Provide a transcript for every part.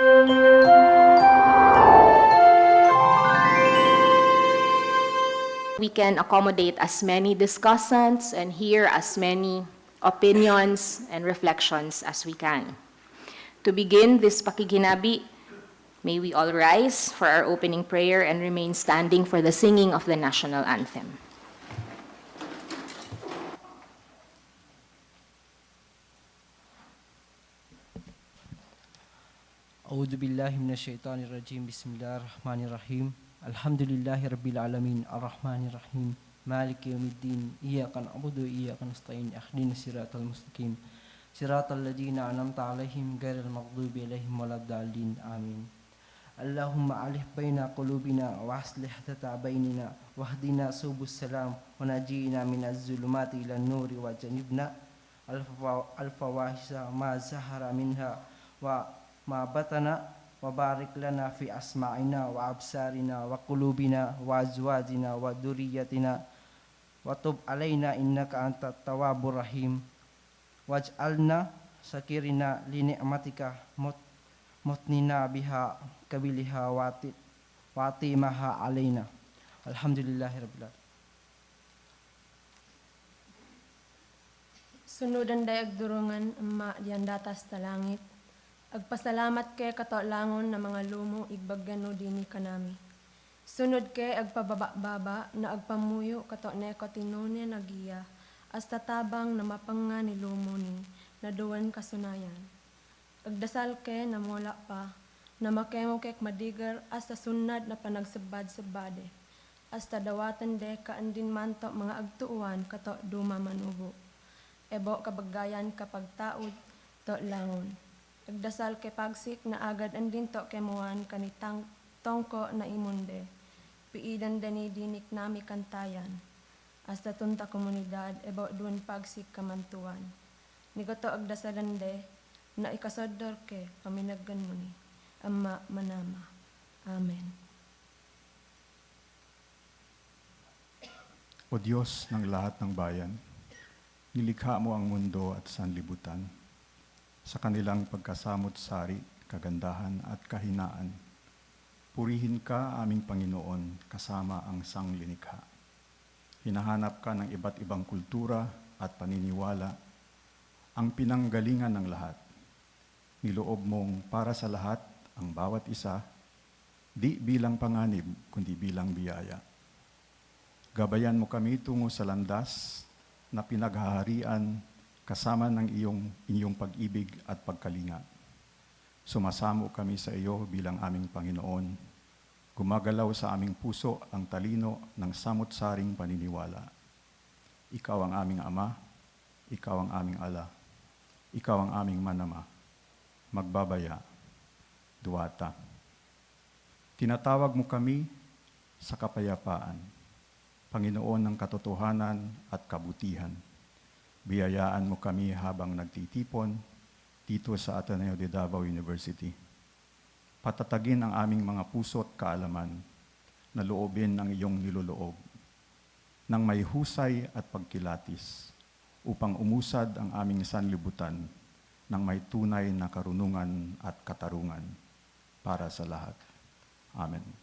We can accommodate as many discussants and hear as many opinions and reflections as we can. To begin this Pakighinabi, may we all rise for our opening prayer and remain standing for the singing of the national anthem. A'udhu billahi minasyaitanir rajim. Bismillahirrahmanirrahim. Alhamdulillahi rabbil alamin. Arrahmanirrahim. Maliki yawmiddin. Iyyaka na'budu wa iyyaka nasta'in. Ihdinas siratal mustaqim. Siratal ladzina an'amta 'alaihim ghairil maghdubi 'alaihim waladdallin. Amin. Allahumma alih baina qulubina wa aslih dhata bainina wahdina subus salam wa najina minaz zulumati ilan nuri wa janibna al-fawahisha ma zahara minha wa ma batana wa barik lana fi asma'ina wa absarina wa qulubina wa azwajina wa dhurriyyatina wa tub alaina innaka antat tawwabur rahim waj'alna sakirina li ni'matika mutnina biha kabiliha wati maha alaina. Alhamdulillahirabbil alamin. Sunudan dayag durungan amma diyan datas ta langit. Agpasalamat kay katolangon na mga lumo igbagano dini kanami. Sunod kay agpababa na agpamuyo kato neko tinune nagiya hasta tabang na mapanga ni lumo ni naduwan kasunayan. Agdasal kay na mola pa na makemo kay madigar hasta sunad na panagsabad-sabade. Hasta dawatan de kaandin manto mga agtuuan kato duma manubo. Ebo kabagayan kapag taod to langon. Agdasal kay pagsik na agad andin to kemuan kanitang tongko na imunde. Piidan dani dinik nami kantayan. Hasta tunta komunidad ebo duwan pagsik kamantuan. Nigoto agdasalan de na ikasodor ke paminaggan mo ni Ama manama. Amen. O Diyos ng lahat ng bayan, nilikha mo ang mundo at sanlibutan. Sa kanilang pagkasamot-sari, kagandahan at kahinaan, purihin ka aming Panginoon kasama ang sanglinikha. Hinahanap ka ng iba't ibang kultura at paniniwala, ang pinanggalingan ng lahat. Niloob mong para sa lahat ang bawat isa, di bilang panganib, kundi bilang biyaya. Gabayan mo kami tungo sa landas na pinaghaharian kasama ng inyong pag-ibig at pagkalinga. Sumasamo kami sa iyo bilang aming Panginoon. Gumagalaw sa aming puso ang talino ng samot-saring paniniwala. Ikaw ang aming Ama, ikaw ang aming Ala, ikaw ang aming Manama, Magbabaya, Duwata. Tinatawag mo kami sa kapayapaan, Panginoon ng katotohanan at kabutihan. Biyayaan mo kami habang nagtitipon dito sa Ateneo de Davao University. Patatagin ang aming mga puso at kaalaman na loobin ang iyong niloloob nang may husay at pagkilatis upang umusad ang aming sanlibutan ng may tunay na karunungan at katarungan para sa lahat. Amen.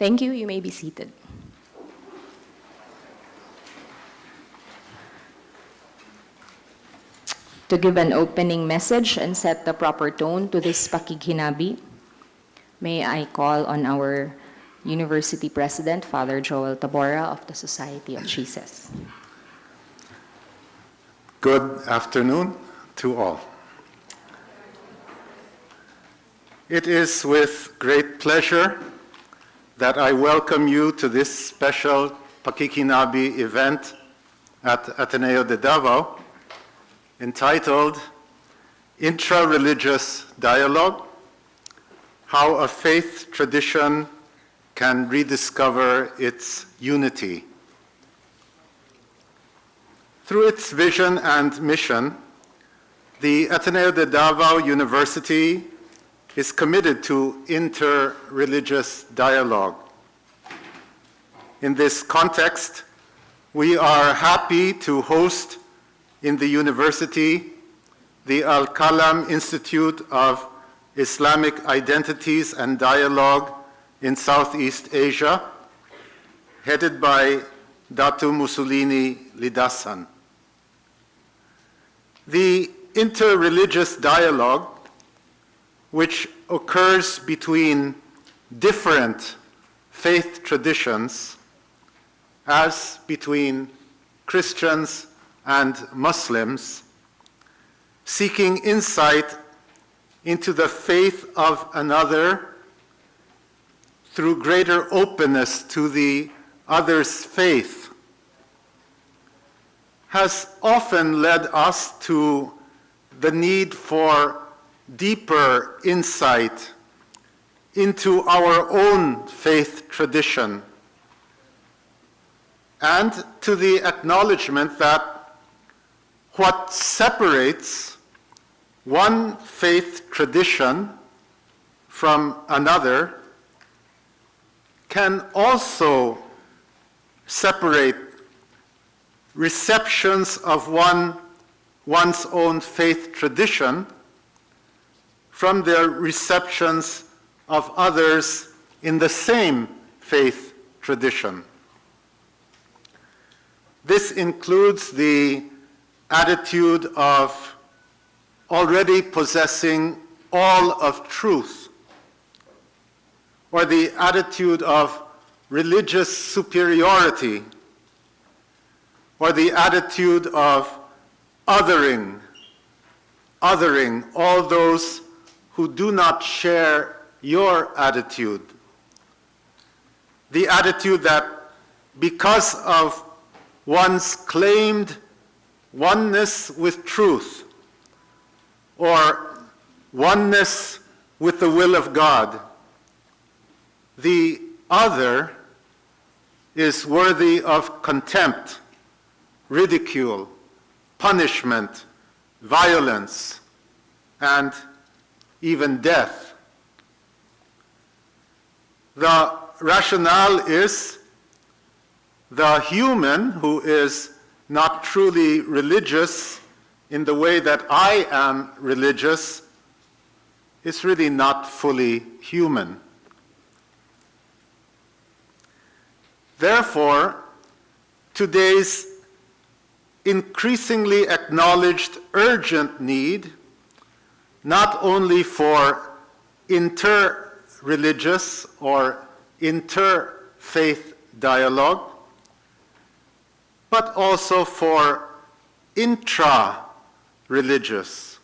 Thank you. You may be seated. To give an opening message and set the proper tone to this Pakighinabi, may I call on our University President, Father Joel Tabora of the Society of Jesus. Good afternoon to all. It is with great pleasure that I welcome you to this special Pakighinabi event at Ateneo de Davao, entitled Intra-religious Dialogue: How a Faith Tradition Can Rediscover Its Unity. Through its vision and mission, the Ateneo de Davao University is committed to inter-religious dialogue. In this context, we are happy to host in the university the Al-Qalam Institute of Islamic Identities and Dialogue in Southeast Asia, headed by Datu Mussolini Lidasan. The inter-religious dialogue, which occurs between different faith traditions, as between Christians and Muslims, seeking insight into the faith of another through greater openness to the other's faith, has often led us to the need for deeper insight into our own faith tradition, and to the acknowledgement that what separates one faith tradition from another can also separate receptions of one's own faith tradition from their receptions of others in the same faith tradition. This includes the attitude of already possessing all of truth, or the attitude of religious superiority, or the attitude of othering all those who do not share your attitude. The attitude that because of one's claimed oneness with truth, or oneness with the will of God, the other is worthy of contempt, ridicule, punishment, violence, and even death. The rationale is the human who is not truly religious in the way that I am religious is really not fully human. Therefore, today's increasingly acknowledged urgent need, not only for inter-religious or interfaith dialogue, but also for intra-religious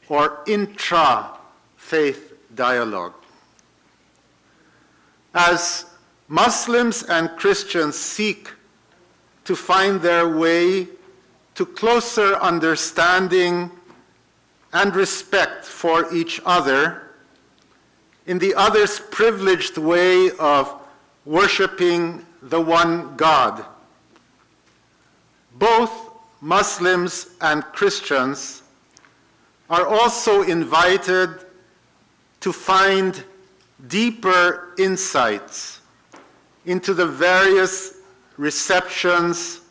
or intra-faith dialogue. As Muslims and Christians seek to find their way to closer understanding and respect for each other in the other's privileged way of worshiping the one God, both Muslims and Christians are also invited to find deeper insights into the various receptions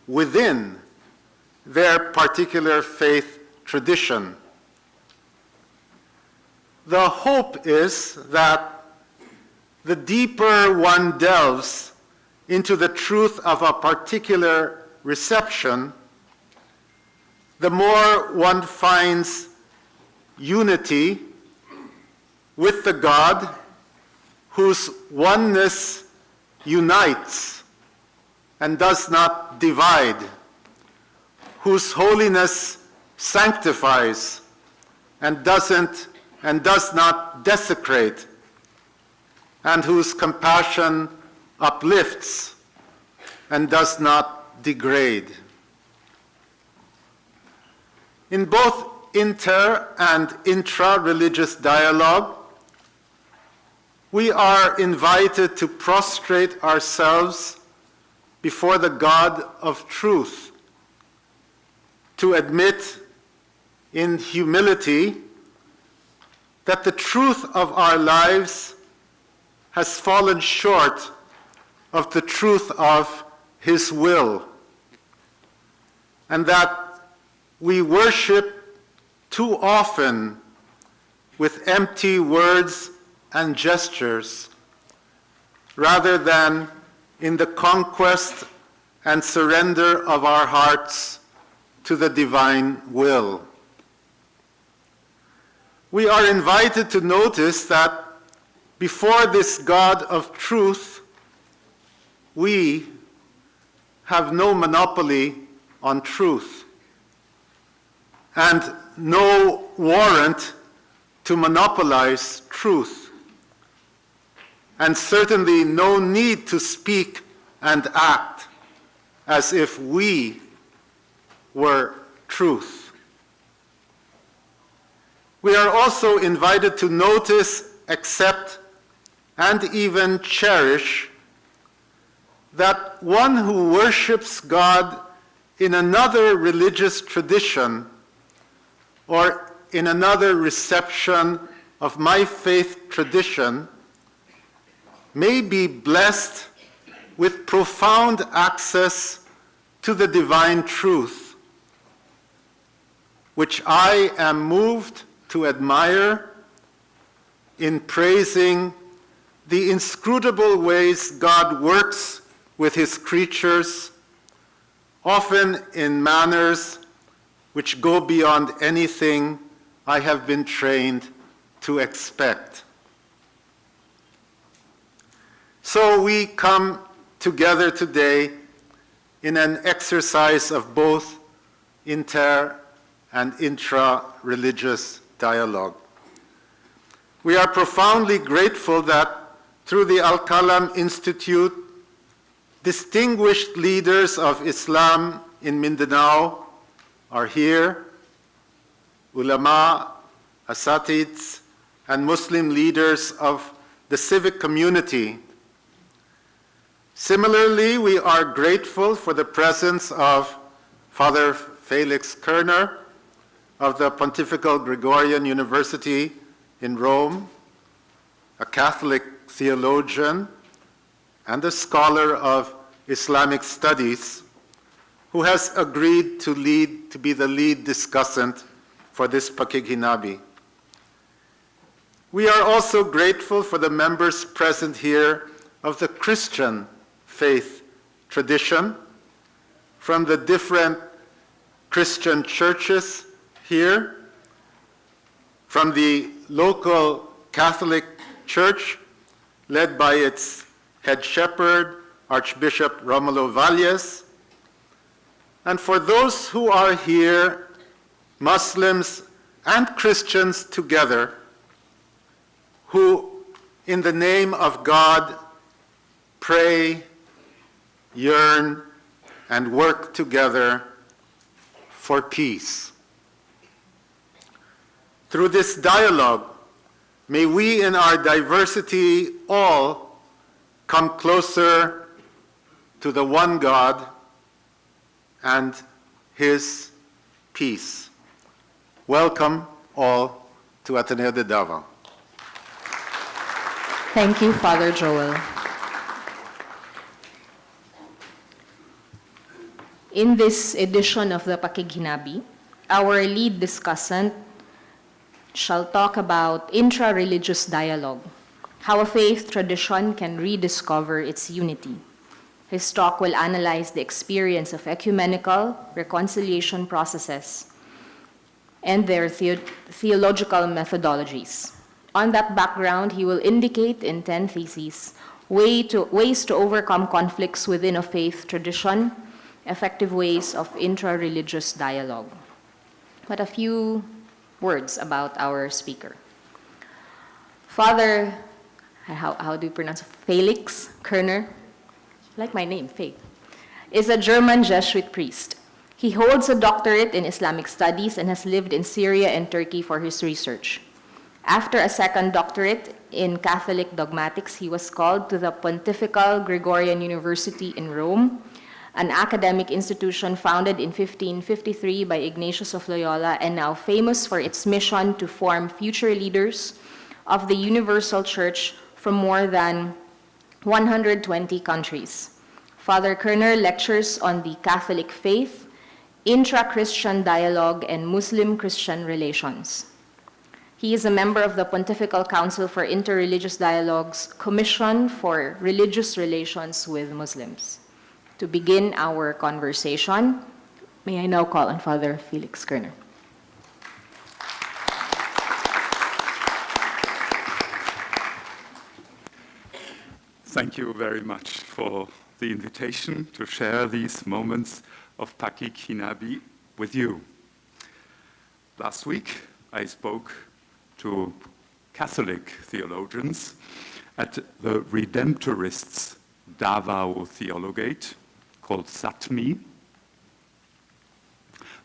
within their particular faith tradition. The hope is that the deeper one delves into the truth of a particular reception, the more one finds unity with the God whose oneness unites and does not divide, whose holiness sanctifies and does not desecrate, and whose compassion uplifts and does not degrade. In both inter- and intra-religious dialogue, we are invited to prostrate ourselves before the God of truth, to admit in humility that the truth of our lives has fallen short of the truth of His will, and that we worship too often with empty words and gestures, rather than in the conquest and surrender of our hearts to the divine will. We are invited to notice that before this God of truth, we have no monopoly on truth and no warrant to monopolize truth, and certainly no need to speak and act as if we were truth. We are also invited to notice, accept, and even cherish that one who worships God in another religious tradition or in another reception of my faith tradition may be blessed with profound access to the divine truth, which I am moved to admire in praising the inscrutable ways God works with His creatures, often in manners which go beyond anything I have been trained to expect. So we come together today in an exercise of both inter- and intra-religious dialogue. We are profoundly grateful that through the Al-Qalam Institute, distinguished leaders of Islam in Mindanao are here, ulama, asatids, and Muslim leaders of the civic community. Similarly, we are grateful for the presence of Father Felix Kerner of the Pontifical Gregorian University in Rome, a Catholic theologian and a scholar of Islamic studies, who has agreed to be the lead discussant for this Pakighinabi. We are also grateful for the members present here of the Christian faith tradition from the different Christian churches here, from the local Catholic Church led by its head shepherd, Archbishop Romulo Valles, and for those who are here, Muslims and Christians together, who in the name of God pray, yearn, and work together for peace. Through this dialogue, may we in our diversity all come closer to the one God and His peace. Welcome all to Ateneo de Davao. Thank you, Father Joel. In this edition of the Pakighinabi, our lead discussant shall talk about intra-religious dialogue, how a faith tradition can rediscover its unity. His talk will analyze the experience of ecumenical reconciliation processes and their theological methodologies. On that background, he will indicate in 10 theses ways to overcome conflicts within a faith tradition, effective ways of intra-religious dialogue. But a few words about our speaker. Father, how do you pronounce it? Felix Kerner, like my name, Faith, is a German Jesuit priest. He holds a doctorate in Islamic studies and has lived in Syria and Turkey for his research. After a second doctorate in Catholic dogmatics, he was called to the Pontifical Gregorian University in Rome, an academic institution founded in 1553 by Ignatius of Loyola and now famous for its mission to form future leaders of the Universal Church from more than 120 countries. Father Kerner lectures on the Catholic faith, intra-Christian dialogue, and Muslim-Christian relations. He is a member of the Pontifical Council for Inter-Religious Dialogue's Commission for Religious Relations with Muslims. To begin our conversation, may I now call on Father Felix Kerner. Thank you very much for the invitation to share these moments of Pakighinabi with you. Last week, I spoke to Catholic theologians at the Redemptorists' Davao Theologate, called SATMI.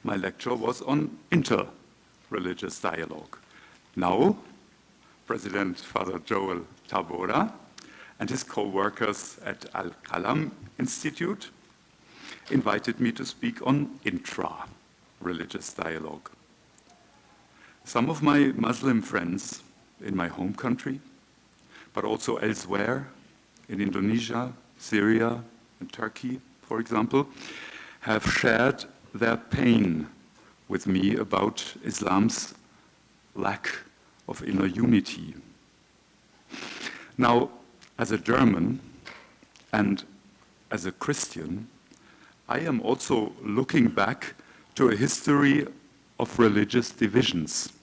My lecture was on inter-religious dialogue. Now, President Father Joel Tabora and his co-workers at Al-Qalam Institute invited me to speak on intra-religious dialogue. Some of my Muslim friends in my home country, but also elsewhere, in Indonesia, Syria, and Turkey, for example, have shared their pain with me about Islam's lack of inner unity. Now, as a German and as a Christian, I am also looking back to a history of religious divisions.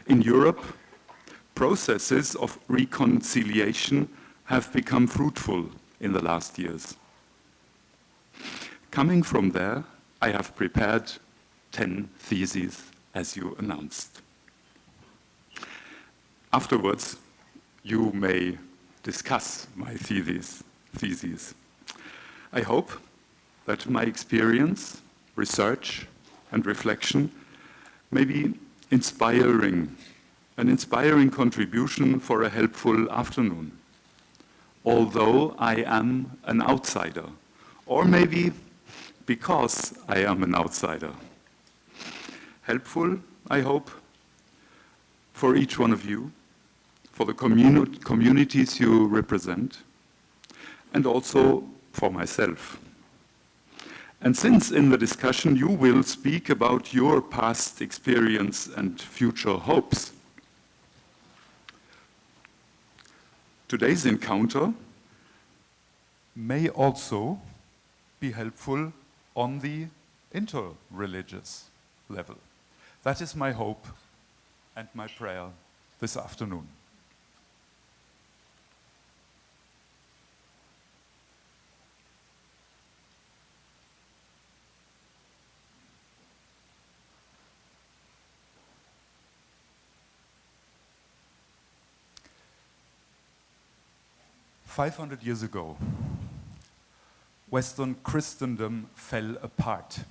In Europe, processes of reconciliation have become fruitful in the last years. Coming from there, I have prepared 10 theses, as you announced. Afterwards, you may discuss my theses. I hope that my experience, research, and reflection may be an inspiring contribution for a helpful afternoon, although I am an outsider, or maybe because I am an outsider. Helpful, I hope, for each one of you, for the communities you represent, and also for myself. And since in the discussion you will speak about your past experience and future hopes, today's encounter may also be helpful on the inter-religious level. That is my hope and my prayer this afternoon. "500 years ago, Western Christendom fell apart.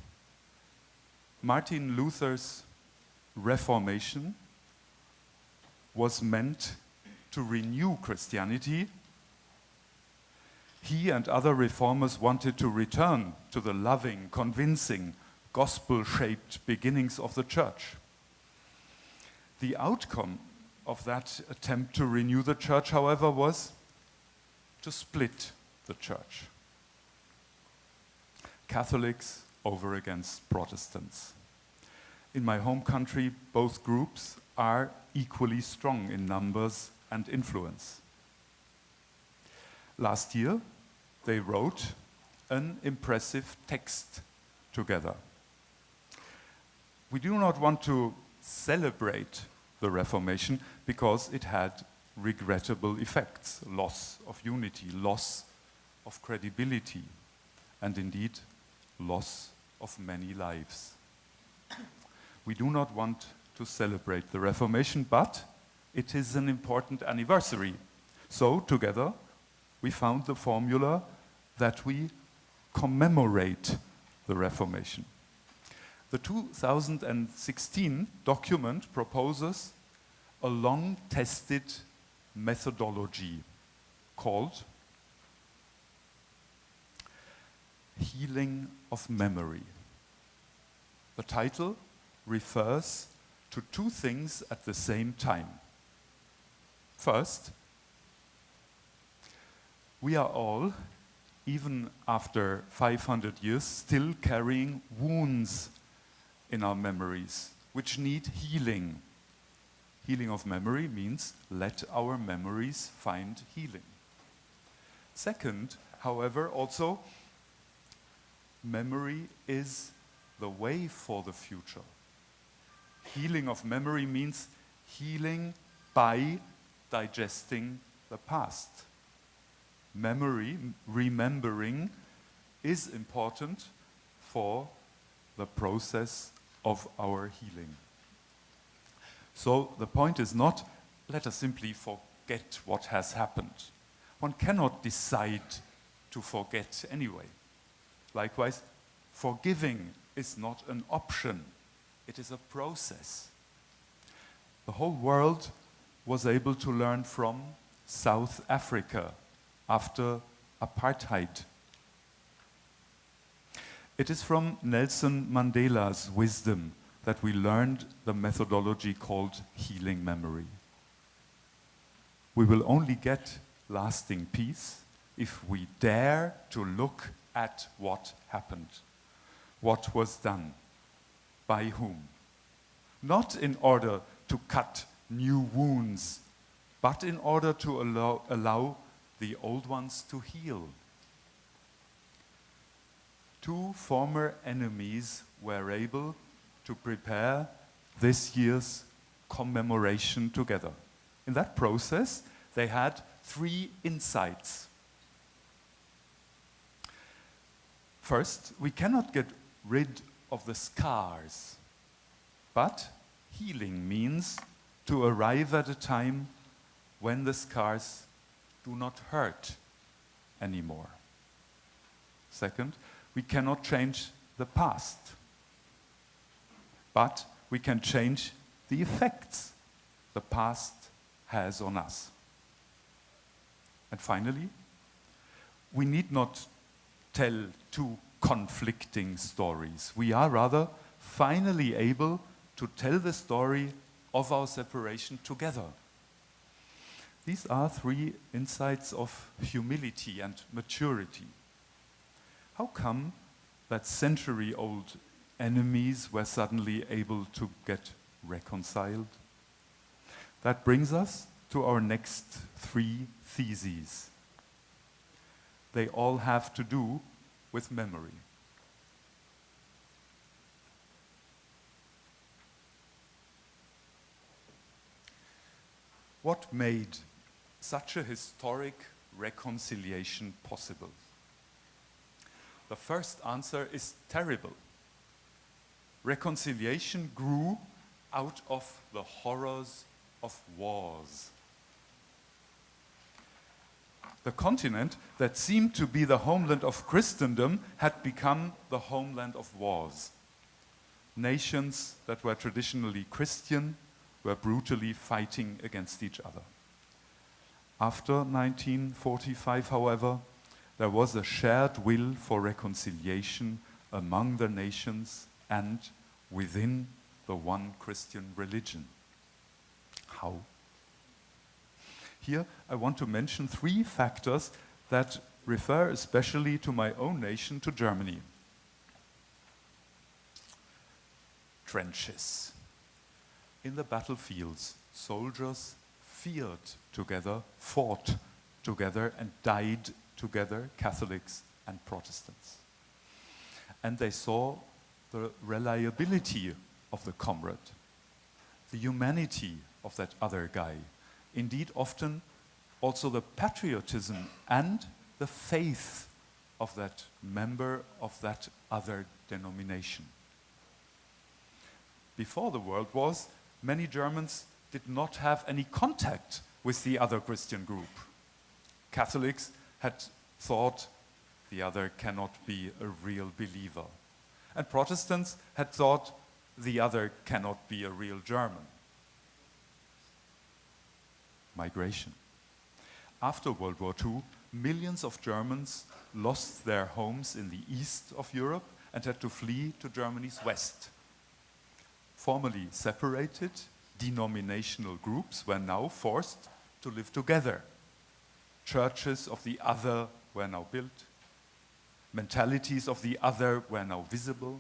Martin Luther's Reformation was meant to renew Christianity. He and other reformers wanted to return to the loving, convincing, gospel-shaped beginnings of the church. The outcome of that attempt to renew the church, however, was to split the church. Catholics over against Protestants. In my home country, both groups are equally strong in numbers and influence. Last year, they wrote an impressive text together. We do not want to celebrate the Reformation because it had regrettable effects, loss of unity, loss of credibility, and indeed, loss of many lives. We do not want to celebrate the Reformation, but it is an important anniversary. So, together, we found the formula that we commemorate the Reformation. The 2016 document proposes a long-tested methodology called Healing of Memory. The title refers to two things at the same time. First, we are all, even after 500 years, still carrying wounds in our memories, which need healing. Healing of memory means let our memories find healing. Second, however, also, memory is the way for the future. Healing of memory means healing by digesting the past. Memory, remembering, is important for the process of our healing. So the point is not, let us simply forget what has happened. One cannot decide to forget anyway. Likewise, forgiving is not an option. It is a process. The whole world was able to learn from South Africa after apartheid. It is from Nelson Mandela's wisdom that we learned the methodology called healing memory. We will only get lasting peace if we dare to look at what happened, what was done, by whom. Not in order to cut new wounds, but in order to allow the old ones to heal. Two former enemies were able to prepare this year's commemoration together. In that process, they had three insights. First, we cannot get rid of the scars, but healing means to arrive at a time when the scars do not hurt anymore. Second, we cannot change the past, but we can change the effects the past has on us. And finally, we need not tell two conflicting stories. We are rather finally able to tell the story of our separation together. These are three insights of humility and maturity. How come that century-old enemies were suddenly able to get reconciled? That brings us to our next three theses. They all have to do with memory. What made such a historic reconciliation possible? The first answer is terrible. Reconciliation grew out of the horrors of wars. The continent that seemed to be the homeland of Christendom had become the homeland of wars. Nations that were traditionally Christian were brutally fighting against each other. After 1945, however, there was a shared will for reconciliation among the nations and within the one Christian religion. How? Here, I want to mention three factors that refer especially to my own nation, to Germany. Trenches. In the battlefields, soldiers feared together, fought together, and died together Catholics and Protestants. And they saw the reliability of the comrade, the humanity of that other guy, indeed often also the patriotism and the faith of that member of that other denomination. Before the World Wars, many Germans did not have any contact with the other Christian group. Catholics had thought the other cannot be a real believer. And Protestants had thought the other cannot be a real German. Migration. After World War II, millions of Germans lost their homes in the east of Europe and had to flee to Germany's west. Formerly separated, denominational groups were now forced to live together. Churches of the other were now built. Mentalities of the other were now visible.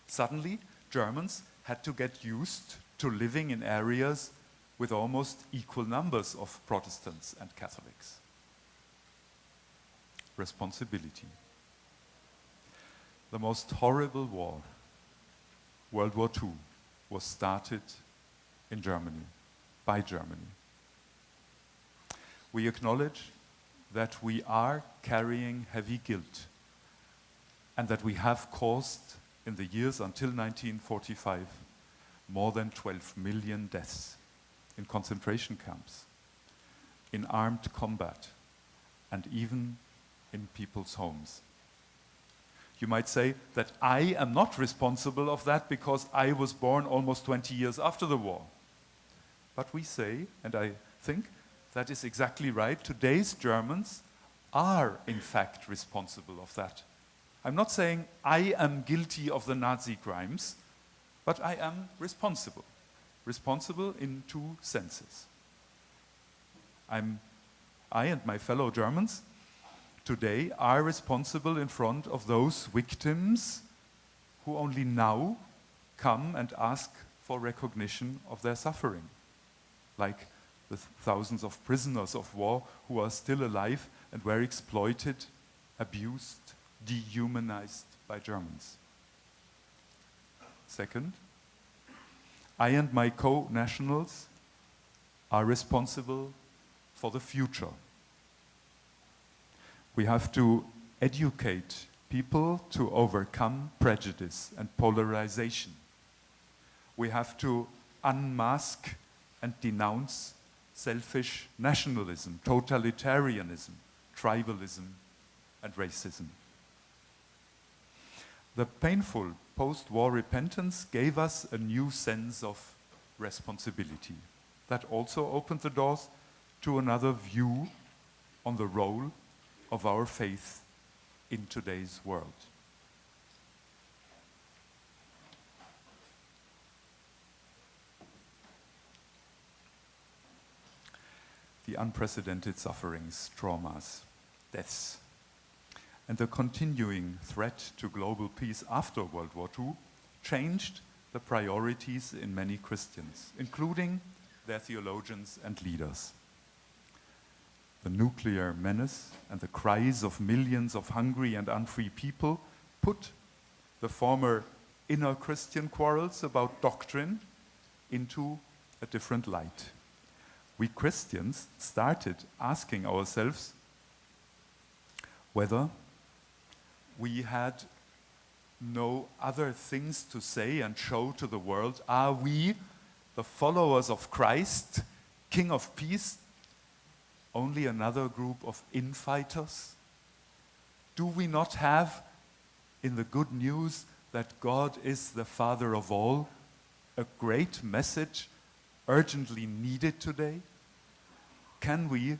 Suddenly, Germans had to get used to living in areas with almost equal numbers of Protestants and Catholics. Responsibility. The most horrible war, World War II, was started in Germany, by Germany. We acknowledge that we are carrying heavy guilt and that we have caused, in the years until 1945, more than 12 million deaths in concentration camps, in armed combat, and even in people's homes. You might say that I am not responsible of that because I was born almost 20 years after the war. But we say, and I think that is exactly right, today's Germans are in fact responsible of that. I'm not saying I am guilty of the Nazi crimes, but I am responsible. Responsible in two senses. I and my fellow Germans today are responsible in front of those victims who only now come and ask for recognition of their suffering, like the thousands of prisoners of war who are still alive and were exploited, abused, dehumanized by Germans. Second, I and my co-nationals are responsible for the future. We have to educate people to overcome prejudice and polarization. We have to unmask and denounce selfish nationalism, totalitarianism, tribalism, and racism. The painful post-war repentance gave us a new sense of responsibility that also opened the doors to another view on the role of our faith in today's world. The unprecedented sufferings, traumas, deaths, and the continuing threat to global peace after World War II changed the priorities in many Christians, including their theologians and leaders. The nuclear menace and the cries of millions of hungry and unfree people put the former inner Christian quarrels about doctrine into a different light. We Christians started asking ourselves whether we had no other things to say and show to the world. Are we, the followers of Christ, King of Peace, only another group of infighters? Do we not have, in the good news that God is the Father of all, a great message urgently needed today? Can we,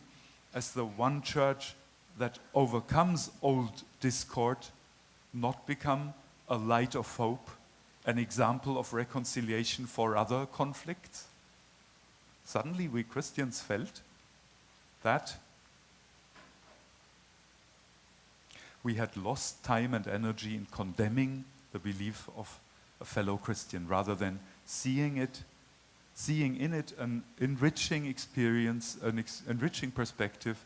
as the one church that overcomes old discord, not become a light of hope, an example of reconciliation for other conflicts? Suddenly we Christians felt that we had lost time and energy in condemning the belief of a fellow Christian rather than seeing in it an enriching experience, an enriching perspective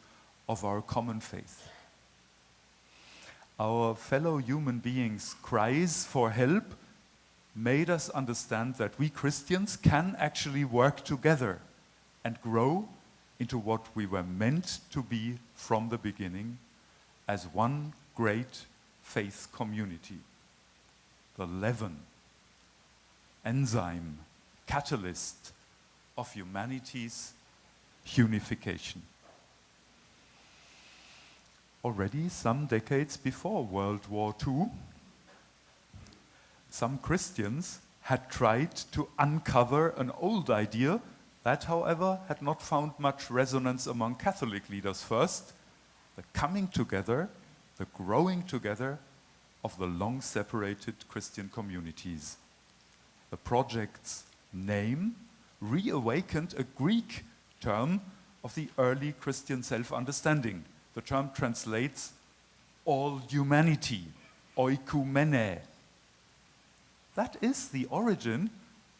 of our common faith. our fellow human beings' cries for help made us understand that we Christians can actually work together and grow into what we were meant to be from the beginning as one great faith community. The leaven, enzyme, catalyst of humanity's unification. Already some decades before World War II, some Christians had tried to uncover an old idea that, however, had not found much resonance among Catholic leaders first, the coming together, the growing together of the long-separated Christian communities. The project's name reawakened a Greek term of the early Christian self-understanding. The term translates all humanity, oikumene. That is the origin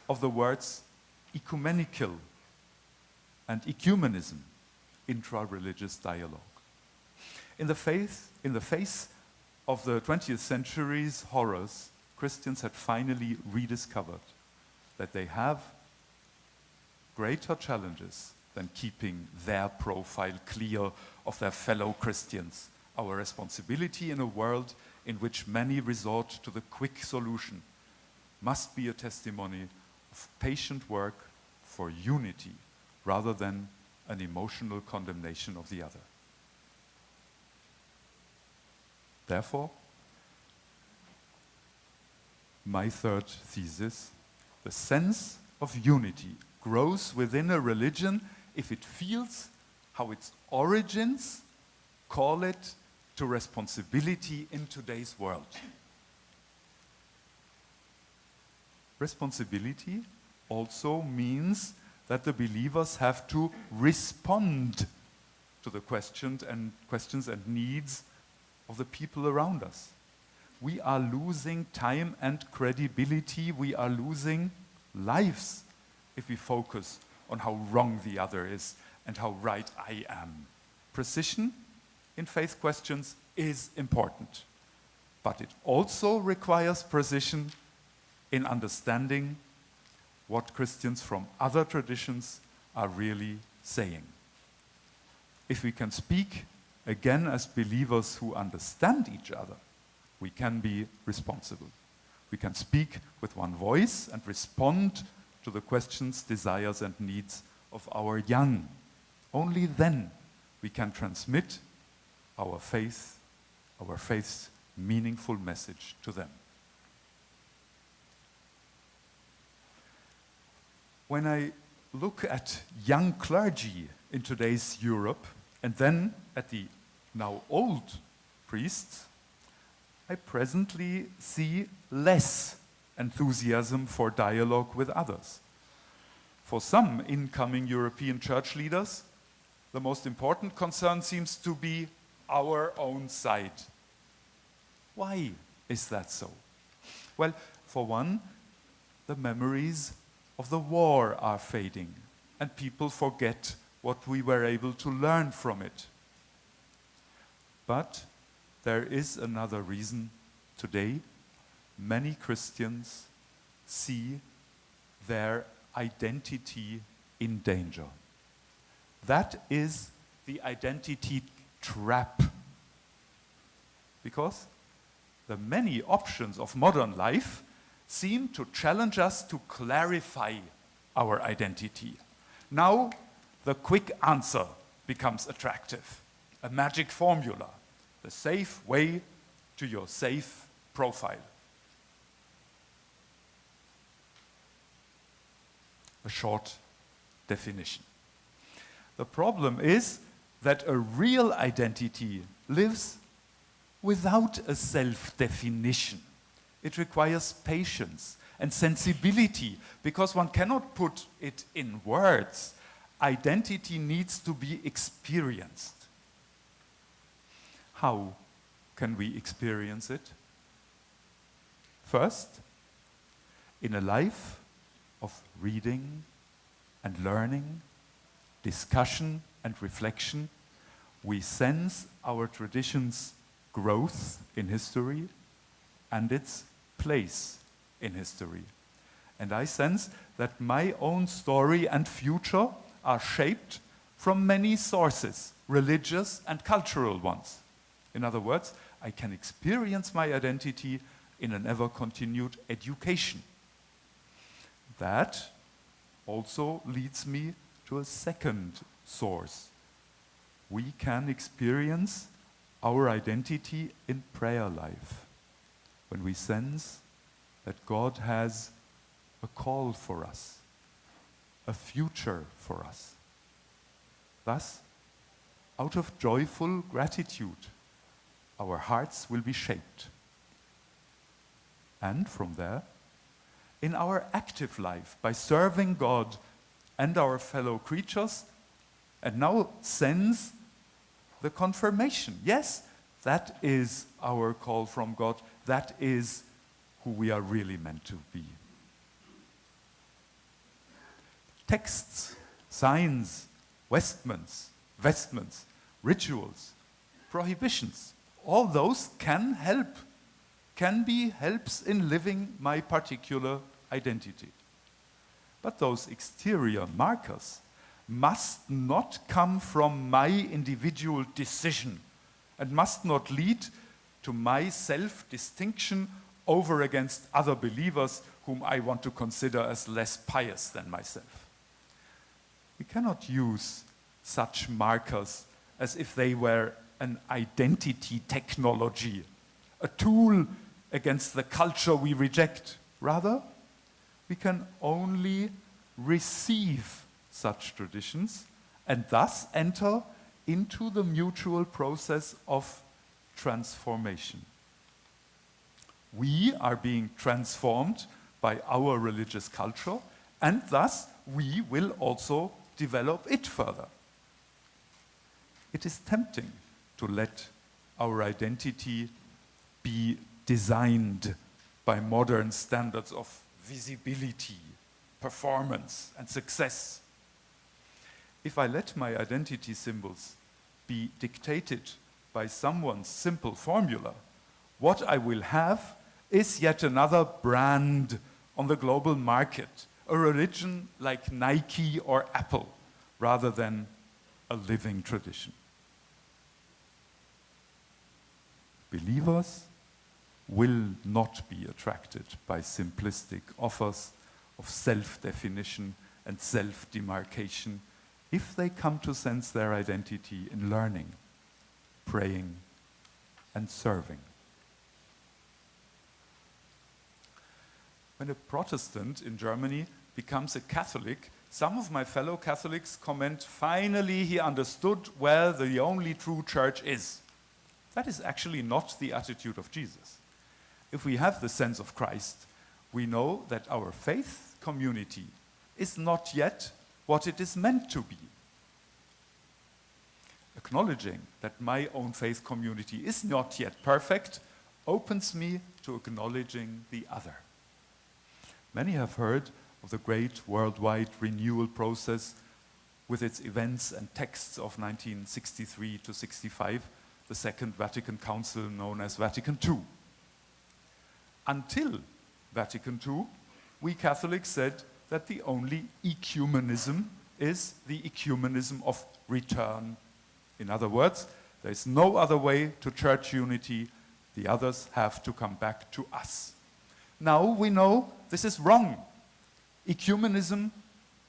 of the words ecumenical and ecumenism, intra-religious dialogue. In the face of the 20th century's horrors, Christians had finally rediscovered that they have greater challenges than keeping their profile clear of their fellow Christians. Our responsibility in a world in which many resort to the quick solution must be a testimony of patient work for unity rather than an emotional condemnation of the other. Therefore, my third thesis, the sense of unity grows within a religion if it feels how its origins call it to responsibility in today's world. Responsibility also means that the believers have to respond to the questions and needs of the people around us. We are losing time and credibility. We are losing lives if we focus on how wrong the other is and how right I am. Precision in faith questions is important, but it also requires precision in understanding what Christians from other traditions are really saying. If we can speak again as believers who understand each other, we can be responsible. We can speak with one voice and respond to the questions, desires, and needs of our young. Only then we can transmit our faith's meaningful message to them. When I look at young clergy in today's Europe, and then at the now old priests, I presently see less enthusiasm for dialogue with others. For some incoming European church leaders, the most important concern seems to be our own side. Why is that so? Well, for one, the memories of the war are fading, and people forget what we were able to learn from it. But there is another reason. Today, many Christians see their identity in danger. That is the identity trap. Because the many options of modern life seem to challenge us to clarify our identity. Now, the quick answer becomes attractive, a magic formula, the safe way to your safe profile. A short definition. The problem is that a real identity lives without a self-definition. It requires patience and sensibility because one cannot put it in words. Identity needs to be experienced. How can we experience it? First, in a life of reading and learning, discussion and reflection, we sense our traditions growth in history and its place in history. And I sense that my own story and future are shaped from many sources, religious and cultural ones. In other words, I can experience my identity in an ever-continued education. That also leads me to a second source. We can experience our identity in prayer life, when we sense that God has a call for us, a future for us. Thus, out of joyful gratitude, our hearts will be shaped. And from there, in our active life, by serving God and our fellow creatures, and now sense the confirmation. Yes, that is our call from God. That is who we are really meant to be. Texts, signs, vestments, rituals, prohibitions, all those can help, can be helps in living my particular identity. But those exterior markers must not come from my individual decision and must not lead to my self-distinction over against other believers whom I want to consider as less pious than myself. We cannot use such markers as if they were an identity technology, a tool against the culture we reject. Rather, we can only receive such traditions and thus enter into the mutual process of transformation. We are being transformed by our religious culture, and thus we will also develop it further. It is tempting to let our identity be designed by modern standards of visibility, performance, and success. If I let my identity symbols be dictated by someone's simple formula, what I will have is yet another brand on the global market, a religion like Nike or Apple, rather than a living tradition. Believers will not be attracted by simplistic offers of self-definition and self-demarcation if they come to sense their identity in learning, praying, and serving. When a Protestant in Germany becomes a Catholic, some of my fellow Catholics comment, finally he understood where the only true church is. That is actually not the attitude of Jesus. If we have the sense of Christ, we know that our faith community is not yet what it is meant to be. Acknowledging that my own faith community is not yet perfect opens me to acknowledging the other. Many have heard of the great worldwide renewal process with its events and texts of 1963 to 65, the Second Vatican Council known as Vatican II. Until Vatican II, we Catholics said that the only ecumenism is the ecumenism of return. In other words, there is no other way to church unity. The others have to come back to us. Now we know this is wrong. Ecumenism,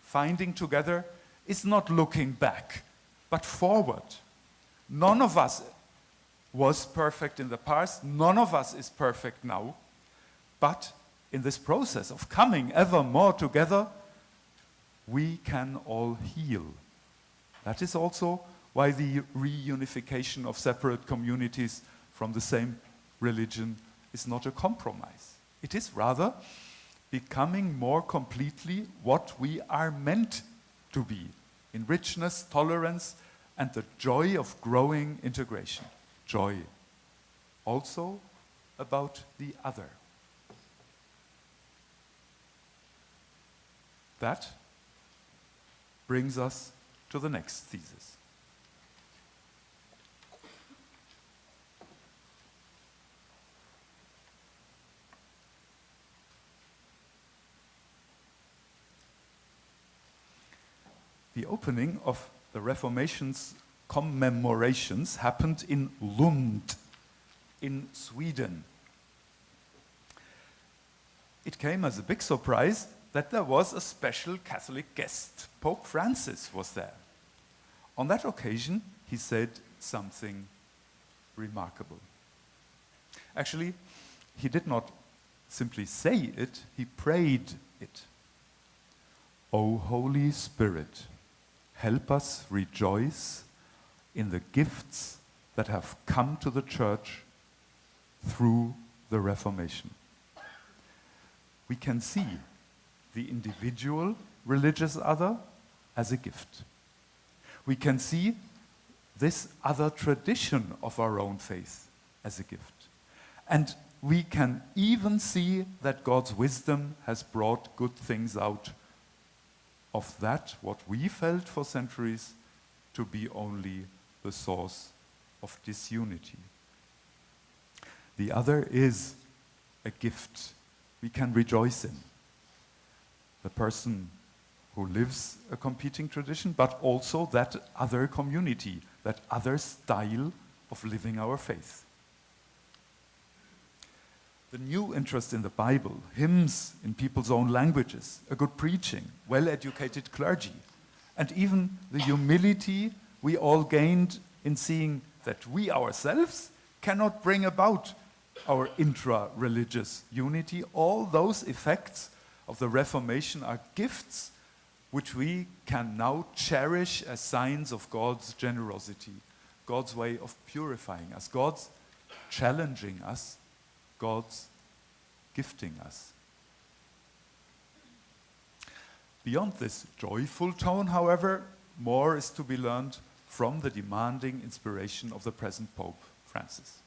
finding together, is not looking back, but forward. None of us was perfect in the past. None of us is perfect now. But in this process of coming ever more together, we can all heal. That is also why the reunification of separate communities from the same religion is not a compromise. It is rather becoming more completely what we are meant to be, in richness, tolerance, and the joy of growing integration. Joy. Also about the other. That brings us to the next thesis. The opening of the Reformation's commemorations happened in Lund, in Sweden. It came as a big surprise that there was a special Catholic guest. Pope Francis was there. On that occasion, he said something remarkable. Actually, he did not simply say it, he prayed it. O Holy Spirit, help us rejoice in the gifts that have come to the Church through the Reformation. We can see the individual religious other as a gift. We can see this other tradition of our own faith as a gift. And we can even see that God's wisdom has brought good things out of that, what we felt for centuries to be only the source of disunity. The other is a gift we can rejoice in. The person who lives a competing tradition, but also that other community, that other style of living our faith. The new interest in the Bible, hymns in people's own languages, a good preaching, well-educated clergy, and even the humility we all gained in seeing that we ourselves cannot bring about our intra-religious unity. All those effects of the Reformation are gifts which we can now cherish as signs of God's generosity, God's way of purifying us, God's challenging us, God's gifting us. Beyond this joyful tone, however, more is to be learned from the demanding inspiration of the present Pope Francis.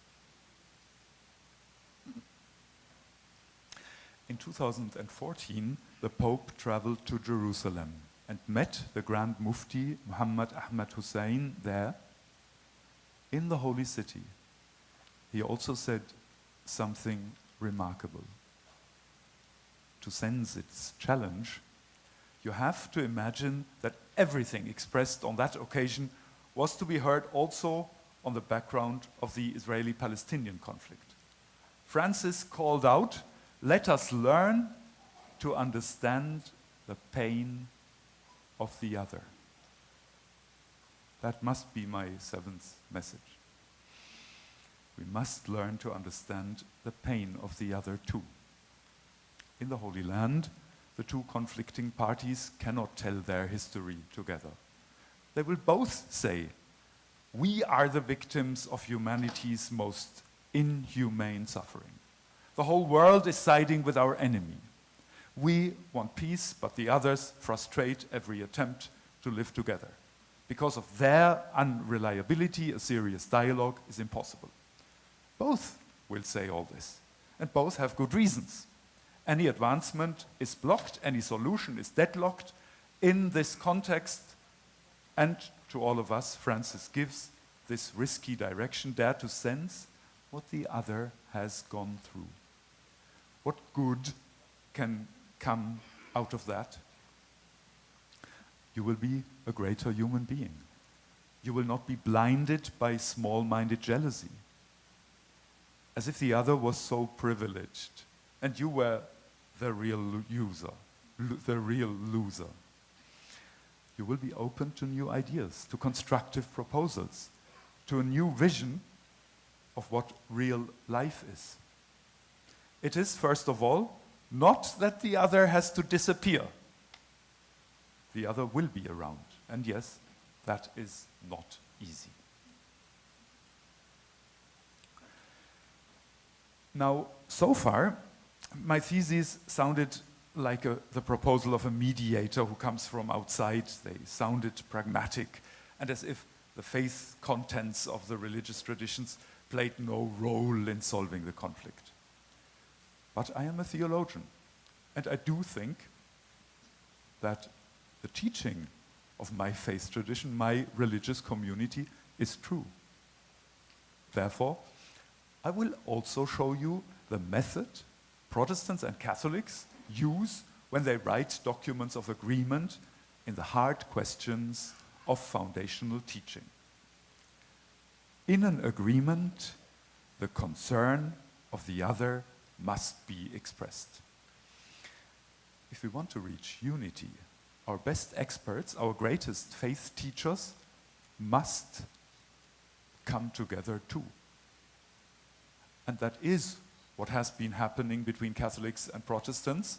In 2014, the Pope traveled to Jerusalem and met the Grand Mufti Muhammad Ahmad Hussein there in the Holy City. He also said something remarkable. To sense its challenge, you have to imagine that everything expressed on that occasion was to be heard also on the background of the Israeli-Palestinian conflict. Francis called out, "Let us learn to understand the pain of the other." That must be my seventh message. We must learn to understand the pain of the other too. In the Holy Land, the two conflicting parties cannot tell their history together. They will both say, "We are the victims of humanity's most inhumane suffering. The whole world is siding with our enemy. We want peace, but the others frustrate every attempt to live together. Because of their unreliability, a serious dialogue is impossible." Both will say all this, and both have good reasons. Any advancement is blocked, any solution is deadlocked. In this context, and to all of us, Francis gives this risky direction, dare to sense what the other has gone through. What good can come out of that? You will be a greater human being. You will not be blinded by small-minded jealousy, as if the other was so privileged and you were the real loser. You will be open to new ideas, to constructive proposals, to a new vision of what real life is. It is, first of all, not that the other has to disappear. The other will be around, and yes, that is not easy. Now, so far, my thesis sounded like the proposal of a mediator who comes from outside. They sounded pragmatic, and as if the faith contents of the religious traditions played no role in solving the conflict. But I am a theologian, and I do think that the teaching of my faith tradition, my religious community, is true. Therefore, I will also show you the method Protestants and Catholics use when they write documents of agreement in the hard questions of foundational teaching. In an agreement, the concern of the other must be expressed. If we want to reach unity, our best experts, our greatest faith teachers, must come together too. And that is what has been happening between Catholics and Protestants.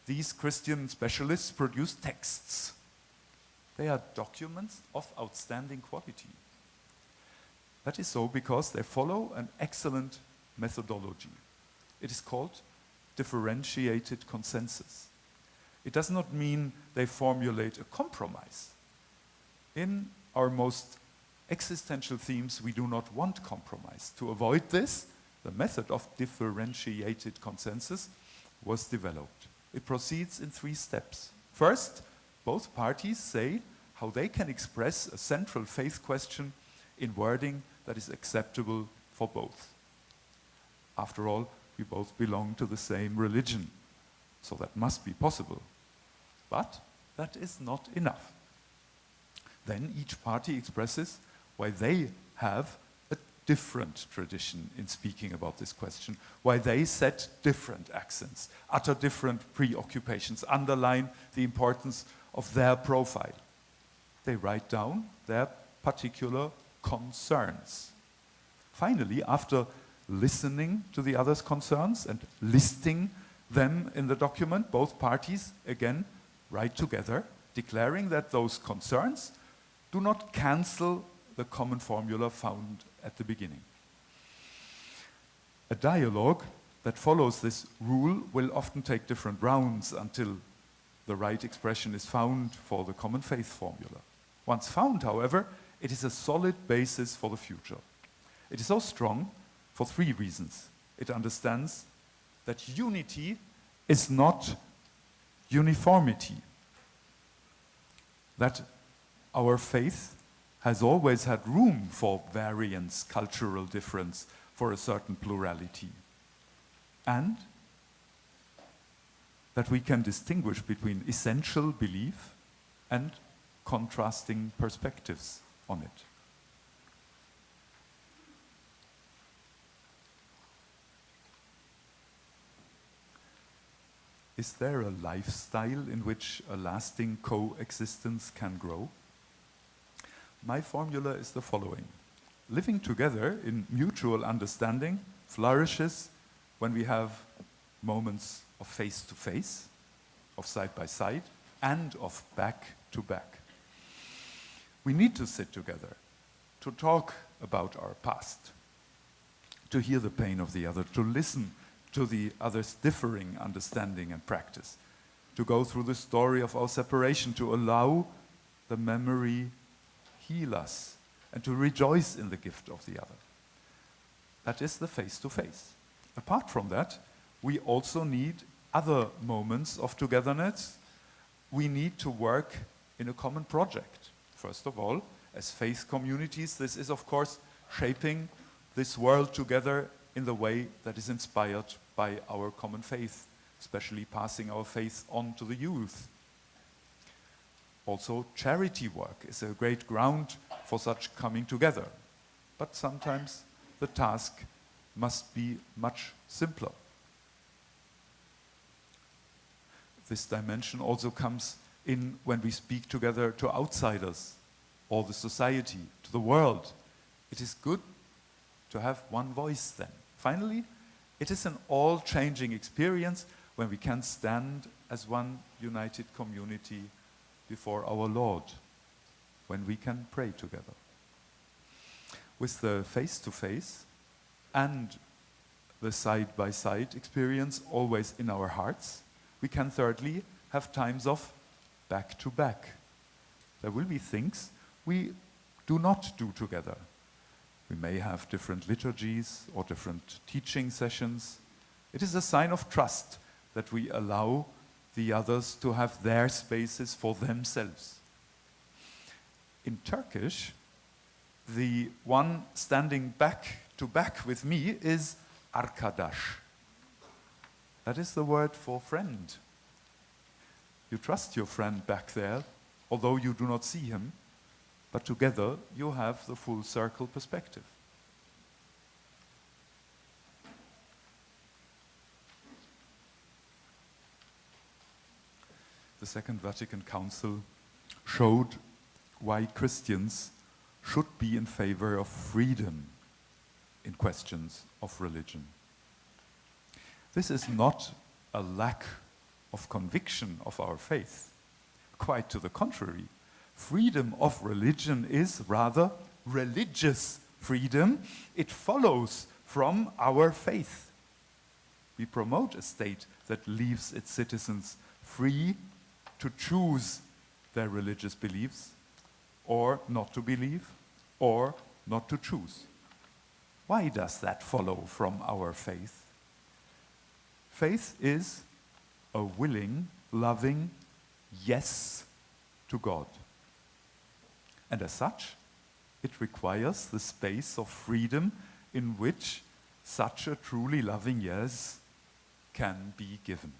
These Christian specialists produce texts. They are documents of outstanding quality. That is so because they follow an excellent methodology. It is called differentiated consensus. It does not mean they formulate a compromise. In our most existential themes, we do not want compromise. To avoid this, the method of differentiated consensus was developed. It proceeds in 3 steps. First, both parties say how they can express a central faith question in wording that is acceptable for both. After all, we both belong to the same religion, so that must be possible. But that is not enough. Then each party expresses why they have a different tradition in speaking about this question, why they set different accents, utter different preoccupations, underline the importance of their profile. They write down their particular concerns. Finally, after listening to the other's concerns and listing them in the document, both parties again write together, declaring that those concerns do not cancel the common formula found at the beginning. A dialogue that follows this rule will often take different rounds until the right expression is found for the common faith formula. Once found, however, it is a solid basis for the future. It is so strong for 3 reasons. It understands that unity is not uniformity, that our faith has always had room for variance, cultural difference, for a certain plurality, and that we can distinguish between essential belief and contrasting perspectives on it. Is there a lifestyle in which a lasting coexistence can grow? My formula is the following. Living together in mutual understanding flourishes when we have moments of face-to-face, of side-by-side, and of back-to-back. We need to sit together, to talk about our past, to hear the pain of the other, to listen to the other's differing understanding and practice, to go through the story of our separation, to allow the memory heal us, and to rejoice in the gift of the other. That is the face-to-face. Apart from that, we also need other moments of togetherness. We need to work in a common project. First of all, as faith communities, this is, of course, shaping this world together in the way that is inspired by our common faith, especially passing our faith on to the youth. Also, charity work is a great ground for such coming together. But sometimes the task must be much simpler. This dimension also comes in when we speak together to outsiders or the society, to the world. It is good to have one voice then. Finally, it is an all-changing experience when we can stand as one united community before our Lord, when we can pray together. With the face-to-face and the side-by-side experience always in our hearts, we can thirdly have times of back-to-back. There will be things we do not do together. We may have different liturgies or different teaching sessions. It is a sign of trust that we allow the others to have their spaces for themselves. In Turkish, the one standing back to back with me is arkadaş. That is the word for friend. You trust your friend back there although you do not see him, but together you have the full circle perspective. The Second Vatican Council showed why Christians should be in favor of freedom in questions of religion. This is not a lack of conviction of our faith. Quite to the contrary. Freedom of religion is rather religious freedom. It follows from our faith. We promote a state that leaves its citizens free to choose their religious beliefs, or not to believe, or not to choose. Why does that follow from our faith? Faith is a willing, loving yes to God. And as such, it requires the space of freedom in which such a truly loving yes can be given.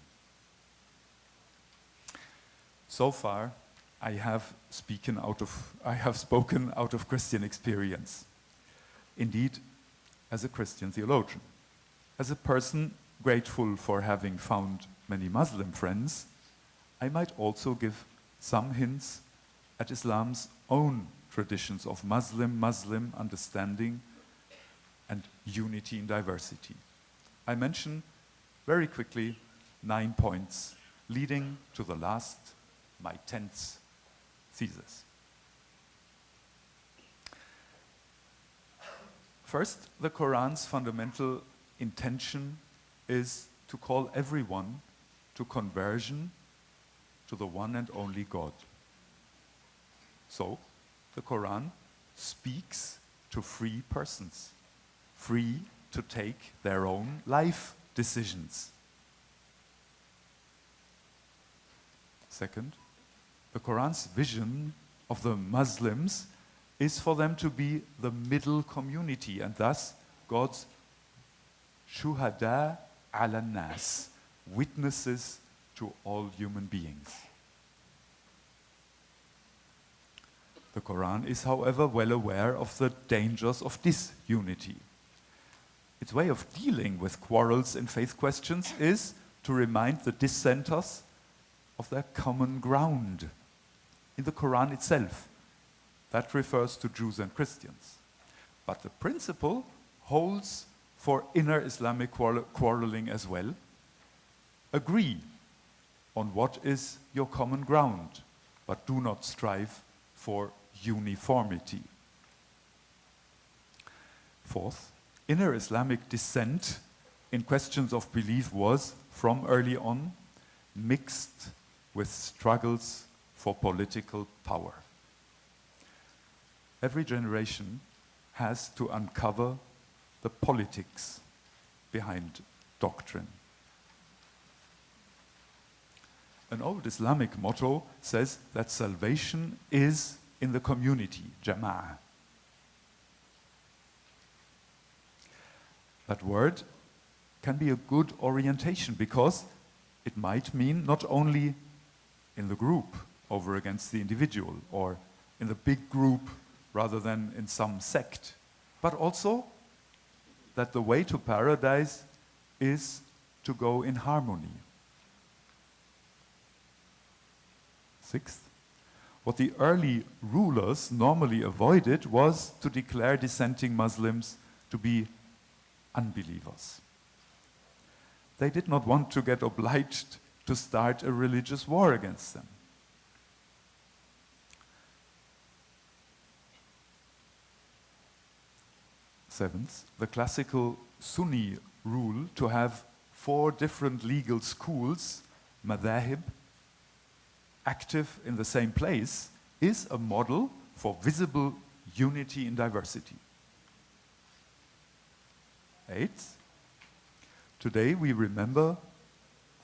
So far, I have spoken out of Christian experience. Indeed, as a Christian theologian, as a person grateful for having found many Muslim friends, I might also give some hints at Islam's own traditions of Muslim understanding and unity in diversity. I mention very quickly 9 points leading to the last, my 10th thesis. First, the Quran's fundamental intention is to call everyone to conversion to the one and only God. So, the Quran speaks to free persons, free to take their own life decisions. Second, the Quran's vision of the Muslims is for them to be the middle community, and thus God's shuhada ala nas, witnesses to all human beings. The Quran is, however, well aware of the dangers of disunity. Its way of dealing with quarrels in faith questions is to remind the dissenters of their common ground. In the Quran itself, that refers to Jews and Christians. But the principle holds for inner Islamic quarreling as well. Agree on what is your common ground, but do not strive for uniformity. Fourth, inner Islamic dissent in questions of belief was, from early on, mixed with struggles for political power. Every generation has to uncover the politics behind doctrine. An old Islamic motto says that salvation is in the community, jama'ah. That word can be a good orientation because it might mean not only in the group over against the individual or in the big group rather than in some sect, but also that the way to paradise is to go in harmony. Sixth, what the early rulers normally avoided was to declare dissenting Muslims to be unbelievers. They did not want to get obliged to start a religious war against them. Seventh, the classical Sunni rule to have 4 different legal schools, madhahib, active in the same place, is a model for visible unity in diversity. Eighth, today we remember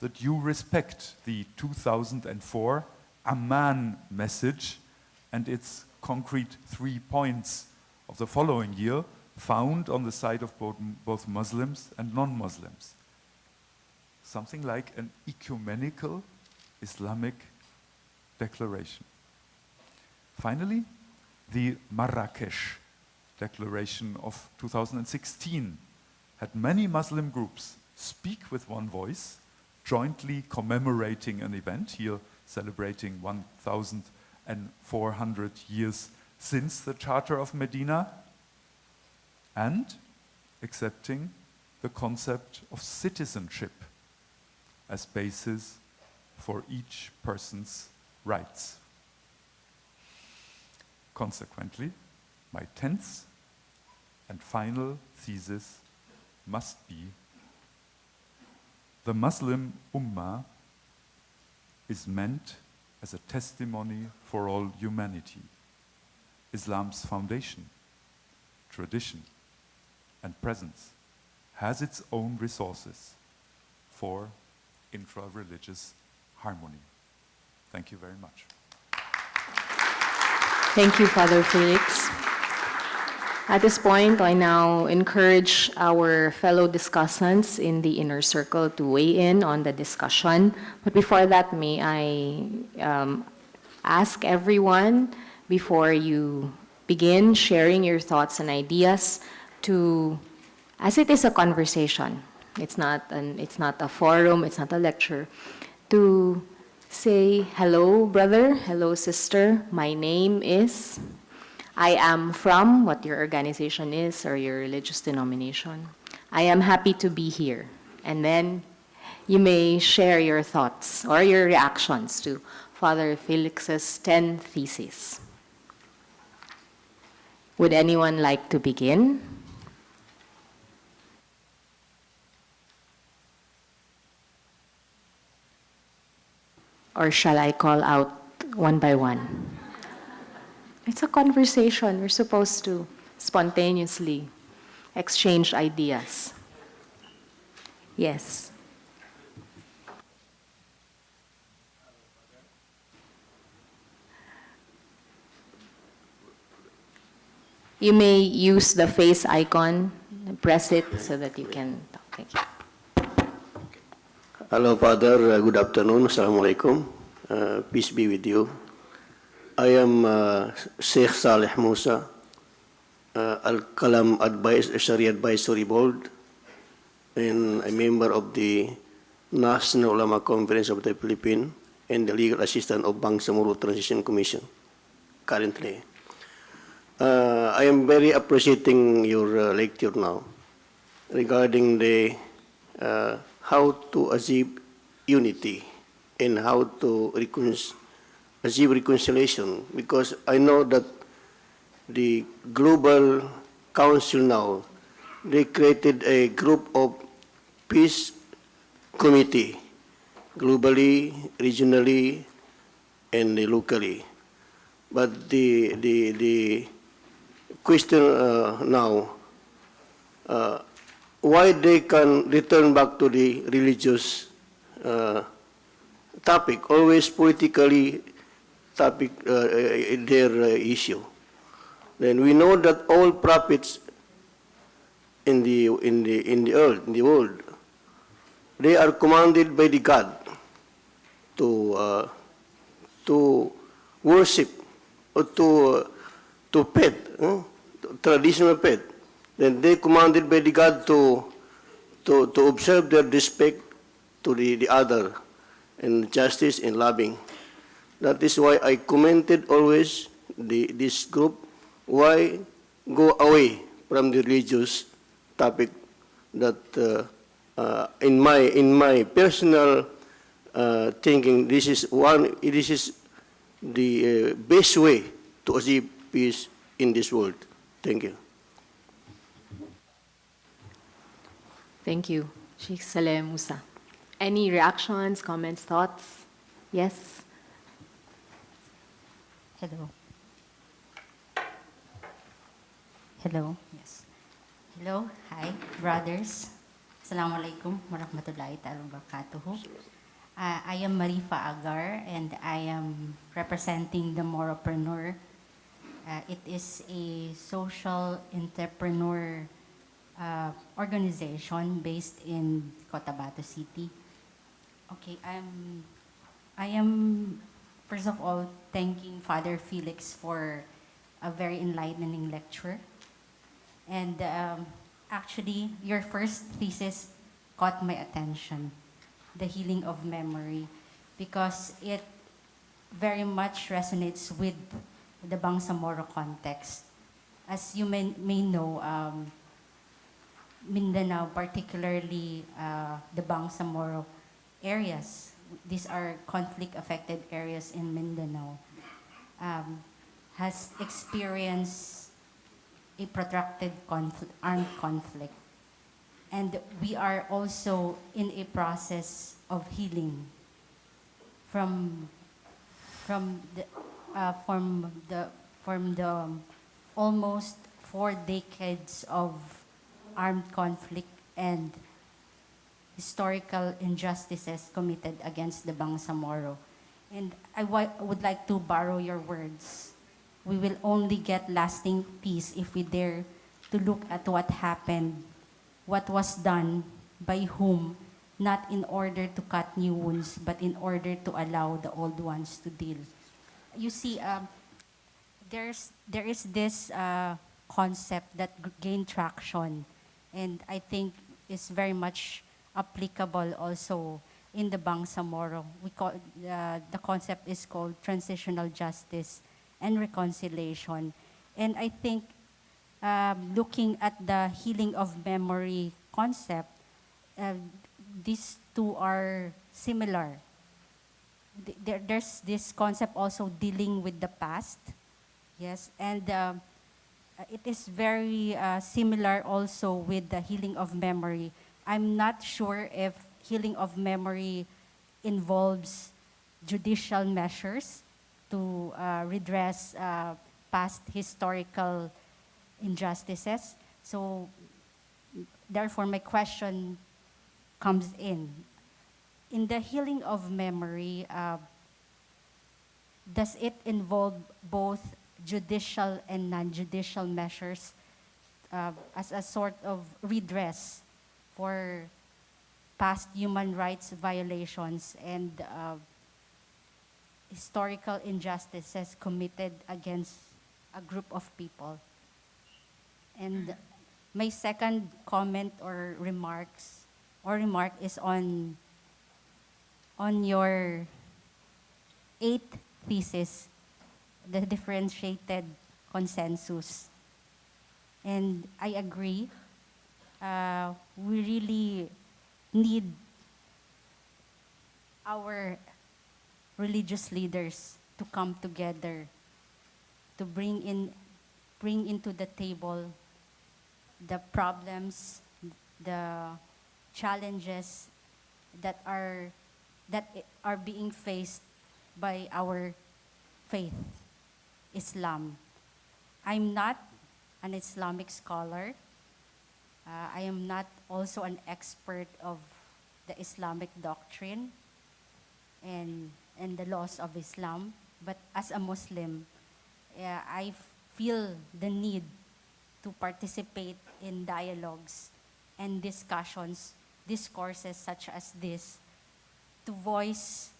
the due respect the 2004 Amman message and its concrete 3 points of the following year found on the side of both Muslims and non-Muslims. Something like an ecumenical Islamic declaration. Finally, the Marrakesh Declaration of 2016 had many Muslim groups speak with one voice, jointly commemorating an event, here celebrating 1,400 years since the Charter of Medina, and accepting the concept of citizenship as basis for each person's rights. Consequently, my 10th and final thesis must be: the Muslim Ummah is meant as a testimony for all humanity. Islam's foundation, tradition, and presence has its own resources for intra-religious harmony. Thank you very much. Thank you, Father Felix. At this point, I now encourage our fellow discussants in the inner circle to weigh in on the discussion. But before that, may I ask everyone, before you begin sharing your thoughts and ideas, to, as it is a conversation, it's not a forum, it's not a lecture, to say, hello, brother, hello, sister, my name is, I am from what your organization is or your religious denomination. I am happy to be here. And then you may share your thoughts or your reactions to Father Felix's 10 theses. Would anyone like to begin? Or shall I call out one by one? It's a conversation. We're supposed to spontaneously exchange ideas. Yes. You may use the face icon, press it so that you can talk. Thank you. Hello, Father. Good afternoon. Assalamualaikum. Peace be with you. I am Sheikh Saleh Musa, Al-Kalam Sharia Advisory Board, and a member of the National Ulama Conference of the Philippines and the legal assistant of Bangsamoro Transition Commission currently. I am very appreciating your lecture now regarding the how to achieve unity and how to achieve reconciliation, because I know that the Global Council now, they created a group of peace committee, globally, regionally, and locally. But the question now, why they can return back to the religious topic, always politically topic, their issue. Then we know that all prophets in the world, they are commanded by the God to worship or to pet, traditional pet. Then they commanded by the God to observe their respect to the other, and justice and loving. That is why I commented always this group, why go away from the religious topic that in my personal thinking, this is the best way to achieve peace in this world. Thank you. Thank you, Sheikh Saleh Musa. Any reactions, comments, thoughts? Yes? Hello. Hello. Yes. Hello. Hi, brothers. Assalamualaikum warahmatullahi wabarakatuh. I am Marifa Agar, and I am representing the Moropreneur. It is a social entrepreneur organization based in Cotabato City. Okay, I am first of all, thanking Father Felix for a very enlightening lecture. And actually, your first thesis caught my attention, the healing of memory, because it very much resonates with the Bangsamoro context. As you may know, Mindanao, particularly the Bangsamoro areas, these are conflict-affected areas in Mindanao, has experienced a protracted armed conflict. And we are also in a process of healing from the almost 4 decades of armed conflict and historical injustices committed against the Bangsamoro. And I would like to borrow your words. We will only get lasting peace if we dare to look at what happened, what was done, by whom, not in order to cut new wounds, but in order to allow the old ones to deal. You see, there is this concept that gained traction, and I think is very much applicable also in the Bangsamoro. We call the concept is called transitional justice and reconciliation, and I think looking at the healing of memory concept, these two are similar. There's this concept also dealing with the past, yes, and it is very similar also with the healing of memory. I'm not sure if healing of memory involves judicial measures to redress past historical injustices. So therefore, my question comes in. In the healing of memory, does it involve both judicial and non-judicial measures as a sort of redress for past human rights violations and historical injustices committed against a group of people? And my second comment or remark is on your 8th thesis, the differentiated consensus. And I agree, we really need our religious leaders to come together to bring into the table the problems, the challenges that are being faced by our faith, Islam. I'm not an Islamic scholar. I am not also an expert of the Islamic doctrine and the laws of Islam. But as a Muslim, I feel the need to participate in dialogues and discourses such as this, to voice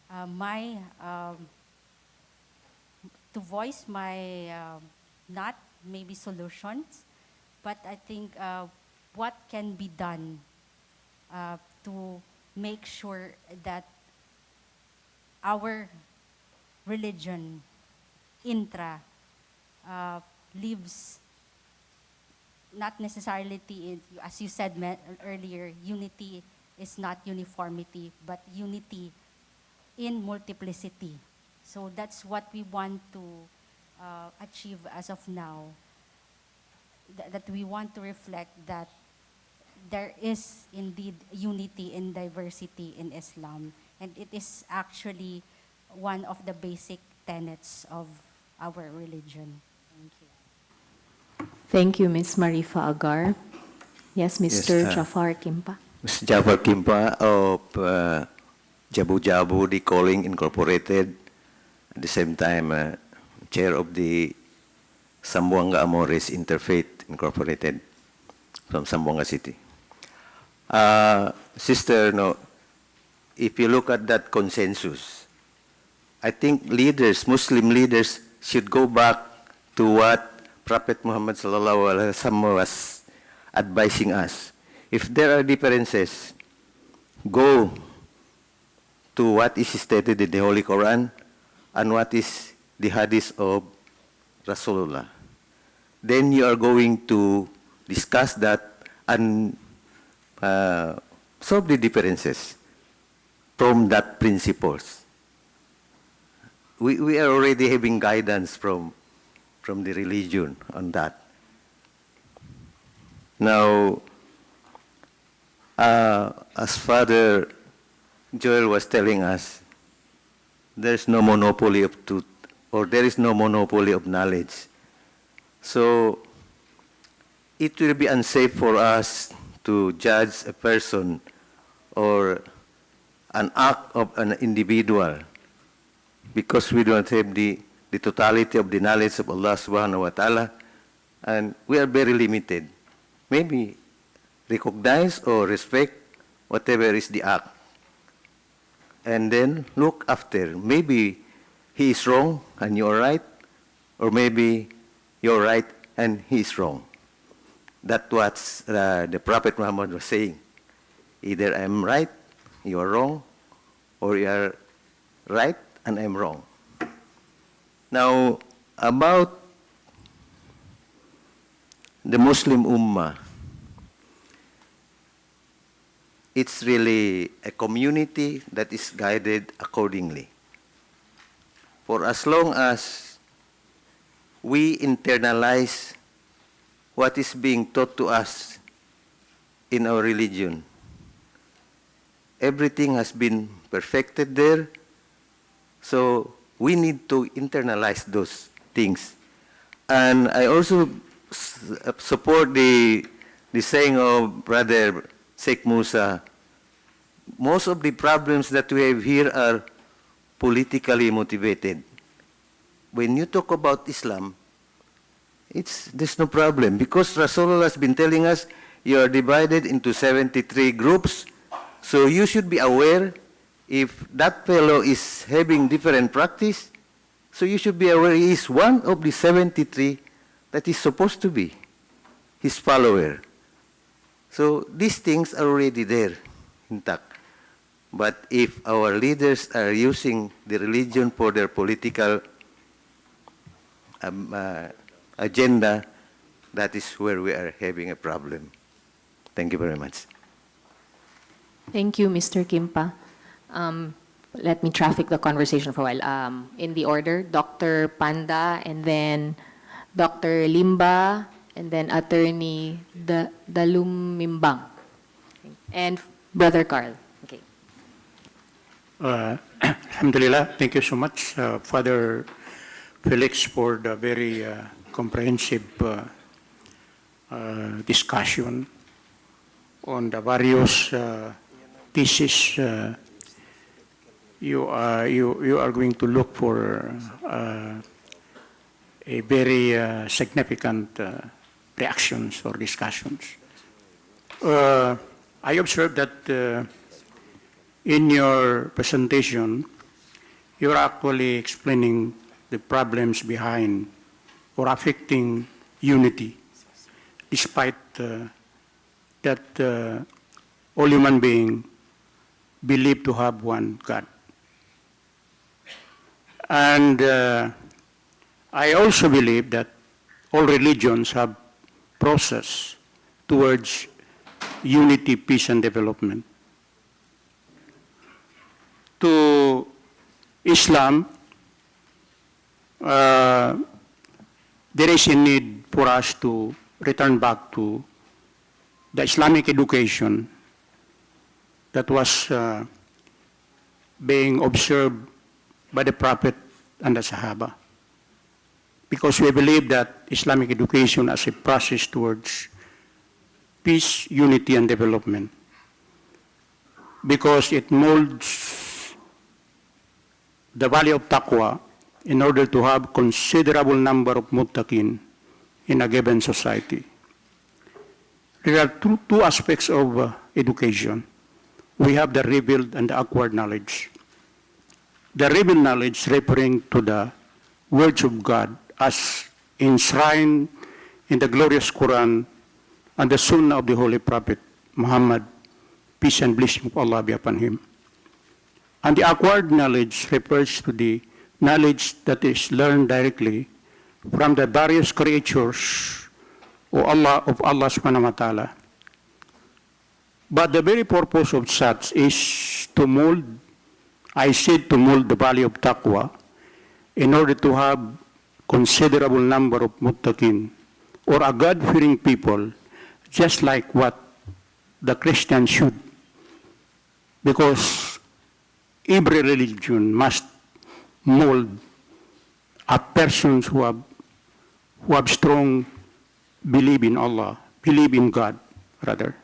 my not maybe solutions, but I think what can be done to make sure that our religion, Intra, lives not necessarily, as you said earlier, unity is not uniformity, but unity in multiplicity. So that's what we want to achieve as of now, that we want to reflect that there is indeed unity in diversity in Islam, and it is actually one of the basic tenets of our religion. Thank you. Thank you, Ms. Marifa Agar. Yes, Mr. Jafar Kimpa. Mr. Jafar Kimpa of Jabu Jabu Recalling Incorporated, at the same time chair of the Zamboanga Amores Interfaith Incorporated from Zamboanga City. Sister, no, if you look at that consensus, I think leaders, Muslim leaders, should go back to what Prophet Muhammad sallallahu alaihi wasallam was advising us. If there are differences, go to what is stated in the Holy Quran and what is the hadith of Rasulullah. Then you are going to discuss that and solve the differences from that principles. We are already having guidance from the religion on that. Now, as Father Joel was telling us, there's no monopoly of truth, or there is no monopoly of knowledge. So, it will be unsafe for us to judge a person or an act of an individual because we don't have the totality of the knowledge of Allah subhanahu wa ta'ala, and we are very limited. Maybe recognize or respect whatever is the act. And then look after. Maybe he is wrong and you are right, or maybe you're right and he is wrong. That's what the Prophet Muhammad was saying. Either I'm right, you are wrong, or you are right and I'm wrong. Now, about the Muslim Ummah, it's really a community that is guided accordingly. For as long as we internalize what is being taught to us in our religion, everything has been perfected there, so we need to internalize those things. And I also support the saying of Brother Sheikh Musa. Most of the problems that we have here are politically motivated. When you talk about Islam, there's no problem because Rasulullah has been telling us you are divided into 73 groups, so you should be aware if that fellow is having different practice, so you should be aware he is one of the 73 that is supposed to be his follower. So these things are already there, intact. But if our leaders are using the religion for their political agenda, that is where we are having a problem. Thank you very much. Thank you, Mr. Kimpa. Let me traffic the conversation for a while. In the order, Dr. Panda, and then Dr. Limba, and then Attorney Dalumimbang, and Brother Carl. Okay. Alhamdulillah, thank you so much, Father Felix, for the very comprehensive discussion on the various theses you are going to look for a very significant reactions or discussions. I observed that in your presentation, you're actually explaining the problems behind or affecting unity, despite that all human beings believe to have one God. And I also believe that all religions have process towards unity, peace, and development. To Islam, there is a need for us to return back to the Islamic education that was being observed by the Prophet and the Sahaba. Because we believe that Islamic education as a process towards peace, unity, and development. Because it molds the value of taqwa in order to have considerable number of muttaqin in a given society. There are two aspects of education. We have the revealed and the acquired knowledge. the revealed knowledge referring to the words of God as enshrined in the glorious Quran and the Sunnah of the Holy Prophet Muhammad, peace and blessing of Allah be upon him. And the acquired knowledge refers to the knowledge that is learned directly from the various creatures of Allah subhanahu wa ta'ala. But the very purpose of such is to mold, I said to mold the value of taqwa in order to have considerable number of muttaqin or a God-fearing people, just like what the Christians should. Because every religion must mold a persons who have strong belief in Allah, believe in God, rather.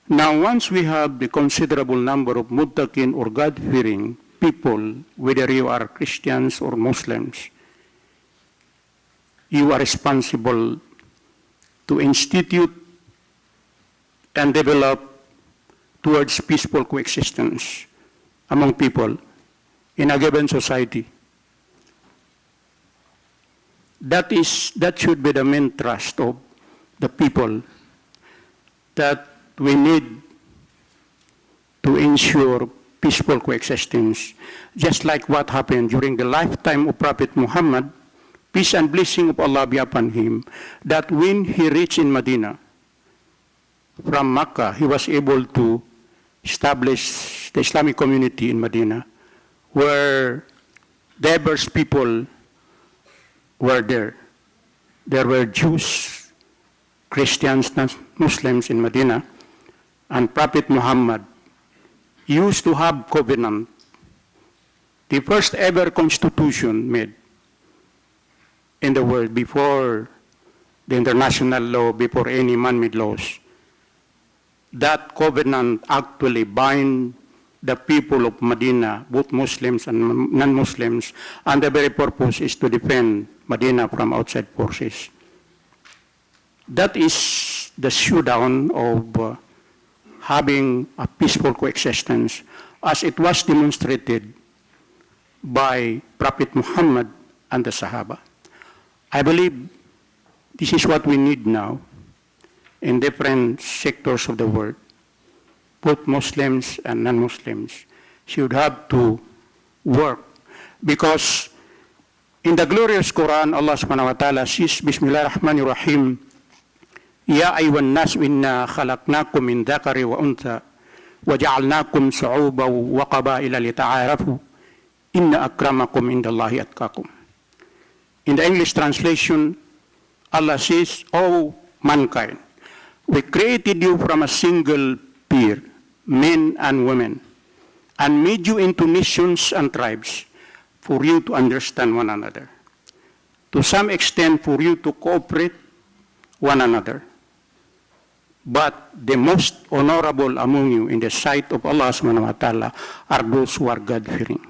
Now, once we have the considerable number of muttaqin or God-fearing people, whether you are Christians or Muslims, you are responsible to institute and develop towards peaceful coexistence among people in a given society. That should be the main thrust of the people, that we need to ensure peaceful coexistence, just like what happened during the lifetime of Prophet Muhammad, peace and blessing of Allah be upon him, that when he reached in Medina, from Makkah, he was able to establish the Islamic community in Medina, where diverse people were there. There were Jews, Christians, Muslims in Medina, and Prophet Muhammad used to have covenant. The first ever constitution made in the world before the international law, before any man-made laws. That covenant actually bind the people of Medina, both Muslims and non-Muslims, and the very purpose is to defend Medina from outside forces. That is the showdown of having a peaceful coexistence, as it was demonstrated by Prophet Muhammad and the Sahaba. I believe this is what we need now in different sectors of the world. Both Muslims and non-Muslims should have to work, because in the glorious Quran, Allah subhanahu wa ta'ala says, Bismillahirrahmanirrahim, Ya ayyuhan nas inna khalaqnakum min dhakari wa untha wa ja'alnakum shu'uban wa qabaila lita'arafu inna akramakum indallahi atqakum. In the English translation, Allah says, O mankind, we created you from a single pair, men and women, and made you into nations and tribes for you to understand one another. To some extent, for you to cooperate one another. But the most honorable among you in the sight of Allah subhanahu wa ta'ala are those who are God-fearing.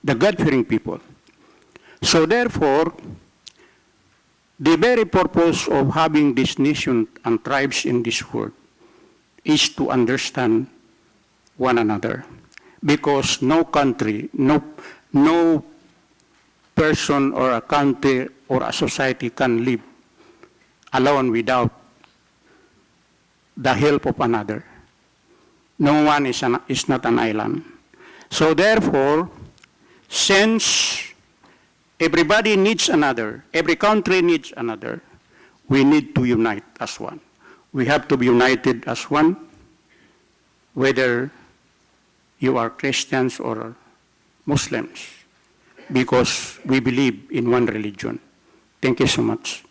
The God-fearing people. So therefore, the very purpose of having this nation and tribes in this world is to understand one another. Because no country, no person or a country or a society can live alone without the help of another. No one is not an island. So therefore, since everybody needs another, every country needs another, we need to unite as one. We have to be united as one, whether you are Christians or Muslims, because we believe in one religion. Thank you so much.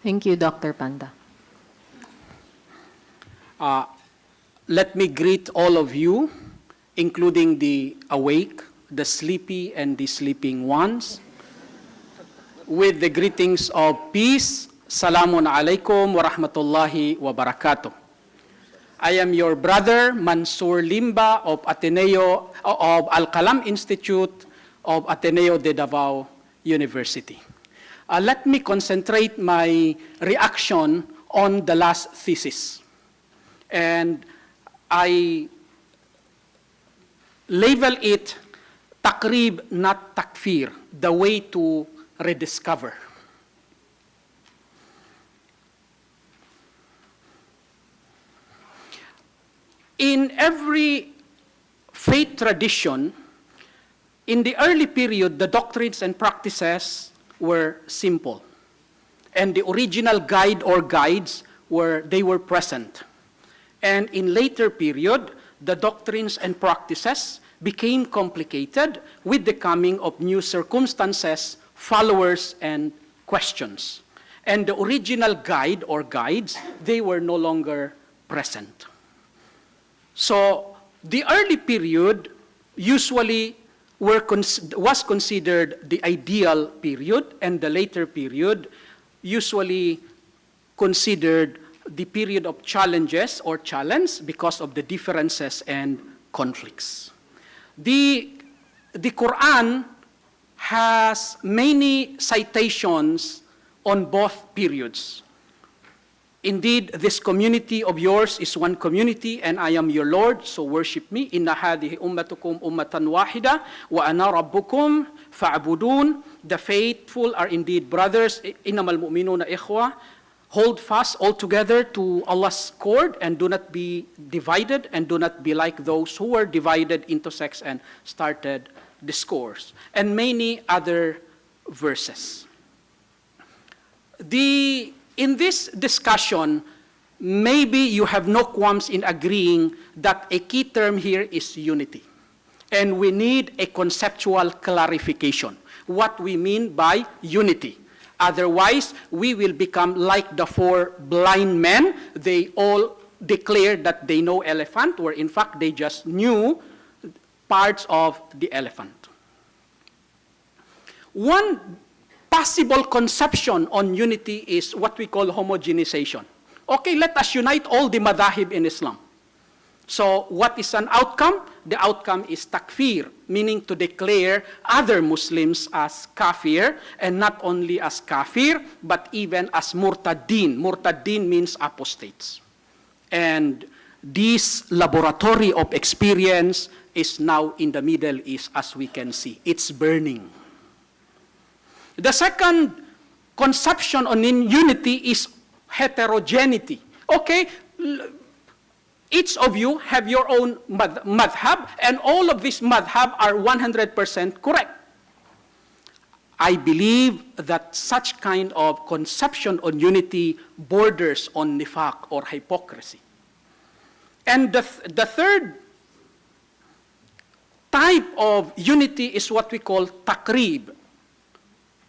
Thank you, Dr. Panda. Let me greet all of you, including the awake, the sleepy, and the sleeping ones, with the greetings of peace. Salamun alaikum wa rahmatullahi wa barakatuh. I am your brother, Mansour Limba of Al-Qalam Institute of Ateneo de Davao University. Let me concentrate my reaction on the last thesis. And I label it takrib, not takfir, the way to rediscover. In every faith tradition, in the early period, the doctrines and practices were simple. And the original guide or guides were present. And in later period, the doctrines and practices became complicated with the coming of new circumstances, followers, and questions. And the original guide or guides, they were no longer present. So the early period usually was considered the ideal period, and the later period usually considered the period of challenges or challenge because of the differences and conflicts. The Quran has many citations on both periods. Indeed, this community of yours is one community, and I am your Lord, so worship me. Inna hadihi ummatukum ummatan wahida, wa ana rabbukum fa'budun. The faithful are indeed brothers. Innamal mu'minuna ikhwa. Hold fast all together to Allah's cord, and do not be divided, and do not be like those who were divided into sects and started discourse. And many other verses. In this discussion, maybe you have no qualms in agreeing that a key term here is unity. And we need a conceptual clarification. What we mean by unity. Otherwise, we will become like the four blind men. They all declared that they know elephant, where in fact they just knew parts of the elephant. One possible conception on unity is what we call homogenization. Okay, let us unite all the madhahib in Islam. So what is an outcome? The outcome is takfir, meaning to declare other Muslims as kafir, and not only as kafir, but even as murtadin. Murtadin means apostates. And this laboratory of experience is now in the Middle East, as we can see. It's burning. The second conception on unity is heterogeneity. Okay, each of you have your own madhab, and all of these madhab are 100% correct. I believe that such kind of conception on unity borders on nifaq or hypocrisy. And the third type of unity is what we call takrib,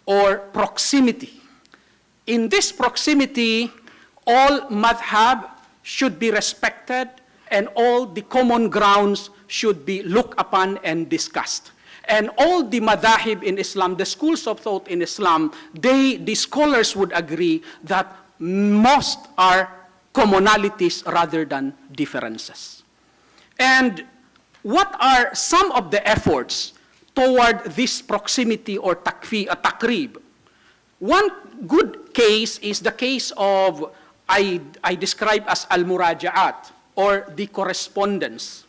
or proximity. In this proximity, all madhab should be respected, and all the common grounds should be looked upon and discussed. And all the madhahib in Islam, the schools of thought in Islam, the scholars would agree that most are commonalities rather than differences. And what are some of the efforts toward this proximity or takrib? One good case is the case of, I describe as al-muraja'at, or the correspondence.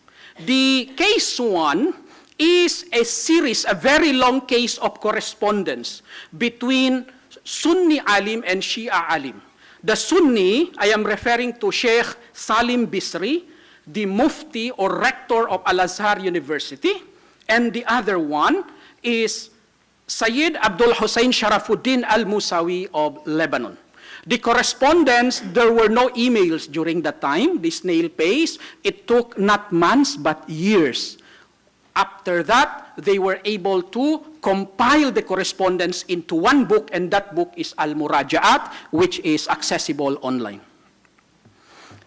The case one is a series, a very long case of correspondence between Sunni alim and Shia alim. The Sunni, I am referring to Sheikh Salim Bisri, the Mufti or Rector of Al-Azhar University, and the other one is Sayyid Abdul Hussein Sharafuddin al-Musawi of Lebanon. The correspondence, there were no emails during that time, the snail pace. It took not months but years. After that, they were able to compile the correspondence into one book, and that book is Al-Muraja'at, which is accessible online.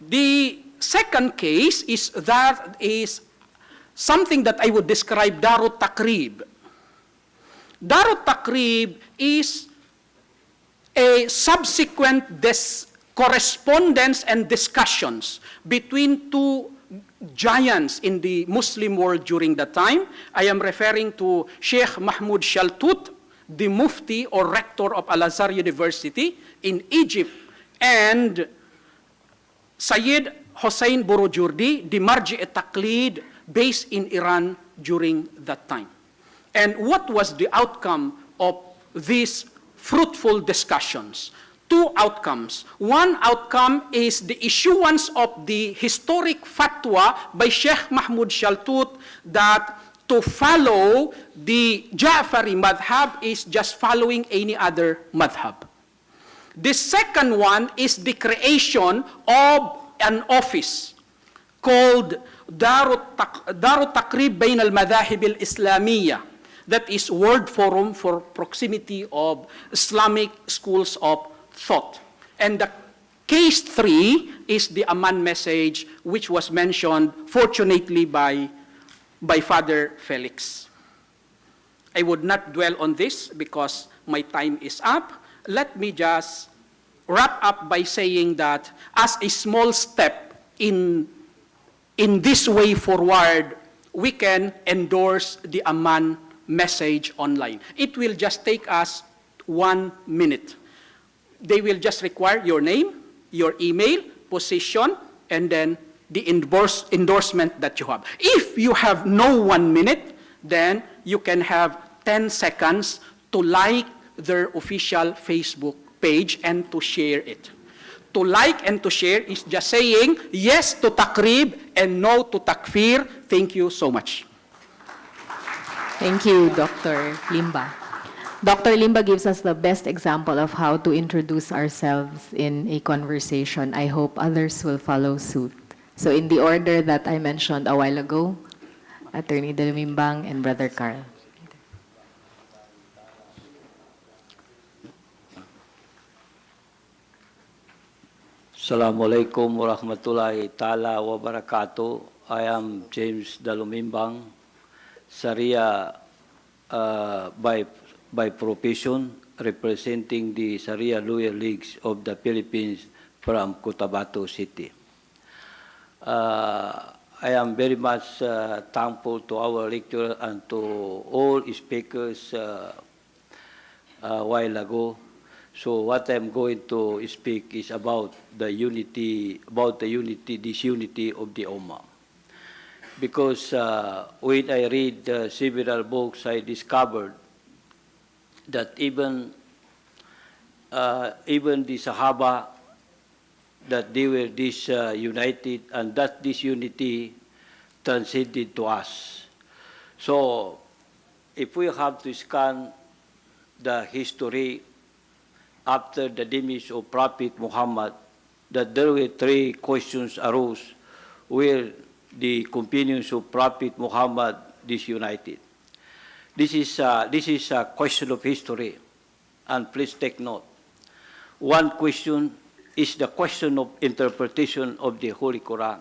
The second case is something that I would describe Darut Takrib. Darut Takrib is a subsequent correspondence and discussions between two giants in the Muslim world during that time. I am referring to Sheikh Mahmoud Shaltut, the Mufti or Rector of Al-Azhar University in Egypt, and Sayyid Hossein Burujurdi, the Marji' Taqlid, based in Iran during that time. And what was the outcome of these fruitful discussions? Two outcomes. One outcome is the issuance of the historic fatwa by Sheikh Mahmoud Shaltut that to follow the Ja'fari madhab is just following any other madhab. The second one is the creation of an office called Darut Taqrib Bain al-Madahib al-Islamiyya, that is World Forum for Proximity of Islamic Schools of Thought. And the case 3 is the Amman message, which was mentioned, fortunately, by Father Felix. I would not dwell on this because my time is up. Let me just wrap up by saying that as a small step in this way forward, we can endorse the Amman message online. It will just take us 1 minute. They will just require your name, your email, position, and then the endorsement that you have. If you have no 1 minute, then you can have 10 seconds to like their official Facebook page and to share it. To like and to share is just saying yes to takrib and no to takfir. Thank you so much. Thank you, Dr. Limba. Dr. Limba gives us the best example of how to introduce ourselves in a conversation. I hope others will follow suit. So in the order that I mentioned a while ago, Attorney Dalumimbang and Brother Carl. Assalamualaikum warahmatullahi ta'ala wabarakatuh. I am James Dalumimbang, Sharia by profession, representing the Sharia Lawyer Leagues of the Philippines from Cotabato City. I am very much thankful to our lecturer and to all speakers a while ago. So what I'm going to speak is about the unity, this unity of the Ummah. Because when I read several books, I discovered that even the Sahaba, that they were this united, and that this unity transcended to us. So if we have to scan the history after the demise of Prophet Muhammad, that there were 3 questions arose where the companions of Prophet Muhammad disunited. This is a question of history, and please take note. One question is the question of interpretation of the Holy Quran.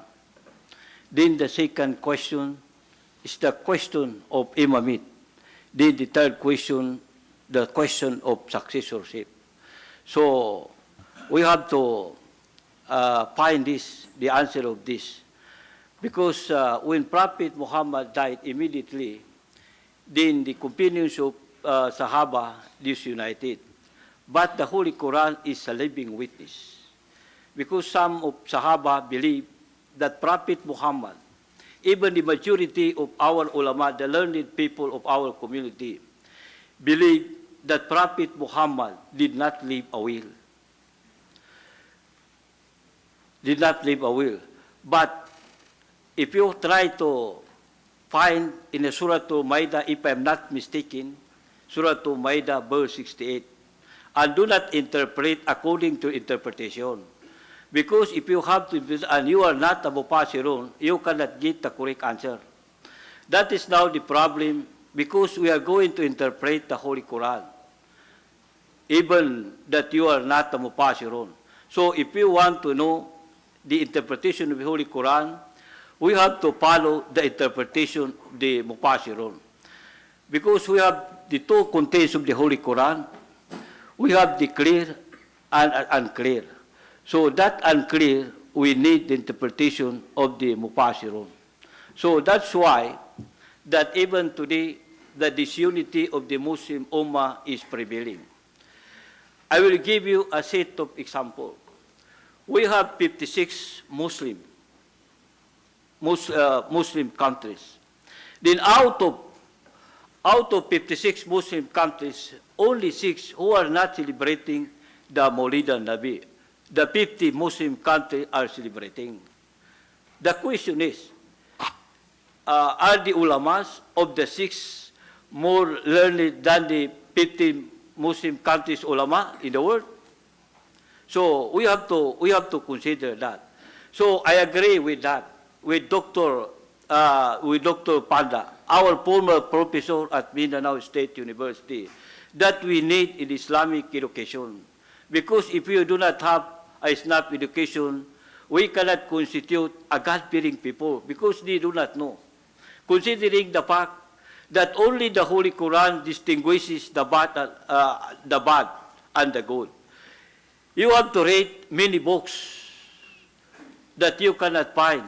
Then the second question is the question of imamate. Then the third question, the question of successorship. So we have to find the answer of this. Because when Prophet Muhammad died immediately, then the companions of Sahaba disunited. But the Holy Quran is a living witness. Because some of Sahaba believe that Prophet Muhammad, even the majority of our ulama, the learned people of our community, believe that Prophet Muhammad did not leave a will. Did not leave a will. But if you try to find in the Surah Al-Ma'idah, if I'm not mistaken, Surah Al-Ma'idah, verse 68, and do not interpret according to interpretation. Because if you have to, and you are not a Mufassirun, you cannot get the correct answer. That is now the problem, because we are going to interpret the Holy Quran, even that you are not a Mufassirun. So if you want to know the interpretation of the Holy Quran, we have to follow the interpretation of the Mufassirun. Because we have the 2 contents of the Holy Quran, we have the clear and unclear. So that unclear, we need the interpretation of the Mufassirun. So that's why that even today, the disunity of the Muslim Ummah is prevailing. I will give you a set of examples. We have 56 Muslim Muslim countries. Then out of 56 Muslim countries, only 6 who are not celebrating the Maulid al-Nabi. The 50 Muslim countries are celebrating. The question is, are the ulamas of the 6 more learned than the 50 Muslim countries ulama in the world? So we have to consider that. So I agree with that, with Dr. Panda, our former professor at Mindanao State University, that we need in Islamic education. Because if we do not have a Islamic education, we cannot constitute a God-fearing people because they do not know. Considering the fact that only the Holy Quran distinguishes the bad and the good. You have to read many books that you cannot find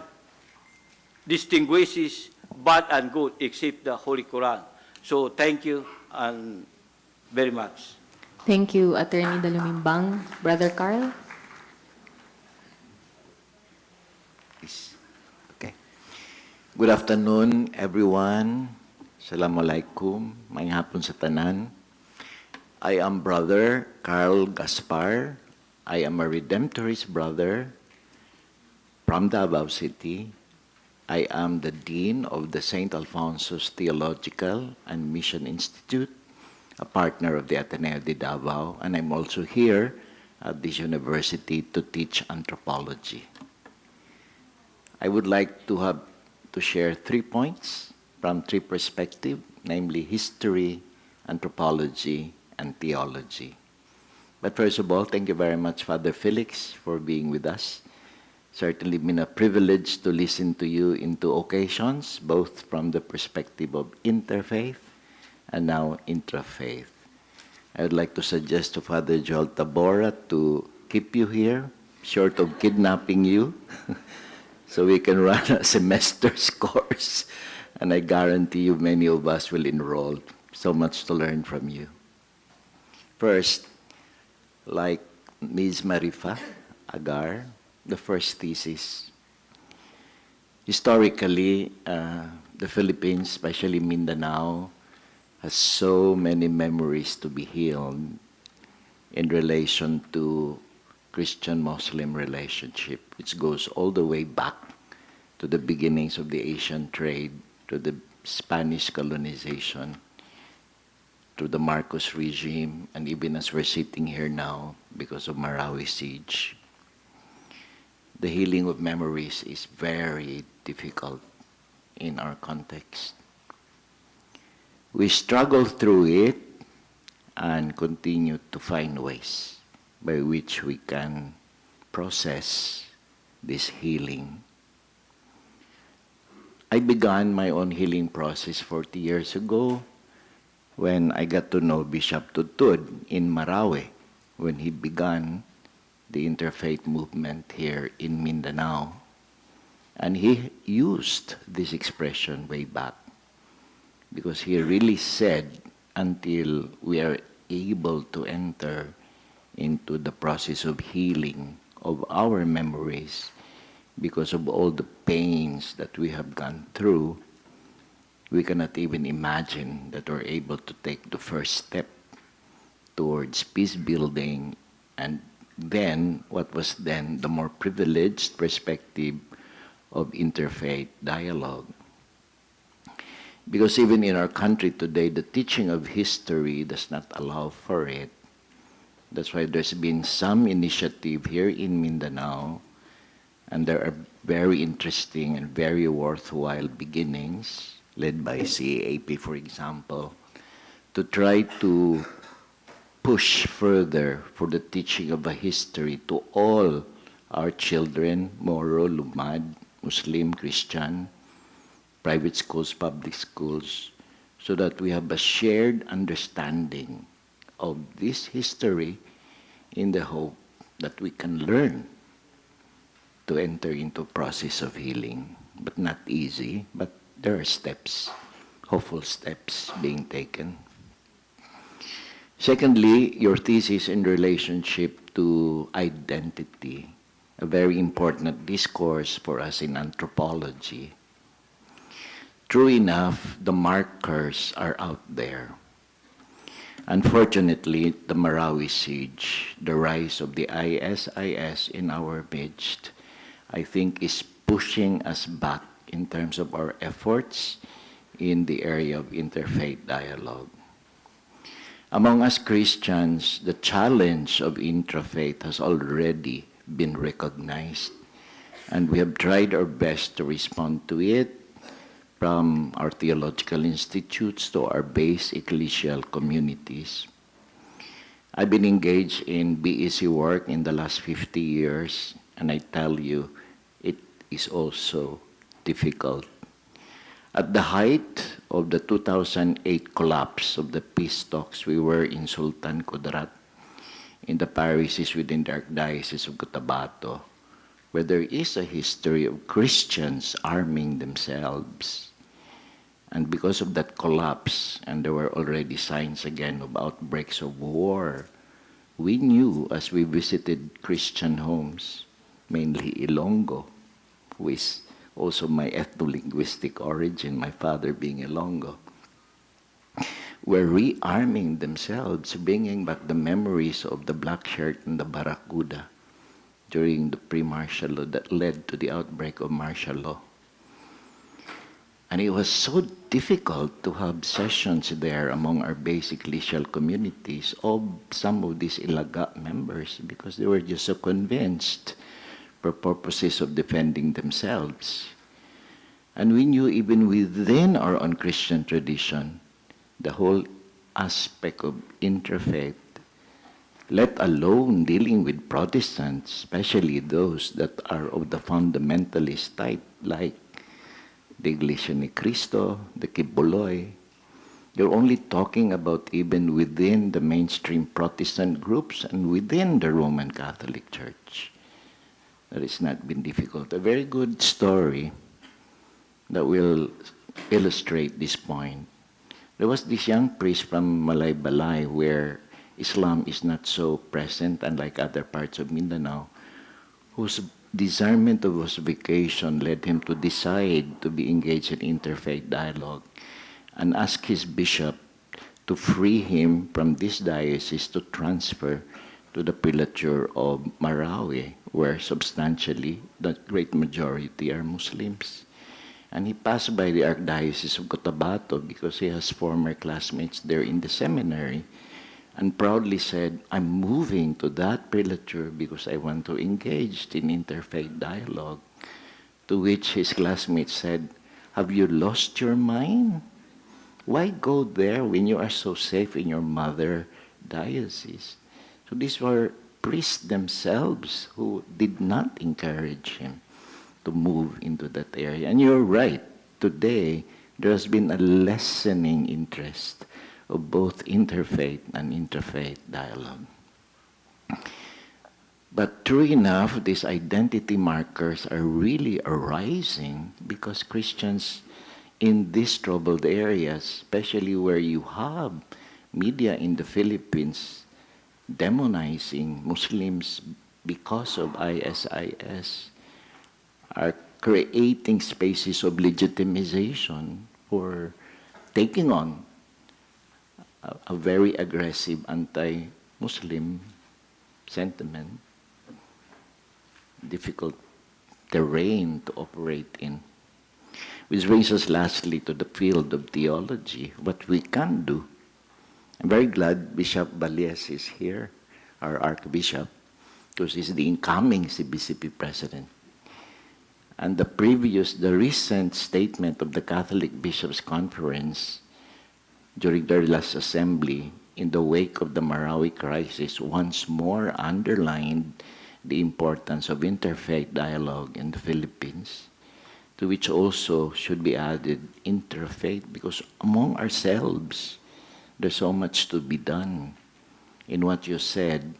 distinguishes bad and good except the Holy Quran. So thank you and very much. Thank you, Attorney Dalumimbang. Brother Carl? Okay. Good afternoon, everyone. Assalamualaikum. Mayang hapon sa tanan. I am Brother Carl Gaspar. I am a Redemptorist brother from Davao City. I am the Dean of the St. Alfonso's Theological and Mission Institute, a partner of the Ateneo de Davao, and I'm also here at this university to teach anthropology. I would like to share 3 points from 3 perspectives, namely history, anthropology, and theology. But first of all, thank you very much, Father Felix, for being with us. Certainly been a privilege to listen to you in 2 occasions, both from the perspective of interfaith and now intrafaith. I would like to suggest to Father Joel Tabora to keep you here, short of kidnapping you, so we can run a semester's course. And I guarantee you many of us will enroll. So much to learn from you. First, like Ms. Marifa Agar, the first thesis. Historically, the Philippines, especially Mindanao, has so many memories to be healed in relation to Christian-Muslim relationship, which goes all the way back to the beginnings of the Asian trade, to the Spanish colonization, to the Marcos regime, and even as we're sitting here now because of Marawi siege. The healing of memories is very difficult in our context. We struggle through it and continue to find ways by which we can process this healing. I began my own healing process 40 years ago when I got to know Bishop Tutud in Marawi, when he began the interfaith movement here in Mindanao. And he used this expression way back because he really said, until we are able to enter into the process of healing of our memories because of all the pains that we have gone through, we cannot even imagine that we're able to take the first step towards peace building, and then what was then the more privileged perspective of interfaith dialogue. Because even in our country today, the teaching of history does not allow for it. That's why there's been some initiative here in Mindanao, and there are very interesting and very worthwhile beginnings, led by CAAP, for example, to try to push further for the teaching of a history to all our children, Moro, Lumad, Muslim, Christian, private schools, public schools, so that we have a shared understanding of this history in the hope that we can learn to enter into a process of healing. But not easy, but there are steps, hopeful steps being taken. Secondly, your thesis in relationship to identity. a very important discourse for us in anthropology. True enough, the markers are out there. Unfortunately, the Marawi siege, the rise of the ISIS in our midst, I think is pushing us back in terms of our efforts in the area of interfaith dialogue. Among us Christians, the challenge of intrafaith has already been recognized, and we have tried our best to respond to it, from our theological institutes to our base ecclesial communities. I've been engaged in BEC work in the last 50 years, and I tell you, it is also difficult. At the height of the 2008 collapse of the peace talks, we were in Sultan Kudarat, in the parishes within the Archdiocese of Cotabato, where there is a history of Christians arming themselves. And because of that collapse, and there were already signs again of outbreaks of war, we knew as we visited Christian homes, mainly Ilonggo, who is also my ethno-linguistic origin, my father being Ilonggo, were rearming themselves, bringing back the memories of the black shirt and the Barracuda during the pre-martial law that led to the outbreak of martial law. And it was so difficult to have sessions there among our base ecclesial communities of some of these Ilaga members, because they were just so convinced for purposes of defending themselves. And we knew even within our own Christian tradition, the whole aspect of interfaith, let alone dealing with Protestants, especially those that are of the fundamentalist type, like the Iglesia ni Cristo, the Kibuloy. They're only talking about even within the mainstream Protestant groups and within the Roman Catholic Church. That has not been difficult. A very good story that will illustrate this point. There was this young priest from Malaybalay where Islam is not so present, unlike other parts of Mindanao, whose discernment of his vocation led him to decide to be engaged in interfaith dialogue and ask his bishop to free him from this diocese to transfer to the prelature of Marawi, where substantially the great majority are Muslims. And he passed by the Archdiocese of Cotabato because he has former classmates there in the seminary, and proudly said, I'm moving to that prelature because I want to engage in interfaith dialogue. To which his classmates said, have you lost your mind? Why go there when you are so safe in your mother diocese? So these were priests themselves who did not encourage him to move into that area. And you're right, today there has been a lessening interest of both interfaith and interfaith dialogue. But true enough, these identity markers are really arising because Christians in these troubled areas, especially where you have media in the Philippines demonizing Muslims because of ISIS, are creating spaces of legitimization for taking on a very aggressive anti-Muslim sentiment, difficult terrain to operate in. Which brings us lastly to the field of theology, what we can do. I'm very glad Bishop Balies is here, our Archbishop, because he's the incoming CBCP President. And the recent statement of the Catholic Bishops' Conference during their last assembly in the wake of the Marawi crisis once more underlined the importance of interfaith dialogue in the Philippines, to which also should be added interfaith, because among ourselves, there's so much to be done in what you said,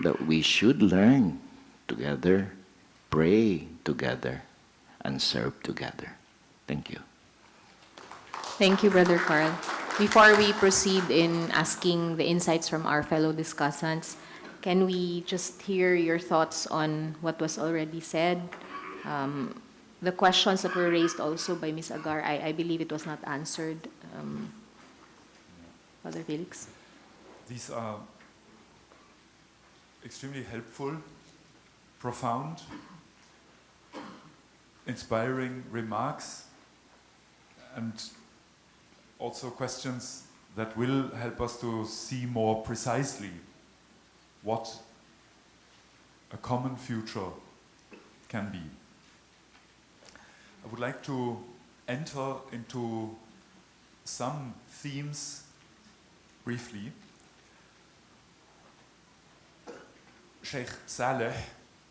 that we should learn together, pray together, and serve together. Thank you. Thank you, Brother Carl. Before we proceed in asking the insights from our fellow discussants, Can we just hear your thoughts on what was already said? The questions that were raised also by Ms. Agar, I believe it was not answered. Father Felix? These are extremely helpful, profound, inspiring remarks, and also questions that will help us to see more precisely what a common future can be. I would like to enter into some themes briefly. Sheikh Saleh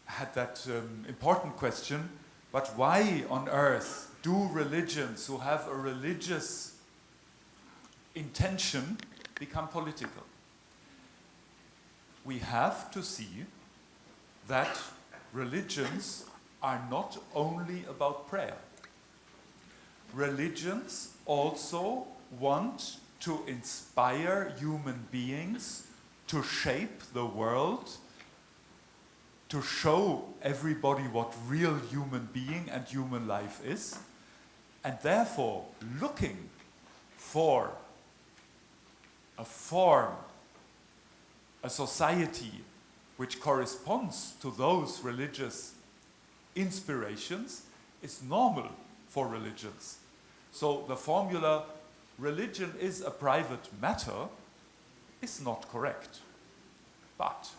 had that important question, but why on earth do religions who have a religious intention become political? We have to see that religions are not only about prayer. Religions also want to inspire human beings to shape the world, to show everybody what real human being and human life is, and therefore looking for a form, a society which corresponds to those religious inspirations is normal for religions. So the formula, religion is a private matter, is not correct. But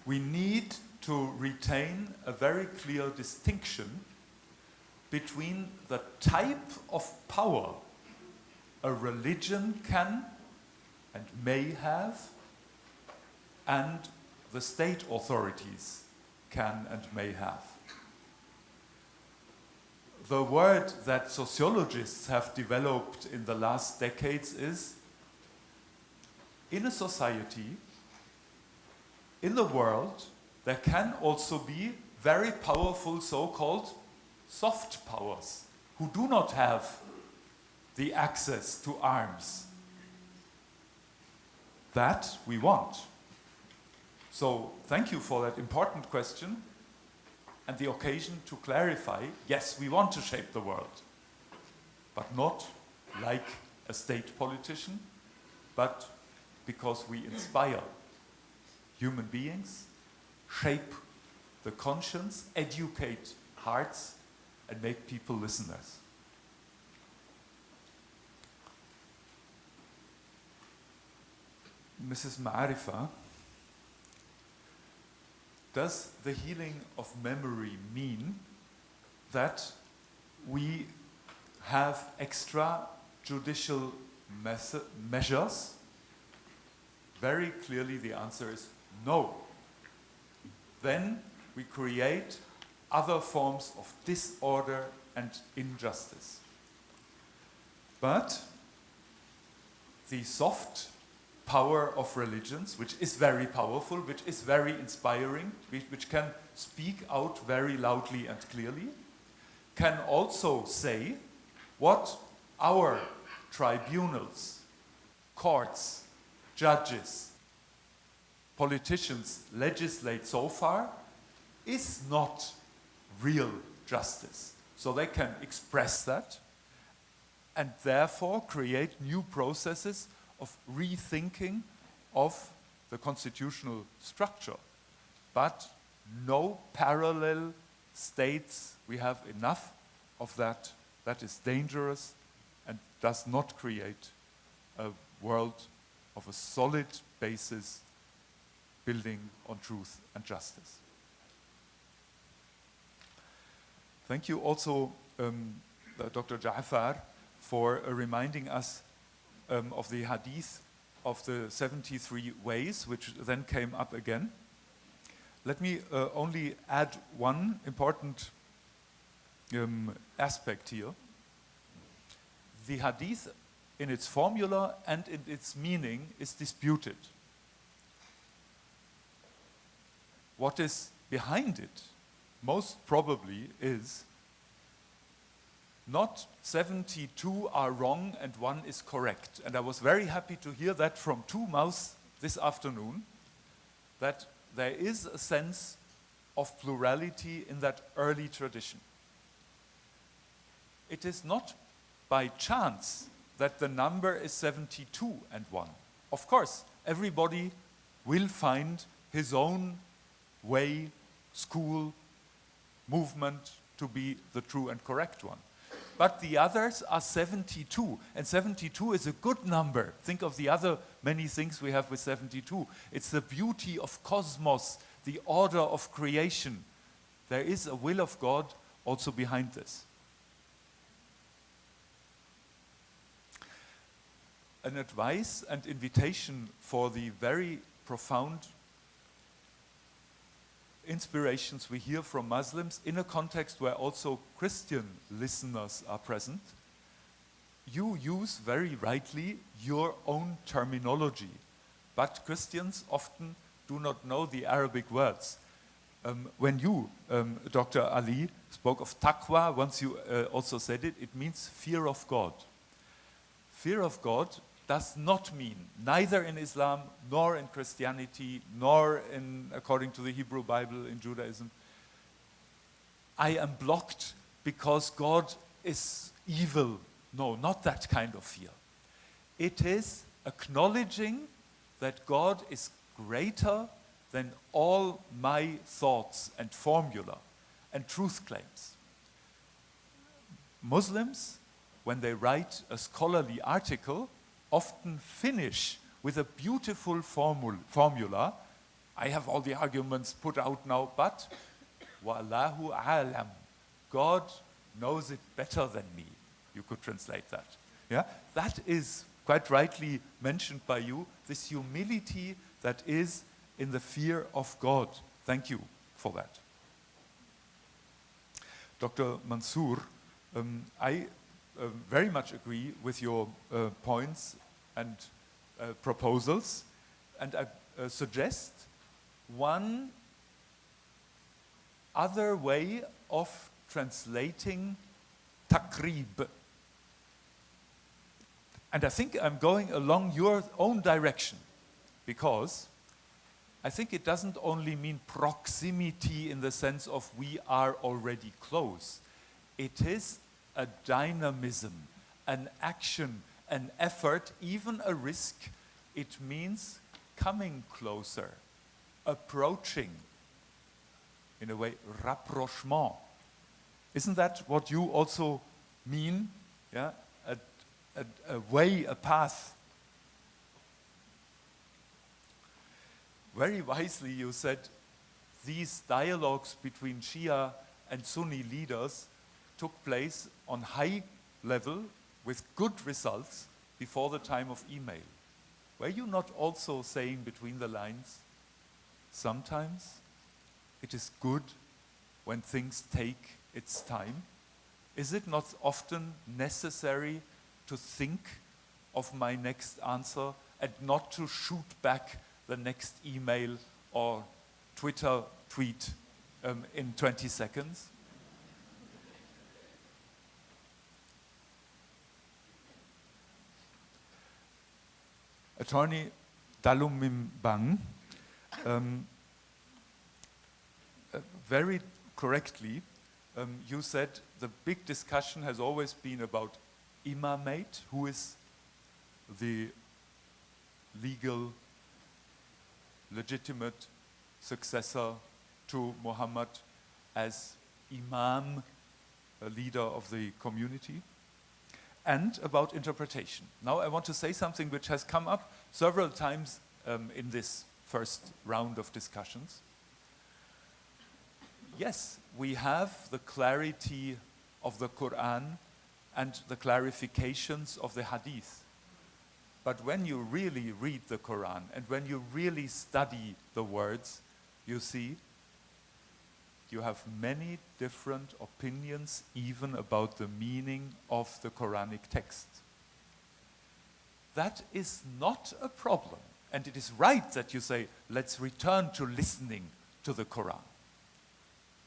we need to retain a very clear distinction between the type of power a religion can and may have, and the state authorities can and may have. The word that sociologists have developed in the last decades is, in a society, in the world, there can also be very powerful so-called soft powers who do not have the access to arms. That we want. So thank you for that important question and the occasion to clarify, yes, we want to shape the world, but not like a state politician, but because we inspire human beings, shape the conscience, educate hearts, and make people listeners. Mrs. Ma'arifa, does the healing of memory mean that we have extrajudicial measures? Very clearly the answer is no. Then we create other forms of disorder and injustice. But the soft power of religions, which is very powerful, which is very inspiring, which can speak out very loudly and clearly, can also say what our tribunals, courts, judges, politicians legislate so far is not real justice. So they can express that and therefore create new processes of rethinking of the constitutional structure. But no parallel states, we have enough of that. That is dangerous and does not create a world of a solid basis building on truth and justice. Thank you also, Dr. Ja'far, for reminding us of the hadith of the 73 ways, which then came up again. Let me only add one important aspect here. The hadith in its formula and in its meaning is disputed. What is behind it most probably is not 72 are wrong and one is correct. And I was very happy to hear that from two mouths this afternoon that there is a sense of plurality in that early tradition. It is not by chance that the number is 72 and 1. Of course, everybody will find his own way, school, movement to be the true and correct one. But the others are 72, and 72 is a good number. Think of the other many things we have with 72. It's the beauty of cosmos, the order of creation. There is a will of God also behind this. An advice and invitation for the very profound inspirations we hear from Muslims in a context where also Christian listeners are present. You use very rightly your own terminology, but Christians often do not know the Arabic words. When you, Dr. Ali, spoke of taqwa, once you also said it, it means fear of God. Fear of God does not mean, neither in Islam, nor in Christianity, nor in, according to the Hebrew Bible, in Judaism, I am blocked because God is evil. No, not that kind of fear. It is acknowledging that God is greater than all my thoughts and formula and truth claims. Muslims, when they write a scholarly article, often finish with a beautiful formula. I have all the arguments put out now, but Wallahu alam. God knows it better than me. You could translate that. Yeah? That is quite rightly mentioned by you, this humility that is in the fear of God. Thank you for that. Dr. Mansour, I very much agree with your points and proposals, and I suggest one other way of translating takrib. And I think I'm going along your own direction, because I think it doesn't only mean proximity in the sense of we are already close. It is a dynamism, an action, an effort, even a risk. It means coming closer, approaching, in a way, rapprochement. Isn't that what you also mean? Yeah, a way, a path. Very wisely you said these dialogues between Shia and Sunni leaders took place on high level with good results before the time of email. Were you not also saying between the lines, sometimes it is good when things take its time? Is it not often necessary to think of my next answer and not to shoot back the next email or Twitter tweet in 20 seconds? Attorney Dalumim Bang very correctly, you said the big discussion has always been about imamate, who is the legal, legitimate successor to Muhammad as imam, a leader of the community, and about interpretation. Now I want to say something which has come up several times in this first round of discussions. Yes, we have the clarity of the Quran and the clarifications of the Hadith. But when you really read the Quran and when you really study the words, you see you have many different opinions even about the meaning of the Quranic text. That is not a problem. And it is right that you say, let's return to listening to the Quran.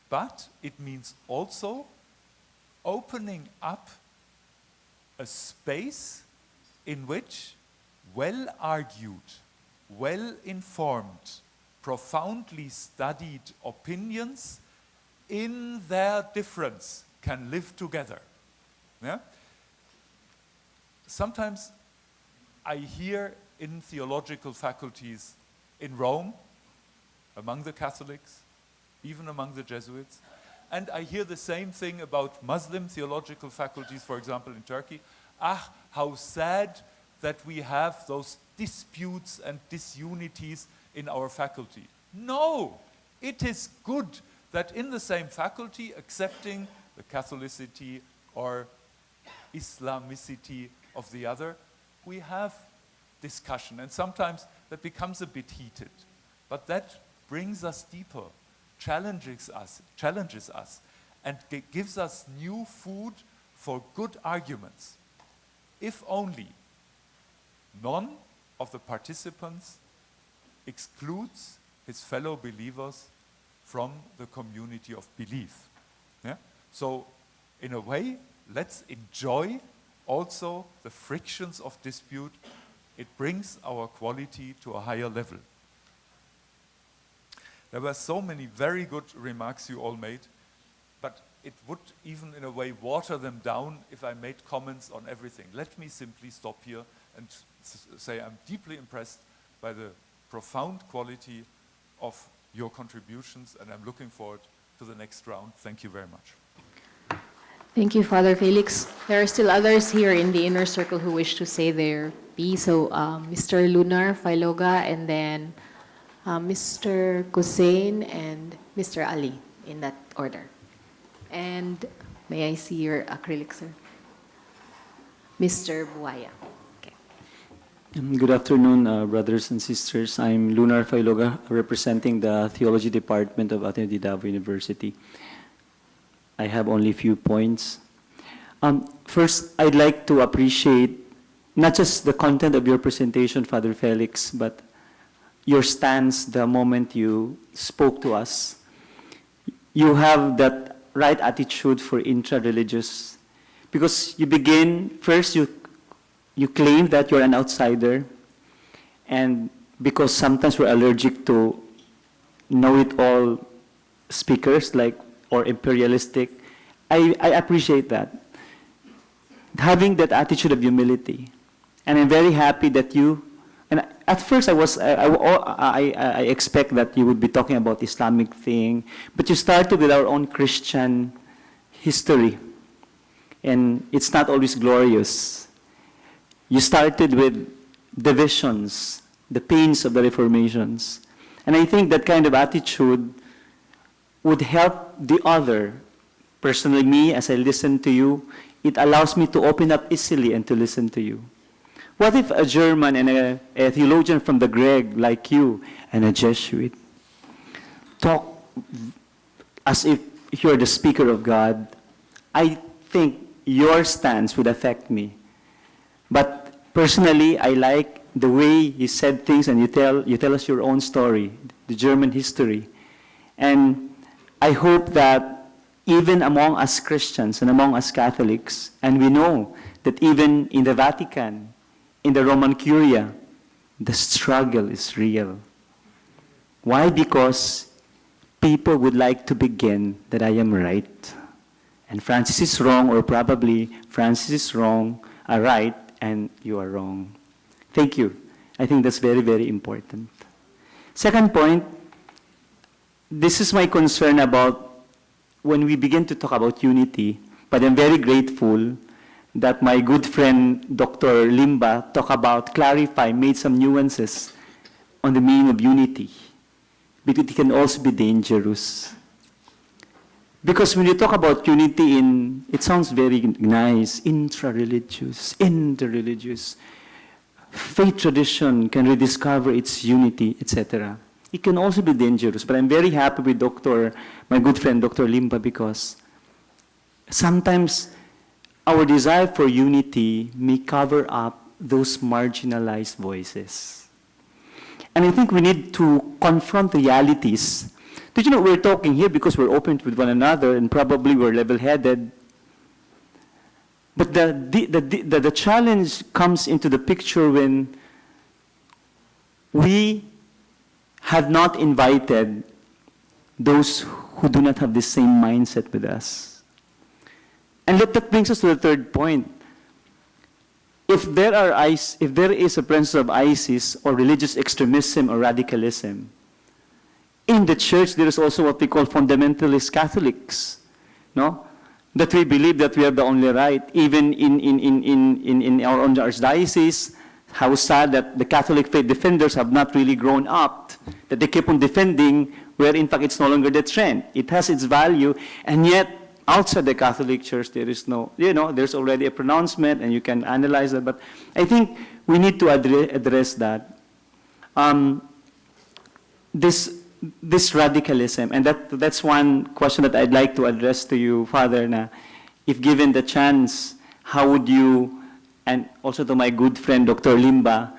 But it means also opening up a space in which well-argued well-informed, profoundly studied opinions in their difference can live together. Yeah? Sometimes I hear in theological faculties in Rome, among the Catholics, even among the Jesuits, and I hear the same thing about Muslim theological faculties, for example, in Turkey. Ah, how sad that we have those disputes and disunities in our faculty. No, it is good that in the same faculty, accepting the Catholicity or Islamicity of the other, we have discussion. And sometimes that becomes a bit heated. But that brings us deeper, challenges us, and gives us new food for good arguments. If only none of the participants excludes his fellow believers from the community of belief. Yeah? So, in a way, let's enjoy also the frictions of dispute. It brings our quality to a higher level. There were so many very good remarks you all made, but it would even in a way water them down if I made comments on everything. Let me simply stop here and say I'm deeply impressed by the profound quality of your contributions, and I'm looking forward to the next round. Thank you very much. Thank you, Father Felix. There are still others here in the inner circle who wish to say their piece. So Mr. Lunar Failoga, and then Mr. Hussein and Mr. Ali, in that order. And may I see your acrylic, sir? Mr. Buaya. Okay. Good afternoon, brothers and sisters. I'm Lunar Failoga, representing the Theology Department of Ateneo de Davao University. I have only a few points. First, I'd like to appreciate not just the content of your presentation, Father Felix, but your stance the moment you spoke to us. You have that right attitude for intra-religious, because you begin, first you claim that you're an outsider, and because sometimes we're allergic to know-it-all speakers, or imperialistic, I appreciate that. Having that attitude of humility. And I'm very happy that you, and at first I expect that you would be talking about Islamic thing, but you started with our own Christian history. And it's not always glorious. You started with divisions, the pains of the Reformations. And I think that kind of attitude would help the other. Personally, me, as I listen to you, it allows me to open up easily and to listen to you. What if a German and a theologian from the Greek like you and a Jesuit talk as if you're the speaker of God? I think your stance would affect me. But personally, I like the way you said things, and you tell us your own story, the German history. And I hope that even among us Christians and among us Catholics, and we know that even in the Vatican, in the Roman Curia, the struggle is real. Why? Because people would like to begin that I am right, and Francis is wrong, or probably Francis is wrong, right, and you are wrong. Thank you. I think that's very, very important. Second point, this is my concern about when we begin to talk about unity, but I'm very grateful that my good friend Dr. Limba made some nuances on the meaning of unity, because it can also be dangerous. Because when you talk about unity it sounds very nice, intra-religious, inter-religious. Faith tradition can rediscover its unity, etc. It can also be dangerous, but I'm very happy with my good friend Dr. Limba, because sometimes our desire for unity may cover up those marginalized voices. And I think we need to confront realities. Did you know we're talking here because we're open with one another and probably we're level-headed? But the challenge comes into the picture when we have not invited those who do not have the same mindset with us. And that brings us to the third point. If there is a presence of ISIS or religious extremism or radicalism, in the church there is also what we call fundamentalist Catholics, no? That we believe that we are the only right. Even in our own archdiocese, how sad that the Catholic faith defenders have not really grown up, that they keep on defending where in fact it's no longer the trend. It has its value, and yet outside the Catholic Church there is no, there's already a pronouncement and you can analyze that, but I think we need to address that. This radicalism, and that's one question that I'd like to address to you, Father, na if given the chance, how would you, and also to my good friend Dr. Limba,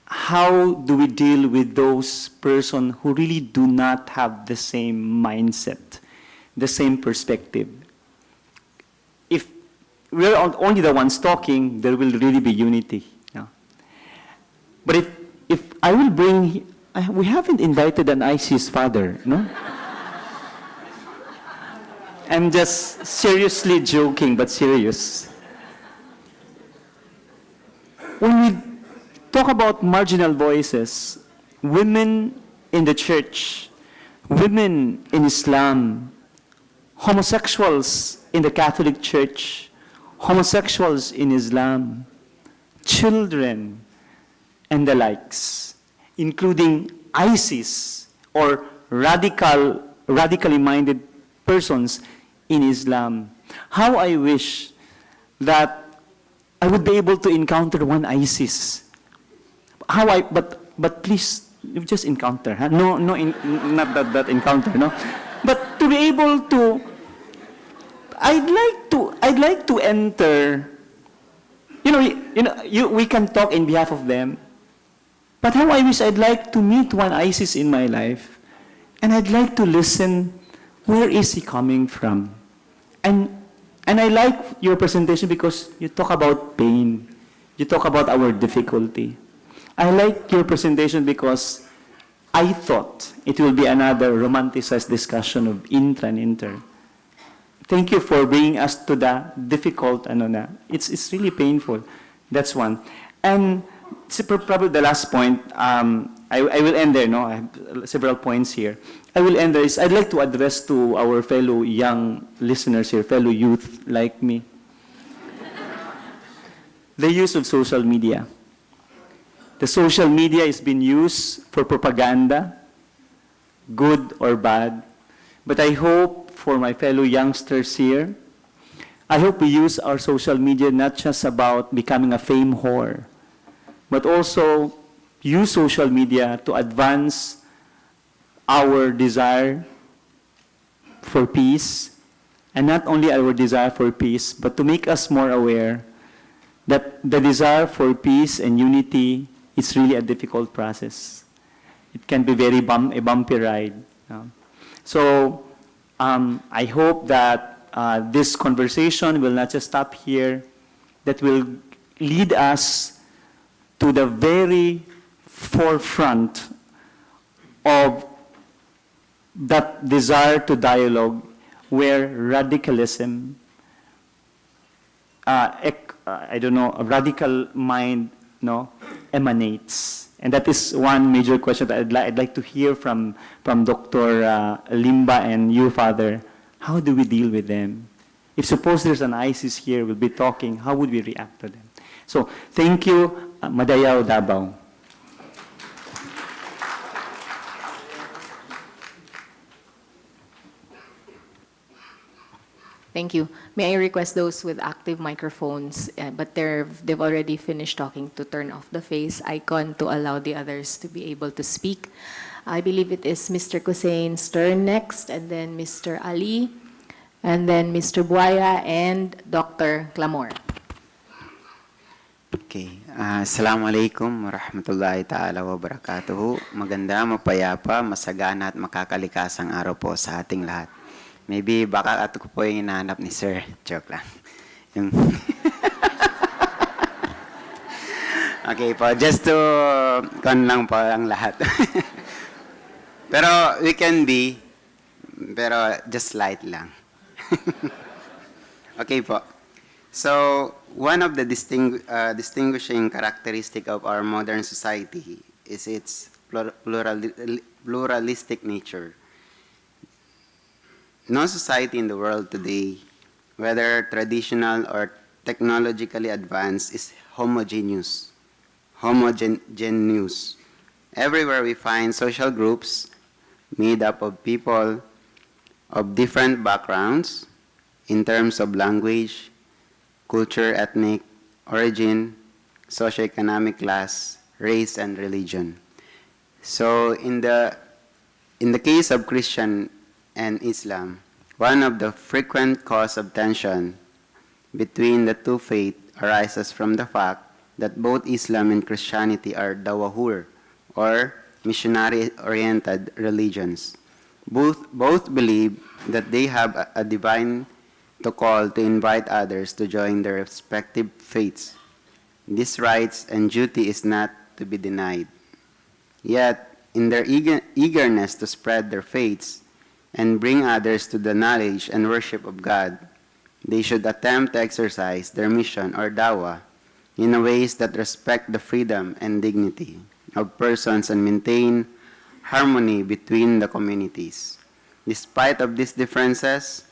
how do we deal with those persons who really do not have the same mindset, the same perspective? If we're only the ones talking, there will really be unity. No? But if I will bring, we haven't invited an ISIS father, no? I'm just seriously joking, but serious. When we talk about marginal voices, women in the church, women in Islam, homosexuals in the Catholic Church, homosexuals in Islam, children, and the likes, including ISIS or radically minded persons in Islam. How I wish that I would be able to encounter one ISIS. But please, just encounter. Huh? Not that encounter, no. But to be able to, I'd like to enter. We can talk in behalf of them. But how I wish I'd like to meet one ISIS in my life, and I'd like to listen. Where is he coming from? And I like your presentation because you talk about pain. You talk about our difficulty. I like your presentation because I thought it will be another romanticized discussion of intra and inter. Thank you for bringing us to the difficult, it's really painful. That's one. And probably the last point, I will end there, no? I have several points here. I will end there. I'd like to address to our fellow young listeners here, fellow youth like me, the use of social media. The social media is being used for propaganda, good or bad. But I hope for my fellow youngsters here, I hope we use our social media not just about becoming a fame whore, but also use social media to advance our desire for peace, and not only our desire for peace, but to make us more aware that the desire for peace and unity is really a difficult process. It can be very a bumpy ride. So I hope that this conversation will not just stop here, that will lead us to the very forefront of that desire to dialogue where radicalism, a radical mind, emanates. And that is one major question that I'd like to hear from Dr. Limba and you, Father. How do we deal with them? If suppose there's an ISIS here, we'll be talking, how would we react to them? So, thank you, Madayaw Davao. Thank you. May I request those with active microphones, but they've already finished talking, to turn off the face icon to allow the others to be able to speak. I believe it is Mr. Hussain's turn next, and then Mr. Ali, and then Mr. Buaya, and Dr. Clamor. Okay. Assalamualaikum warahmatullahi ta'ala wabarakatuhu. Maganda, mapayapa, masagana at makakalikasang araw po sa ating lahat. Maybe baka ato ko po yung hinahanap ni Sir. Joke lang. Okay po, just to kon lang po ang lahat. Pero we can be, pero just light lang. Okay po. So, one of the distinguishing characteristic of our modern society is its pluralistic nature. No society in the world today, whether traditional or technologically advanced, is homogeneous. Everywhere we find social groups made up of people of different backgrounds in terms of language, culture, ethnic origin, socioeconomic class, race, and religion. So in the case of Christian and Islam, one of the frequent cause of tension between the two faiths arises from the fact that both Islam and Christianity are dawahur, or missionary-oriented religions. Both believe that they have a divine to call to invite others to join their respective faiths. This rights and duty is not to be denied. Yet, in their eagerness to spread their faiths and bring others to the knowledge and worship of God, they should attempt to exercise their mission or dawah in ways that respect the freedom and dignity of persons and maintain harmony between the communities. Despite of these differences,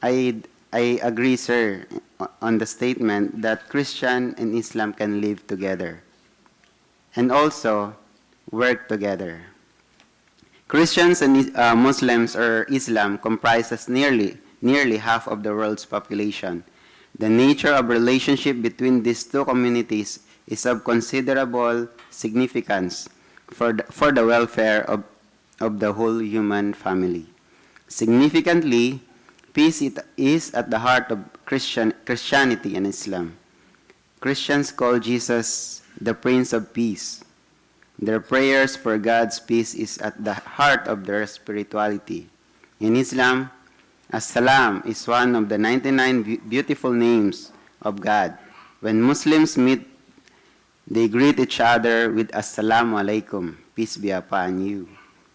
I agree, sir, on the statement that Christian and Islam can live together and also work together. Christians and Muslims or Islam comprises nearly half of the world's population. The nature of relationship between these two communities is of considerable significance for the welfare of the whole human family. Significantly, peace is at the heart of Christianity and Islam. Christians call Jesus the Prince of Peace. Their prayers for God's peace is at the heart of their spirituality. In Islam, As-salam is one of the 99 beautiful names of God. When Muslims meet, they greet each other with Assalamu alaikum, peace be upon you.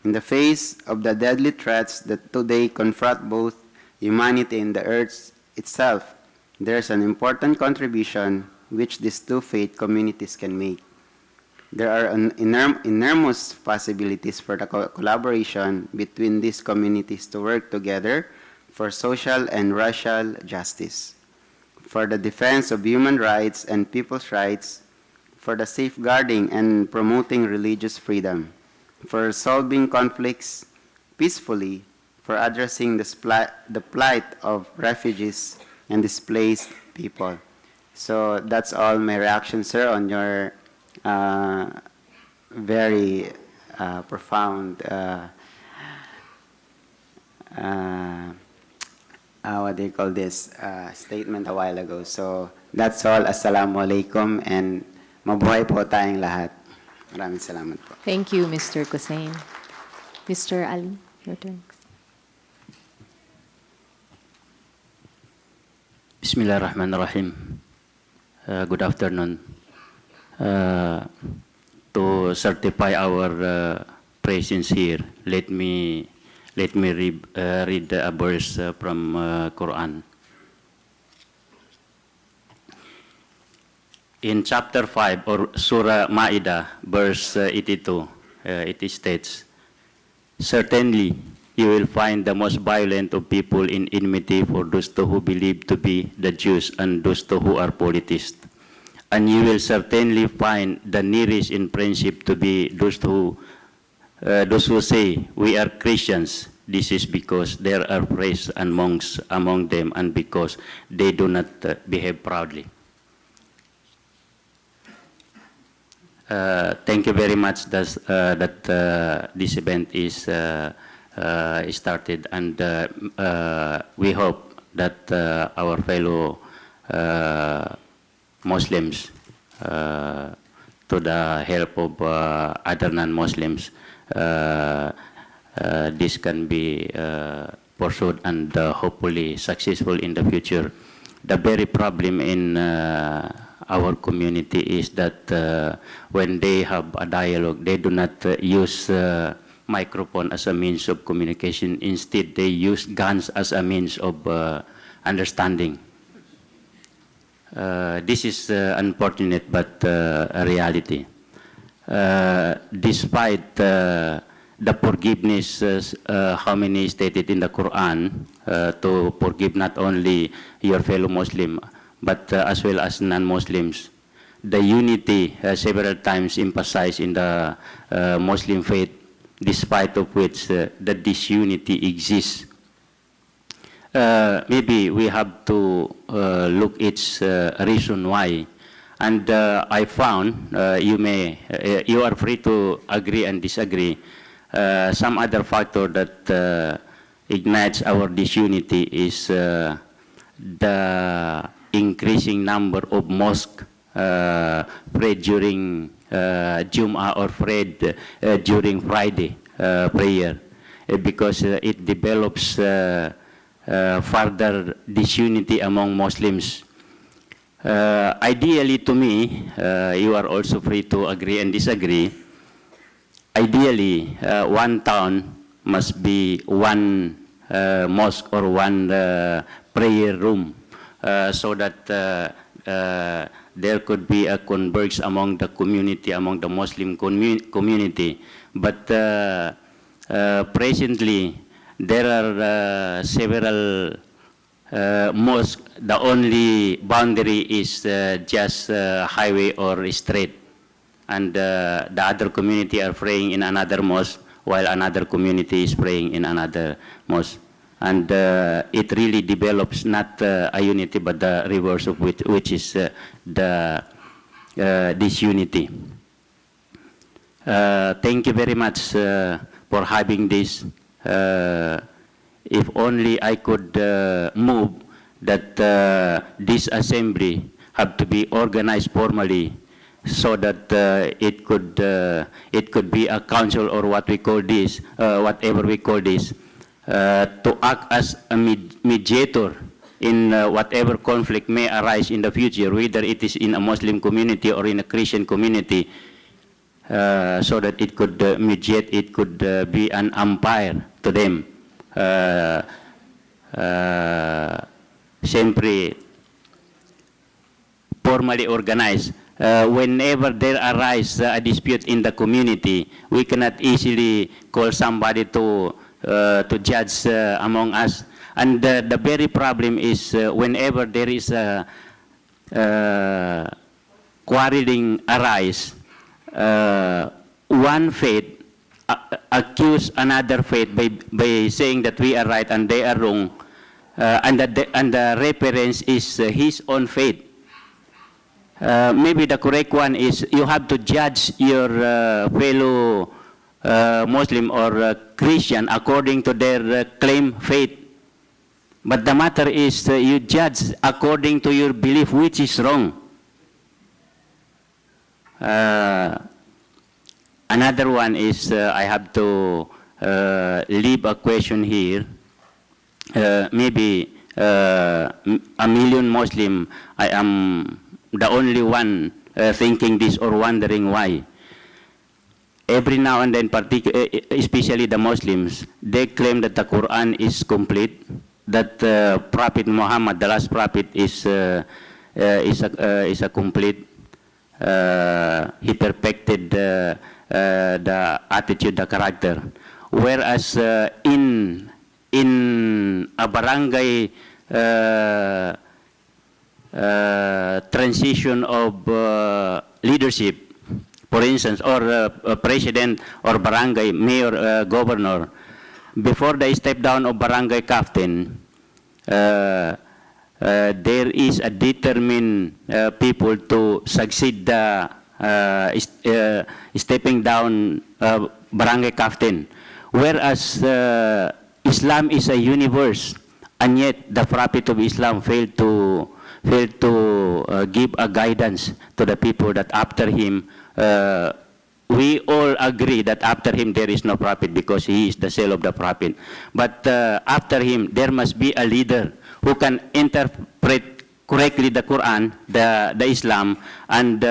In the face of the deadly threats that today confront both humanity and the earth itself, there is an important contribution which these two faith communities can make. There are enormous possibilities for the collaboration between these communities to work together for social and racial justice, for the defense of human rights and people's rights, for the safeguarding and promoting religious freedom, for solving conflicts peacefully, for addressing the plight of refugees and displaced people. So that's all my reaction, sir, on your very profound what do you call this, statement a while ago. So that's all. Assalamu alaikum and mabuhay po tayong lahat. Maraming salamat po. Thank you, Mr. Kusain. Mr. Ali, your turn. Bismillahirrahmanirrahim. Good afternoon. To certify our presence here, let me read a verse from Quran. In chapter 5 or Surah Ma'idah, verse 82, it states, "Certainly you will find the most violent of people in enmity for those who believe to be the Jews and those who are polytheists. And you will certainly find the nearest in friendship to be those who say, we are Christians. This is because there are praise and monks among them and because they do not behave proudly." Thank you very much that this event is started, and we hope that our fellow Muslims, to the help of other non-Muslims, this can be pursued and hopefully successful in the future. The very problem in our community is that when they have a dialogue, they do not use microphone as a means of communication. Instead, they use guns as a means of understanding. This is unfortunate, but a reality. Despite the forgiveness, how many stated in the Quran, to forgive not only your fellow Muslim, but as well as non-Muslims. The unity several times emphasized in the Muslim faith, despite of which the disunity exists. Maybe we have to look its reason why. And I found, you are free to agree and disagree, some other factor that ignites our disunity is the increasing number of mosques prayed during Jum'ah or prayed during Friday prayer, because it develops further disunity among Muslims. Ideally, to me, you are also free to agree and disagree. Ideally, one town must be one mosque or one prayer room, so that there could be a converge among the community, among the Muslim community. But presently, there are several mosques. The only boundary is just highway or street, and the other community are praying in another mosque, while another community is praying in another mosque. And it really develops not a unity, but the reverse of which is the disunity. Thank you very much for having this. If only I could move that this assembly have to be organized formally, so that it could be a council, or what we call this, whatever we call this, to act as a mediator in whatever conflict may arise in the future, whether it is in a Muslim community or in a Christian community, so that it could mediate, it could be an umpire to them. Siyempre, formally organized. Whenever there arises a dispute in the community, we cannot easily call somebody to judge among us. And the very problem is whenever there is a quarreling arise, one faith accuse another faith by saying that we are right and they are wrong, and the reference is his own faith. Maybe the correct one is you have to judge your fellow Muslim or Christian according to their claimed faith. But the matter is you judge according to your belief, which is wrong. Another one is I have to leave a question here. Maybe a million Muslim, I am the only one thinking this or wondering why. Every now and then, especially the Muslims, they claim that the Quran is complete, that Prophet Muhammad, the last prophet, is a complete. He perfected the attitude, the character. Whereas in a barangay transition of leadership, for instance, or president or barangay mayor, governor, before they step down of barangay captain, there is a determined people to succeed the stepping down barangay captain. Whereas Islam is a universe, and yet the Prophet of Islam failed to give a guidance to the people that after him, we all agree that after him there is no prophet because he is the seal of the prophet. But after him there must be a leader who can interpret correctly the Quran, the Islam, and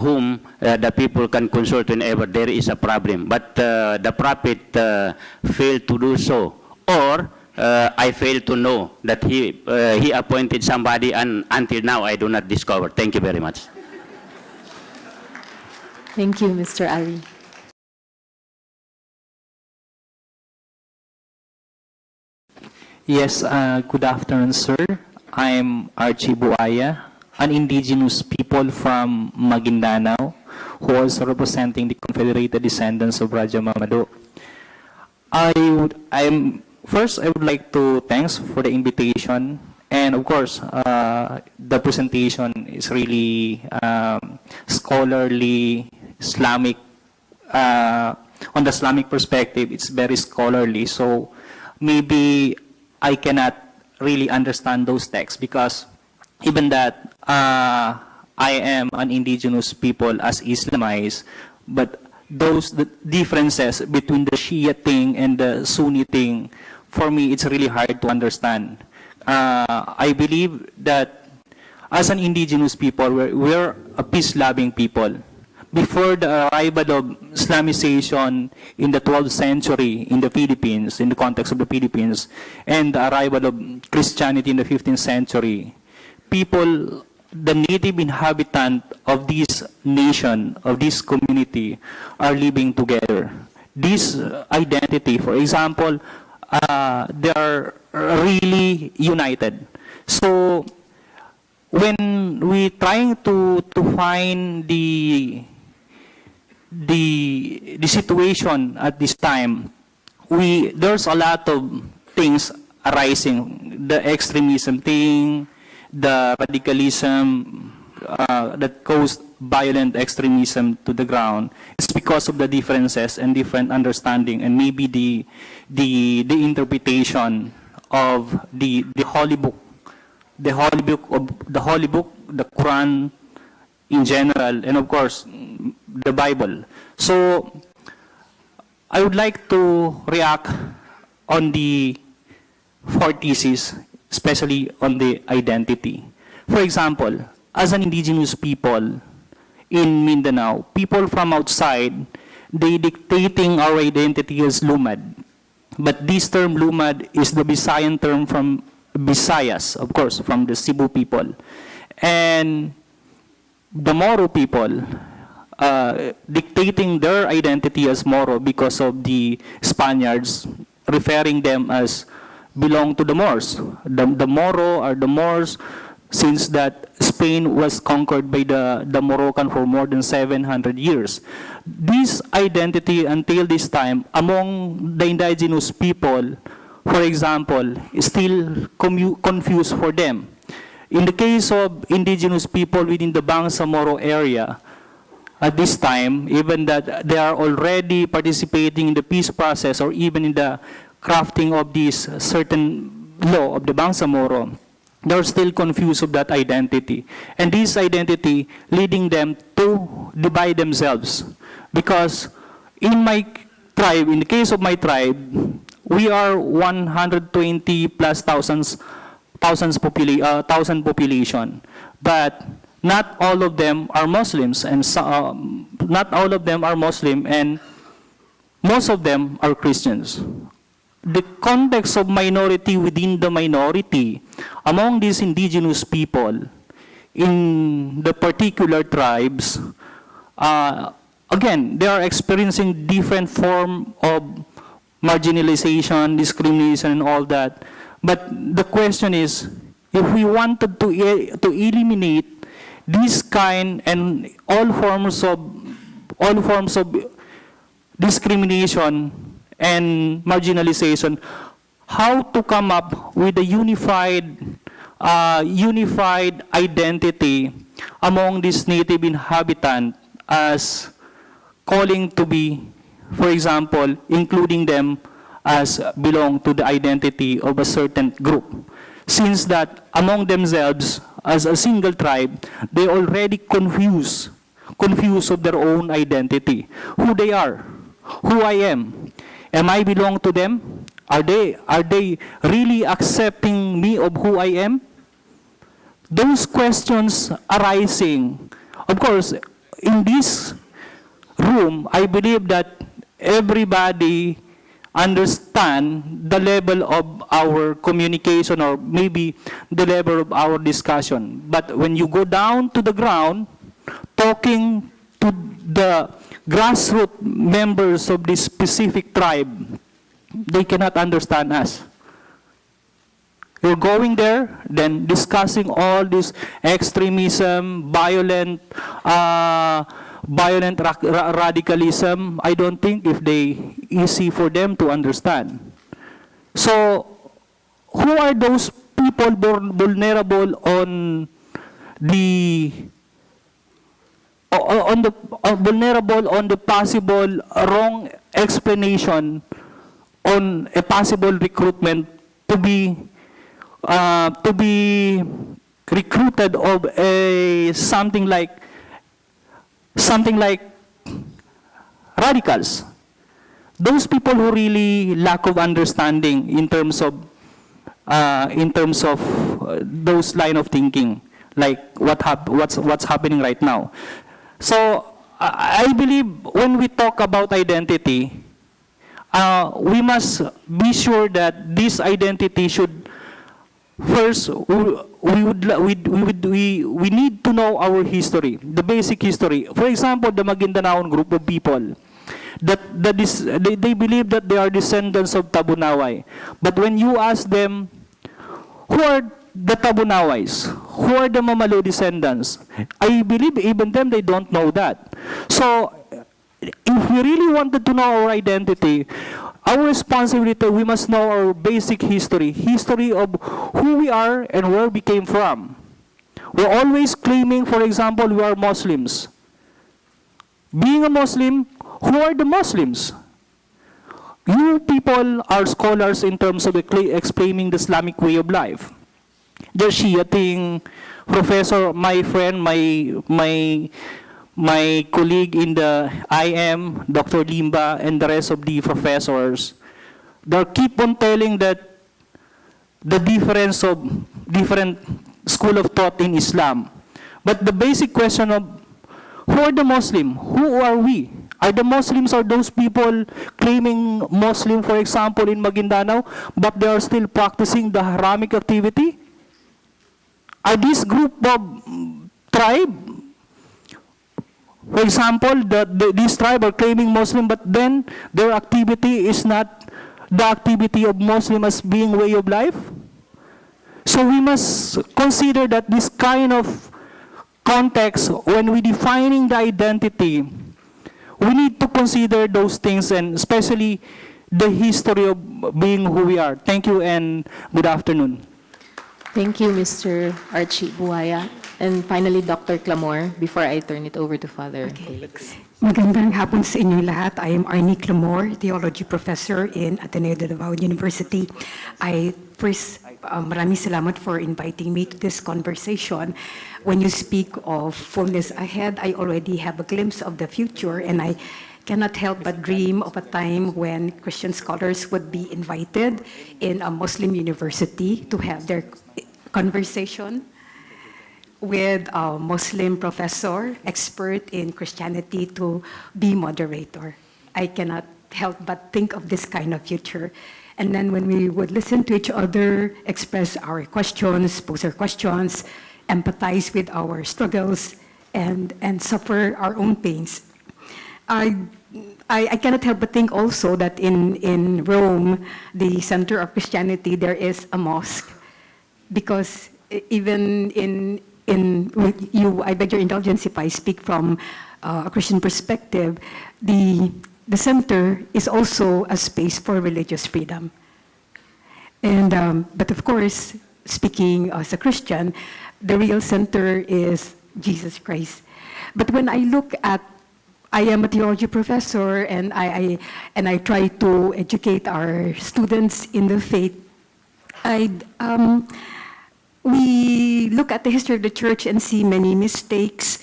whom the people can consult whenever there is a problem. But the Prophet failed to do so, or I fail to know that he appointed somebody, and until now I do not discover. Thank you very much. Thank you, Mr. Ali. Yes, good afternoon, sir. I'm Archie Buaya, an indigenous people from Maguindanao, who is representing the Confederated Descendants of Raja Mamado. First, I would like to thanks for the invitation, and of course, the presentation is really scholarly, Islamic, on the Islamic perspective, it's very scholarly, so maybe I cannot really understand those texts because even that I am an indigenous people as Islamized, but the differences between the Shia thing and the Sunni thing, for me, it's really hard to understand. I believe that as an indigenous people, we're a peace-loving people. Before the arrival of Islamization in the 12th century in the Philippines, in the context of the Philippines, and the arrival of Christianity in the 15th century, people, the native inhabitant of this nation, of this community, are living together. This identity, for example, they are really united. So when we trying to find the situation at this time, there's a lot of things arising. The extremism thing, the radicalism that caused violent extremism to the ground. It's because of the differences and different understanding, and maybe the interpretation of the holy book, the holy book, the Quran in general, and of course the Bible. So I would like to react on the four theses, especially on the identity. For example, as an indigenous people in Mindanao, people from outside, they dictating our identity as Lumad. But this term Lumad is the Visayan term from Visayas, of course, from the Cebu people. And the Moro people, dictating their identity as Moro because of the Spaniards, referring them as belong to the Moors. The Moro are the Moors, since that Spain was conquered by the Moroccan for more than 700 years. This identity until this time among the indigenous people, for example, is still confused for them. In the case of indigenous people within the Bangsamoro area, at this time, even that they are already participating in the peace process or even in the crafting of this certain law of the Bangsamoro, they're still confused of that identity. And this identity leading them to divide themselves. Because in my tribe, in the case of my tribe, we are 120 plus thousand population. But not all of them are Muslims, and not all of them are Muslim, and most of them are Christians. The context of minority within the minority among these indigenous people in the particular tribes, again, they are experiencing different form of marginalization, discrimination, and all that. But the question is, if we wanted to eliminate this kind and all forms of discrimination and marginalization, how to come up with a unified identity among this native inhabitant as calling to be, for example, including them as belong to the identity of a certain group. Since that among themselves, as a single tribe, they already confused of their own identity. Who they are, who I am I belong to them? Are they really accepting me of who I am? those questions arising, of course, in this room, I believe that everybody understand the level of our communication or maybe the level of our discussion. But when you go down to the ground, talking to the grassroots members of this specific tribe, they cannot understand us. You're going there, then discussing all this extremism, violent radicalism. I don't think if they easy for them to understand. So, who are those people vulnerable on the vulnerable on the possible wrong explanation on a possible recruitment to be recruited of a something like radicals? Those people who really lack of understanding in terms of those line of thinking, like what's happening right now. So I believe when we talk about identity, we must be sure that this identity should first we need to know our history, the basic history. For example, the Maguindanaon group of people they believe that they are descendants of Tabunaway. But when you ask them, who are the Tabunaways? Who are the Mamalo descendants? I believe even them, they don't know that. So, if we really wanted to know our identity, our responsibility, we must know our basic history of who we are and where we came from. We're always claiming, for example, we are Muslims. Being a Muslim, who are the Muslims? You people are scholars in terms of explaining the Islamic way of life. The Shiating professor, my friend, my colleague in the IM, Dr. Limba, and the rest of the professors, they keep on telling that the difference of different school of thought in Islam. But the basic question of who are the Muslim? Who are we? Are the Muslims are those people claiming Muslim, for example, in Maguindanao, but they are still practicing the haramic activity? Are this group of tribe, for example, this tribe are claiming Muslim, but then their activity is not the activity of Muslim as being way of life? So we must consider that this kind of context, when we defining the identity, we need to consider those things, and especially the history of being who we are. Thank you and good afternoon. Thank you, Mr. Archie Buaya. And finally, Dr. Clamor, before I turn it over to Father Felix. Magandang hapon sa inyo lahat. I am Arnie Clamor, Theology Professor in Ateneo de Davao University. Maraming salamat for inviting me to this conversation. When you speak of fullness ahead, I already have a glimpse of the future, and I cannot help but dream of a time when Christian scholars would be invited in a Muslim university to have their conversation with a Muslim professor, expert in Christianity, to be moderator. I cannot help but think of this kind of future. And then when we would listen to each other, express our questions, pose our questions, empathize with our struggles, and suffer our own pains. I cannot help but think also that in Rome, the center of Christianity, there is a mosque. Because even I beg your indulgence if I speak from a Christian perspective, the center is also a space for religious freedom. And but of course, speaking as a Christian, the real center is Jesus Christ. But when I look at, I am a theology professor, and I try to educate our students in the faith. We look at the history of the church and see many mistakes,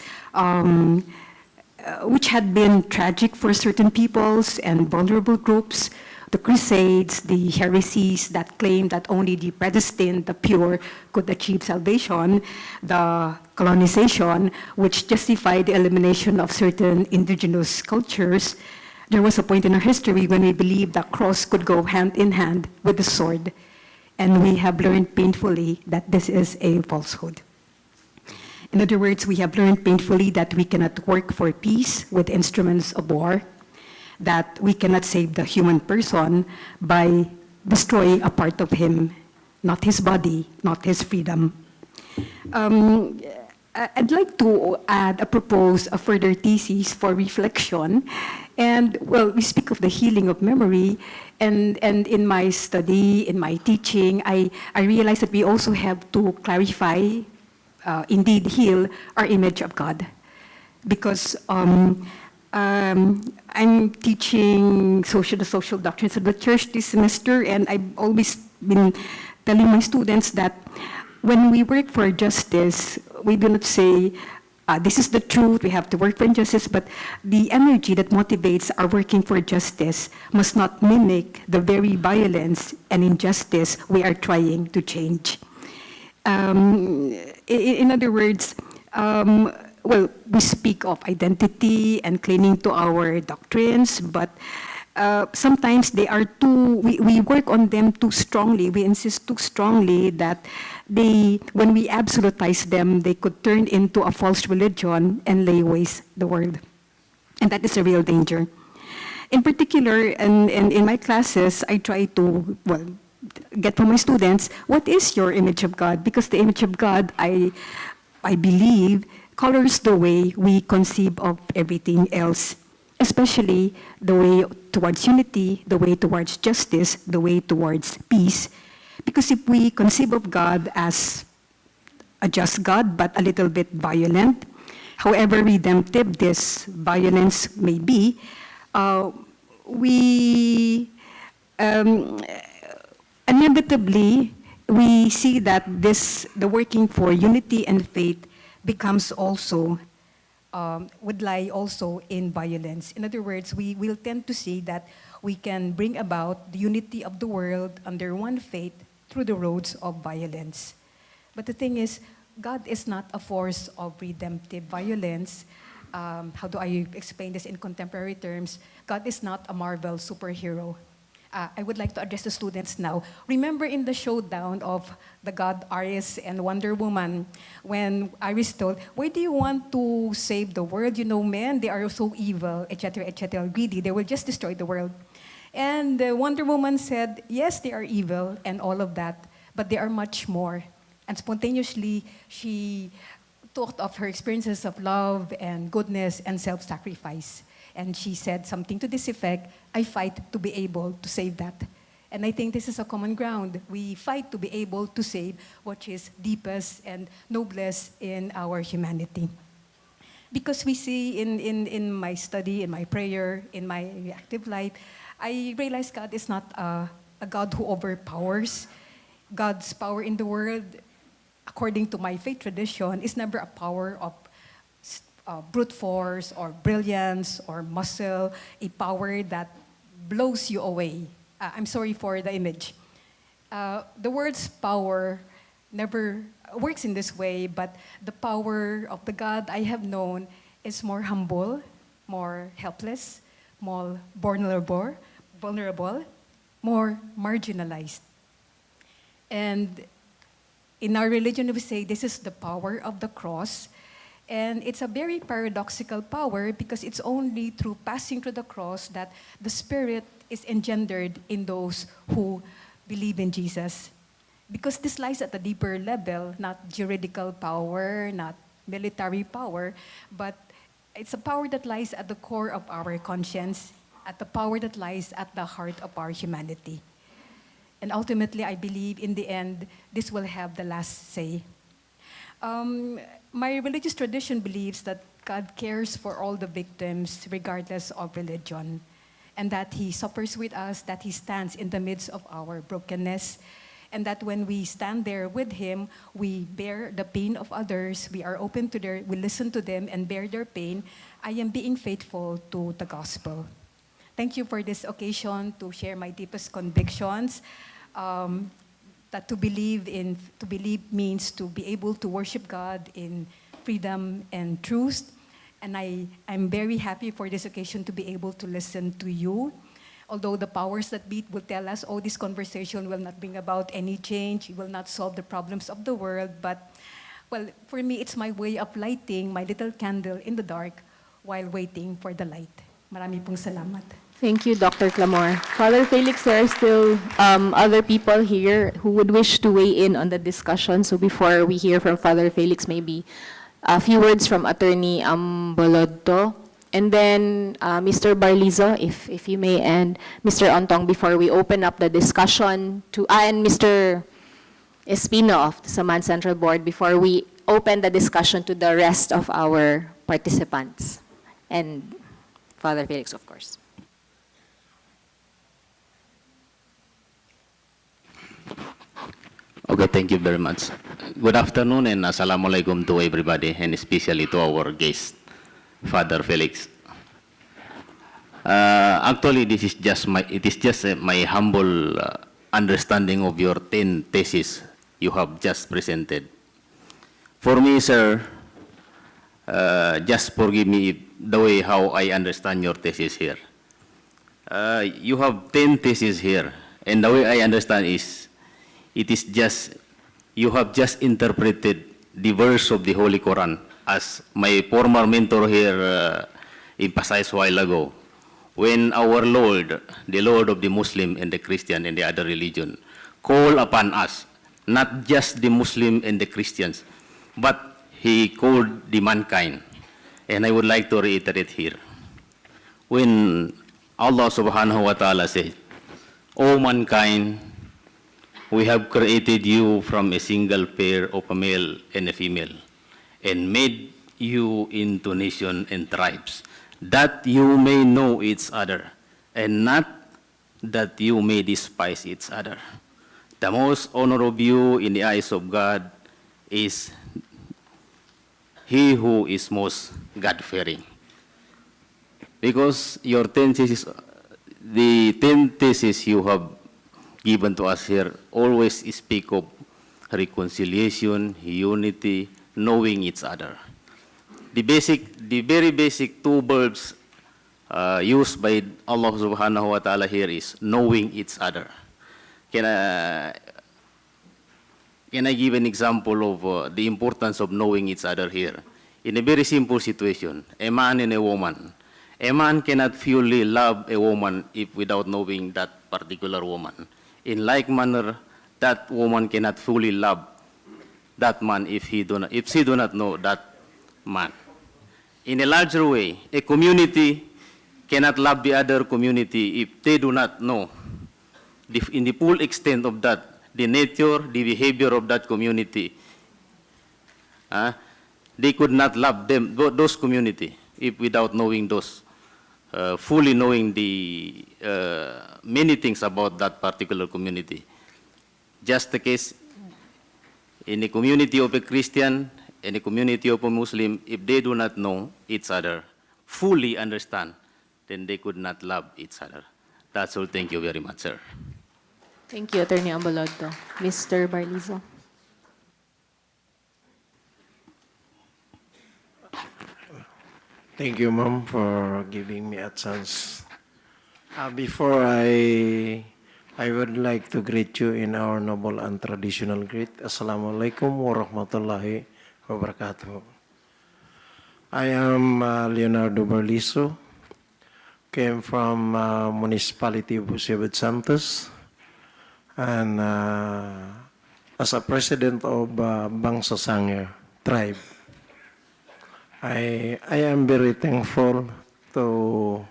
which had been tragic for certain peoples and vulnerable groups. the Crusades, the heresies that claimed that only the predestined, the pure, could achieve salvation, the colonization, which justified the elimination of certain indigenous cultures. There was a point in our history when we believed the cross could go hand in hand with the sword, and we have learned painfully that this is a falsehood. In other words, we have learned painfully that we cannot work for peace with instruments of war, that we cannot save the human person by destroying a part of him, not his body, not his freedom. I'd like to propose a further thesis for reflection. And, well, we speak of the healing of memory, and in my study, in my teaching, I realized that we also have to clarify, indeed heal, our image of God. Because I'm teaching the social doctrines of the church this semester, and I've always been telling my students that when we work for justice, we do not say, this is the truth, we have to work for justice, but the energy that motivates our working for justice must not mimic the very violence and injustice we are trying to change. In other words, well, we speak of identity and clinging to our doctrines, but sometimes they are we work on them too strongly. We insist too strongly that when we absolutize them, they could turn into a false religion and lay waste the world. And that is a real danger. In particular, in my classes, I try to, well, get from my students, what is your image of God? Because the image of God, I believe, colors the way we conceive of everything else, especially the way towards unity, the way towards justice, the way towards peace. Because if we conceive of God as a just God, but a little bit violent, however redemptive this violence may be, inevitably, we see that the working for unity and faith becomes also, would lie also in violence. In other words, we will tend to see that we can bring about the unity of the world under one faith through the roads of violence. But the thing is, God is not a force of redemptive violence. How do I explain this in contemporary terms? God is not a Marvel superhero. I would like to address the students now. Remember in the showdown of the god Ares and Wonder Woman, when Ares told, why do you want to save the world? You know, men, they are so evil, etc., greedy. They will just destroy the world. And Wonder Woman said, yes, they are evil and all of that, but they are much more. And spontaneously, she talked of her experiences of love and goodness and self-sacrifice. And she said something to this effect, I fight to be able to save that. And I think this is a common ground. We fight to be able to save what is deepest and noblest in our humanity. Because we see in my study, in my prayer, in my active life, I realize God is not a God who overpowers. God's power in the world, according to my faith tradition, is never a power of brute force or brilliance or muscle, a power that blows you away. I'm sorry for the image. The word's power never works in this way, but the power of the God I have known is more humble, more helpless, more vulnerable, more marginalized. And in our religion, we say this is the power of the cross. And it's a very paradoxical power because it's only through passing through the cross that the Spirit is engendered in those who believe in Jesus. Because this lies at a deeper level, not juridical power, not military power, but it's a power that lies at the core of our conscience, at the power that lies at the heart of our humanity. And ultimately, I believe in the end, this will have the last say. My religious tradition believes that God cares for all the victims, regardless of religion, and that He suffers with us, that He stands in the midst of our brokenness, and that when we stand there with Him, we bear the pain of others, we are open to we listen to them and bear their pain. I am being faithful to the gospel. thank you for this occasion to share my deepest convictions. That to believe means to be able to worship God in freedom and truth. And I'm very happy for this occasion to be able to listen to you. Although the powers that be will tell us, oh, this conversation will not bring about any change, it will not solve the problems of the world. But, well, for me, it's my way of lighting my little candle in the dark while waiting for the light. Marami pong salamat. Thank you, Dr. Clamor. Father Felix, there are still other people here who would wish to weigh in on the discussion. So before we hear from Father Felix, maybe a few words from Attorney Ambolodto. And then Mr. Barlizo, if you may, and Mr. Ontong, before we open up the discussion to, and Mr. Espino of the Saman Central Board, before we open the discussion to the rest of our participants. And Father Felix, of course. Okay, thank you very much. Good afternoon and assalamualaikum to everybody, and especially to our guest, Father Felix. Actually, it is just my humble understanding of your 10 theses you have just presented. For me, sir, just forgive me the way how I understand your thesis here. You have 10 theses here, and the way I understand is, it is just, you have just interpreted the verse of the Holy Quran, as my former mentor here emphasized a while ago. When our Lord, the Lord of the Muslim and the Christian and the other religion, call upon us, not just the Muslim and the Christians, but He called the mankind. And I would like to reiterate here. When Allah subhanahu wa ta'ala said, O mankind, we have created you from a single pair of a male and a female, and made you into nations and tribes, that you may know each other, and not that you may despise each other. The most honor of you in the eyes of God is he who is most God-fearing. Because your 10 theses, the 10 theses you have given to us here always speak of reconciliation, unity, knowing each other. The very basic 2 verbs used by Allah subhanahu wa ta'ala here is knowing each other. Can I give an example of the importance of knowing each other here? In a very simple situation, a man and a woman. A man cannot fully love a woman if without knowing that particular woman. In like manner, that woman cannot fully love that man if she do not know that man. In a larger way, a community cannot love the other community if they do not know in the full extent of that, the nature, the behavior of that community. They could not love them, those community, if without knowing those, fully knowing the many things about that particular community. Just the case in a community of a Christian and a community of a Muslim, if they do not know each other, fully understand, then they could not love each other. That's all. Thank you very much, sir. Thank you, Attorney Ambolodto. Mr. Barlizo. Thank you, Ma'am, for giving me a chance. Before I would like to greet you in our noble and traditional greet. Assalamualaikum warahmatullahi wabarakatuh. I am Leonardo Barlizo, came from municipality of Bucebed Santos, and as a president of Bangsa Sangir tribe. I am very thankful to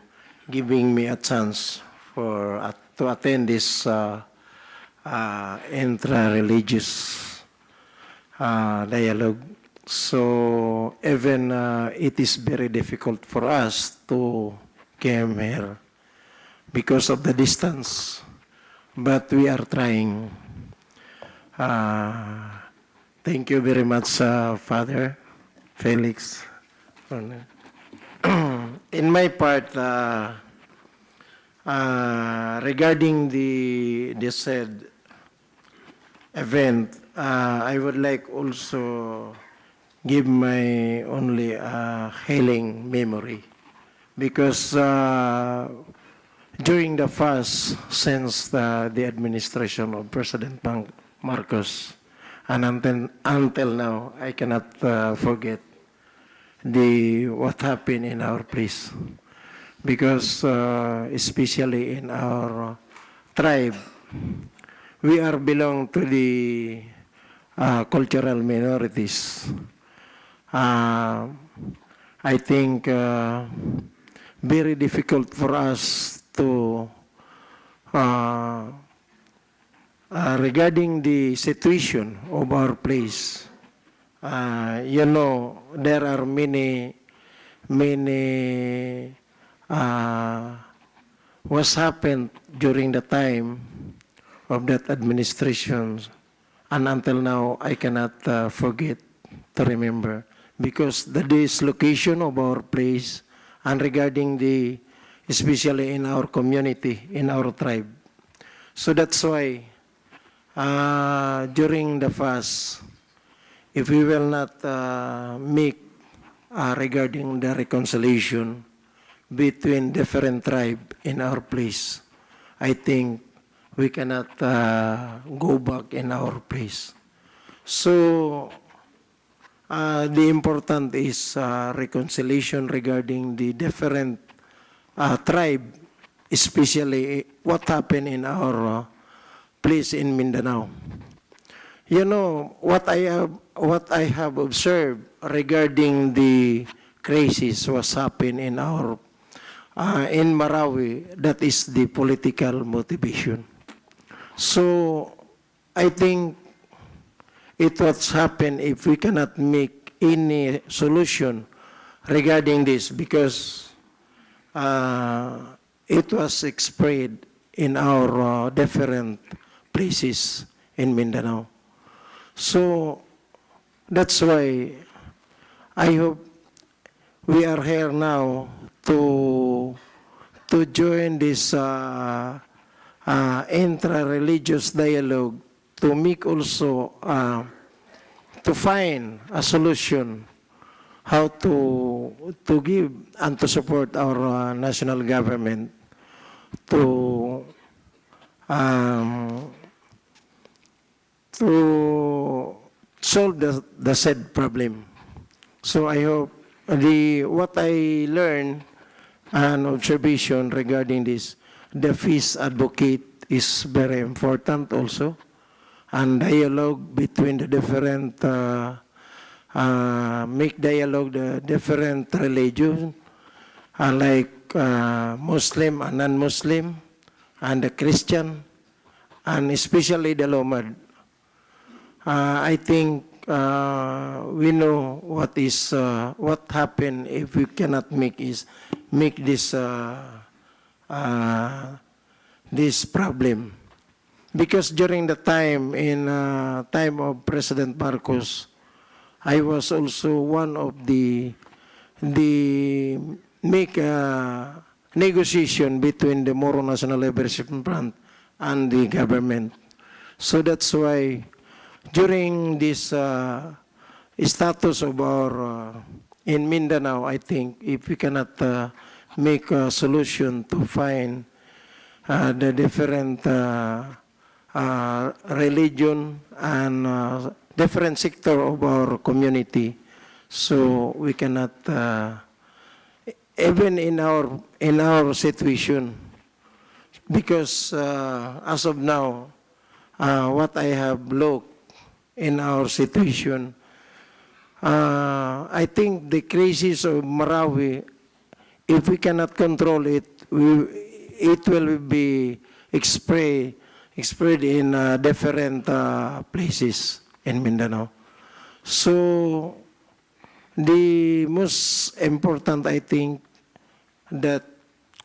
giving me a chance to attend this intra-religious dialogue. So even it is very difficult for us to come here because of the distance, but we are trying. Thank you very much, Father Felix. In my part, regarding the said event, I would like also give my only hailing memory, because during the fast since the administration of President Marcos, and until now, I cannot forget what happened in our place, because especially in our tribe, we are belong to the cultural minorities. I think very difficult for us to regarding the situation of our place. You know, there are many what's happened during the time of that administration, and until now I cannot forget to remember, because the dislocation of our place and regarding the, especially in our community, in our tribe. So that's why during the fast, if we will not make regarding the reconciliation between different tribe in our place, I think we cannot go back in our place. So the important is reconciliation regarding the different tribe, especially what happened in our place in Mindanao. You know, what I have observed regarding the crisis was happened in our in Marawi, that is the political motivation. So I think it what's happened if we cannot make any solution regarding this, because it was spread in our different places in Mindanao. So that's why I hope we are here now to join this intra-religious dialogue, to make also to find a solution how to give and to support our national government to solve the said problem. So I hope what I learned and observation regarding this, the peace advocate is very important also, and dialogue between the different, make dialogue the different religions, like Muslim and non-Muslim, and the Christian, and especially the Lomad. I think we know what happened if we cannot make this this problem, because during the time time of President Marcos, I was also one of the make a negotiation between the Moro National Liberation Front and the government. So that's why during this status of our in Mindanao, I think if we cannot make a solution to find the different religion and different sector of our community, so we cannot even in our situation, because as of now, what I have looked in our situation, I think the crisis of Marawi, if we cannot control it, it will be spread in different places in Mindanao. So the most important, I think, that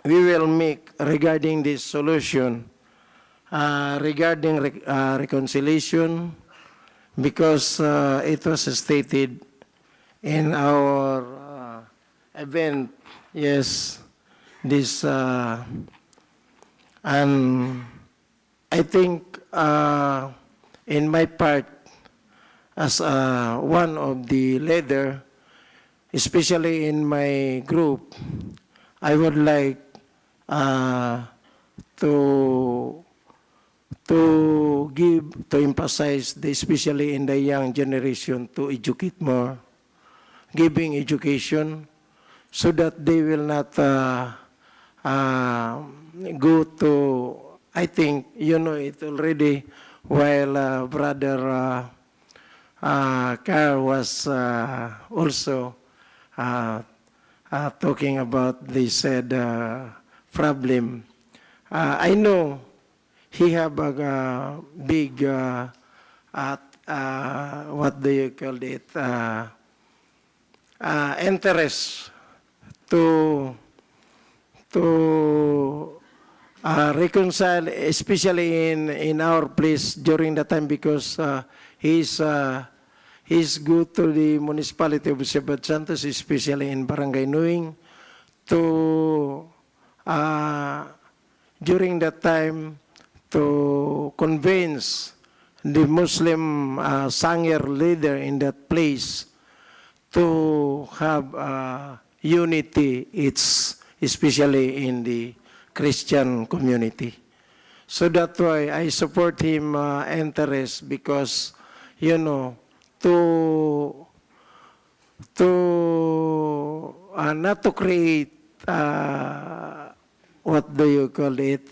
we will make regarding this solution, regarding reconciliation, because it was stated in our event, yes, this And I think in my part, as one of the leader, especially in my group, I would like to emphasize, especially in the young generation, to educate more, giving education so that they will not go to, I think, you know it already, while Brother Carl was also talking about the said problem. I know he have a big, what do you call it, interest to reconcile, especially in our place during the time, because he's good to the municipality of Ciudad Santos, especially in Barangay Nuing, to during that time to convince the Muslim Sangir leader in that place to have unity, it's especially in the Christian community. So that's why I support him interest, because, you know, to not to create what do you call it,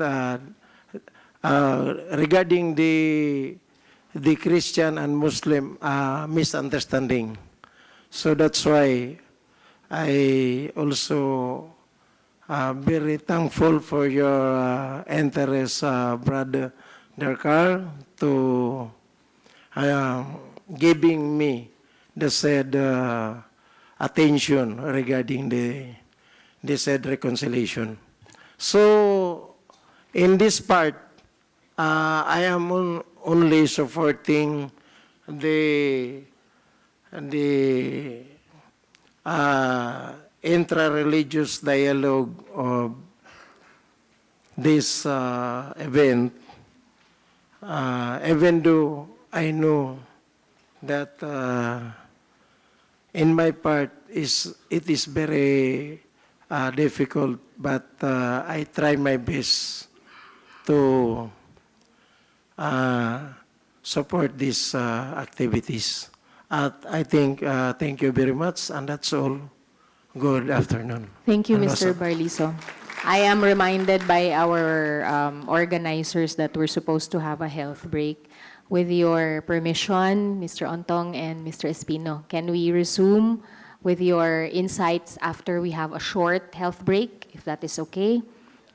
regarding the Christian and Muslim misunderstanding. So that's why I also very thankful for your interest, Brother Darkar, to giving me the said attention regarding the said reconciliation. So in this part, I am only supporting the intra-religious dialogue of this event, even though I know that in my part it is very difficult, but I try my best to support these activities. I think, thank you very much, and that's all. Good afternoon. Thank you, And Mr. wassalam. Barliso. I am reminded by our organizers that we're supposed to have a health break. With your permission, Mr. Ontong and Mr. Espino, can we resume with your insights after we have a short health break, if that is okay,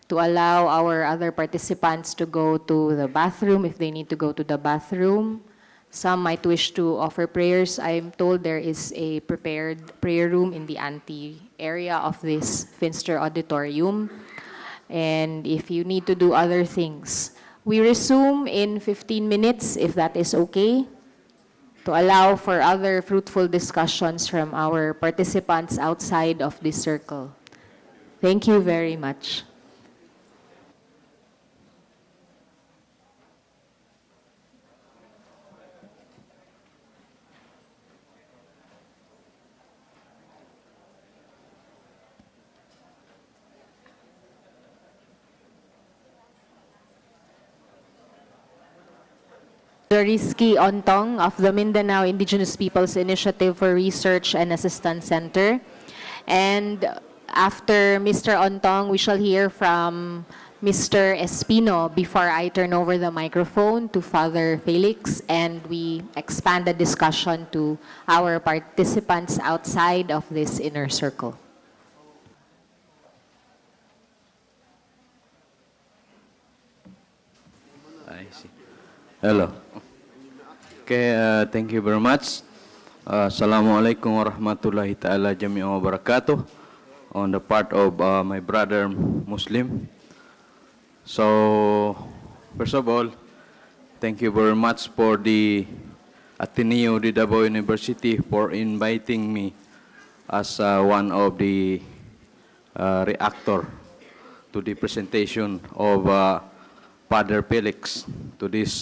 to allow our other participants to go to the bathroom if they need to go to the bathroom. Some might wish to offer prayers. I'm told there is a prepared prayer room in the ante area of this Finster Auditorium. And if you need to do other things, we resume in 15 minutes, if that is okay, to allow for other fruitful discussions from our participants outside of this circle. Thank you very much. Risky Ontong of the Mindanao Indigenous Peoples Initiative for Research and Assistance Center. And after Mr. Ontong, we shall hear from Mr. Espino before I turn over the microphone to Father Felix, and we expand the discussion to our participants outside of this inner circle. I see. Hello. Okay, thank you very much. Assalamualaikum warahmatullahi ta'ala jami'an wa barakatuh. On the part of my brother Muslim. So, first of all, thank you very much for the Ateneo de Davao University for inviting me as one of the reactor to to the presentation of Father Felix to this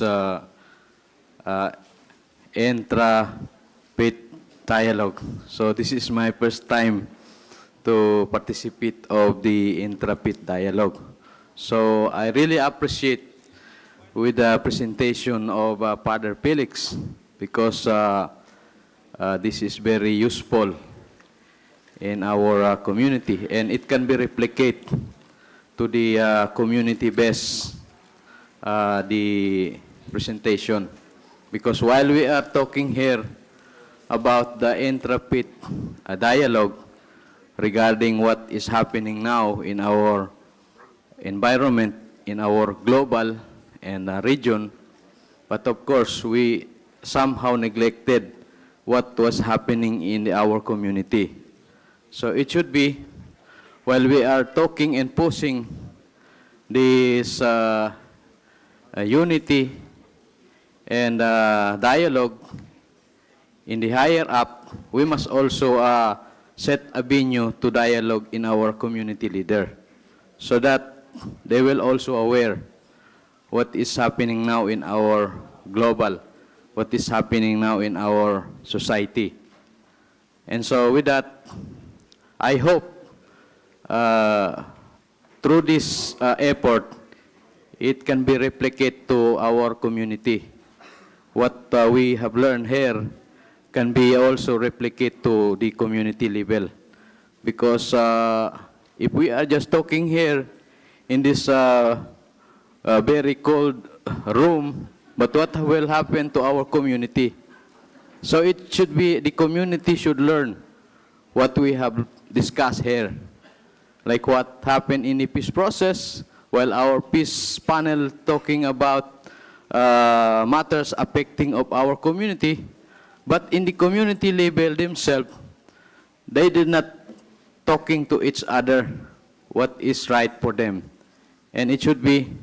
intra-faith dialogue. So this is my first time to participate of the intra-faith dialogue. So I really appreciate with the presentation of Father Felix because this is very useful in our community, and it can be replicated to the community-based the presentation. Because while we are talking here about the intra-faith dialogue regarding what is happening now in our environment, in our global and region, but of course we somehow neglected what was happening in our community. So it should be, while we are talking and pushing this unity and dialogue in the higher up, we must also set a venue to dialogue in our community leader so that they will also aware what is happening now in our global, what is happening now in our society. And so with that, I hope through this effort, it can be replicated to our community. What we have learned here can be also replicated to the community level. Because if we are just talking here in this very cold room, but what will happen to our community? So it should be, the community should learn what we have discussed here. Like what happened in the peace process, while our peace panel talking about matters affecting of our community, but in the community level themselves, they did not talking to each other what is right for them. And it should be,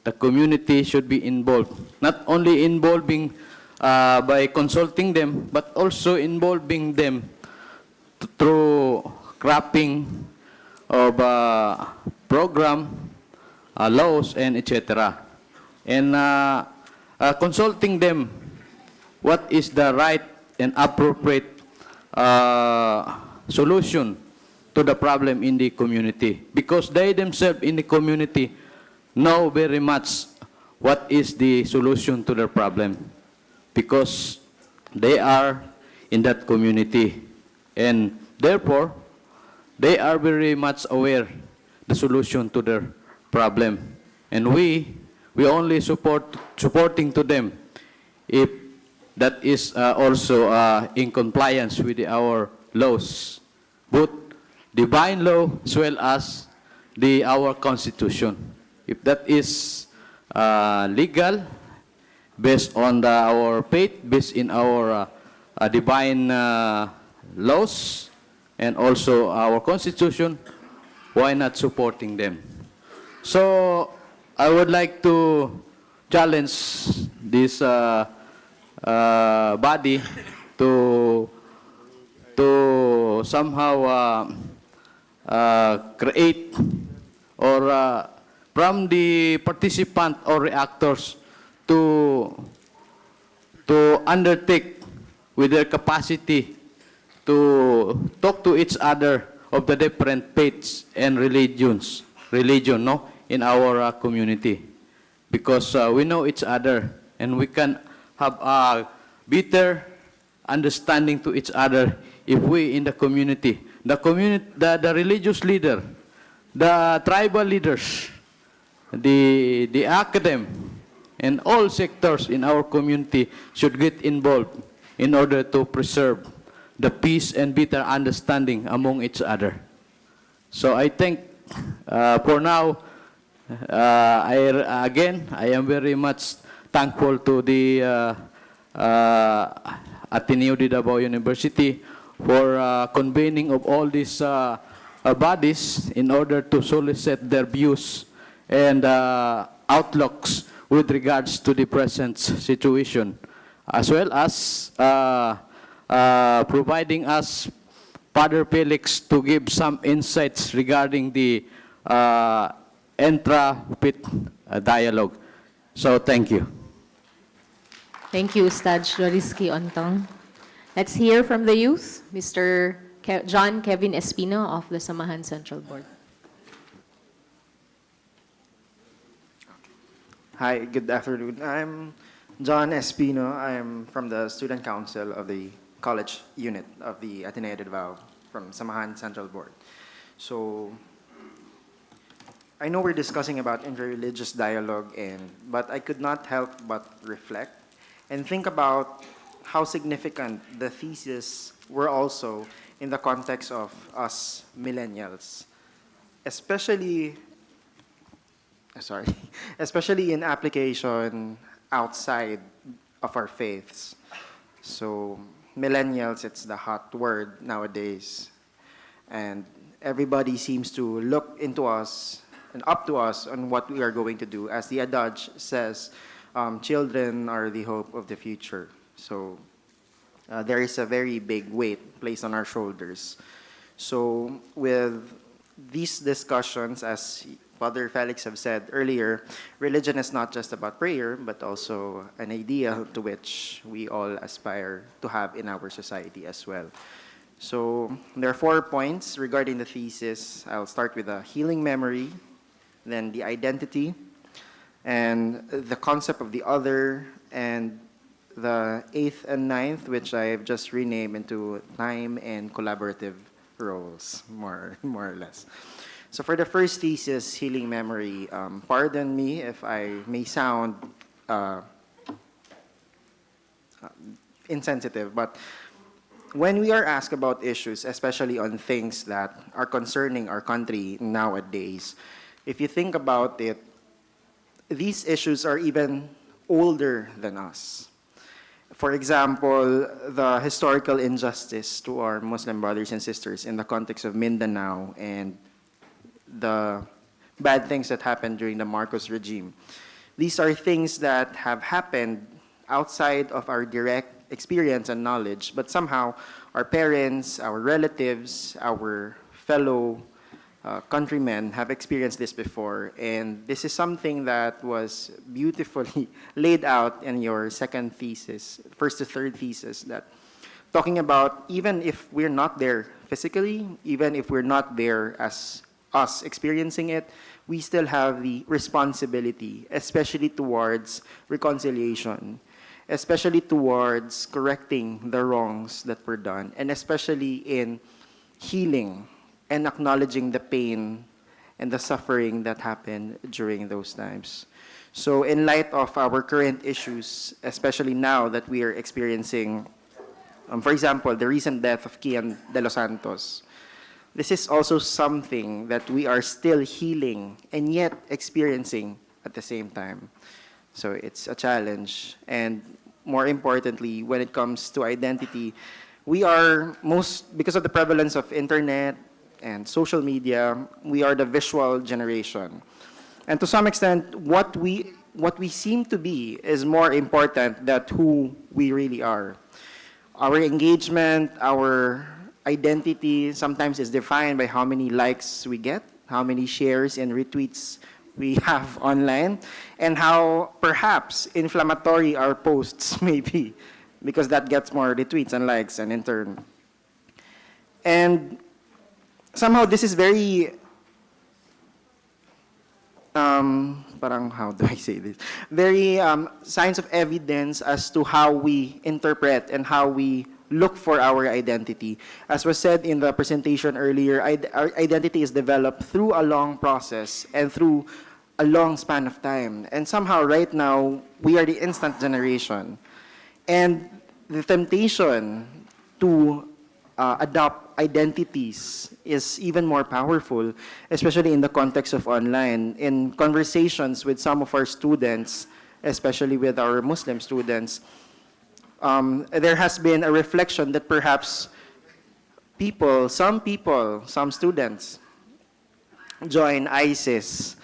the community should be involved. Not only involving by consulting them, but also involving them through crafting of program, laws, and etc. And consulting them what is the right and appropriate solution to the problem in the community. Because they themselves in the community know very much what is the solution to their problem. Because they are in that community. And therefore, they are very much aware the solution to their problem. And we only supporting to them if that is also in compliance with our laws, both divine law as well as our constitution. If that is legal, based on our faith, based in our divine laws, and also our constitution, why not supporting them? So I would like to challenge this body to somehow create or from the participant or reactors to undertake with their capacity to talk to each other of the different faiths and religion in our community, because we know each other and we can have a better understanding to each other if we in the community, the religious leader, the tribal leaders, the academic, and all sectors in our community should get involved in order to preserve the peace and better understanding among each other. So I think for now, I am very much thankful to the Ateneo de Davao University for convening of all these bodies in order to solicit their views and outlooks with regards to the present situation, as well as providing us Father Felix to give some insights regarding the intra-faith dialogue. So thank you. Thank you, Ustad Floriski Ontong. Let's hear from the youth, Mr. John Kevin Espino of the Samahan Central Board. Hi, good afternoon. I'm John Espino. I'm from the Student Council of the College Unit of the Ateneo de Davao from Samahan Central Board. So, I know we're discussing about interreligious dialogue, but I could not help but reflect and think about how significant the thesis were also in the context of us millennials, especially in application outside of our faiths. So millennials, it's the hot word nowadays. And everybody seems to look into us and up to us on what we are going to do. As the adage says, children are the hope of the future. So there is a very big weight placed on our shoulders. So with these discussions, as Father Felix have said earlier, religion is not just about prayer, but also an ideal to which we all aspire to have in our society as well. So there are 4 points regarding the thesis. I'll start with the healing memory, then the identity, and the concept of the other, and the 8th and 9th, which I have just renamed into time and collaborative roles, more or less. So for the first thesis, healing memory, pardon me if I may sound insensitive, but when we are asked about issues, especially on things that are concerning our country nowadays, if you think about it, these issues are even older than us. For example, the historical injustice to our Muslim brothers and sisters in the context of Mindanao and the bad things that happened during the Marcos regime. These are things that have happened outside of our direct experience and knowledge, but somehow our parents, our relatives, our fellow countrymen have experienced this before, and this is something that was beautifully laid out in your second thesis, first to third thesis, that talking about even if we're not there physically, even if we're not there as us experiencing it, we still have the responsibility, especially towards reconciliation, especially towards correcting the wrongs that were done, and especially in healing and acknowledging the pain and the suffering that happened during those times. So in light of our current issues, especially now that we are experiencing, for example, the recent death of Kian de los Santos, this is also something that we are still healing and yet experiencing at the same time. So it's a challenge. And more importantly, when it comes to identity, we are because of the prevalence of internet and social media, we are the visual generation. And to some extent, what we seem to be is more important than who we really are. Our engagement, our identity sometimes is defined by how many likes we get, how many shares and retweets we have online, and how perhaps inflammatory our posts may be, because that gets more retweets and likes and in turn. And somehow this is very, how do I say this? Very signs of evidence as to how we interpret and how we look for our identity. As was said in the presentation earlier, our identity is developed through a long process and through a long span of time. And somehow right now, we are the instant generation. And the temptation to adopt identities is even more powerful, especially in the context of online. In conversations with some of our students, especially with our Muslim students, there has been a reflection that perhaps some students join ISIS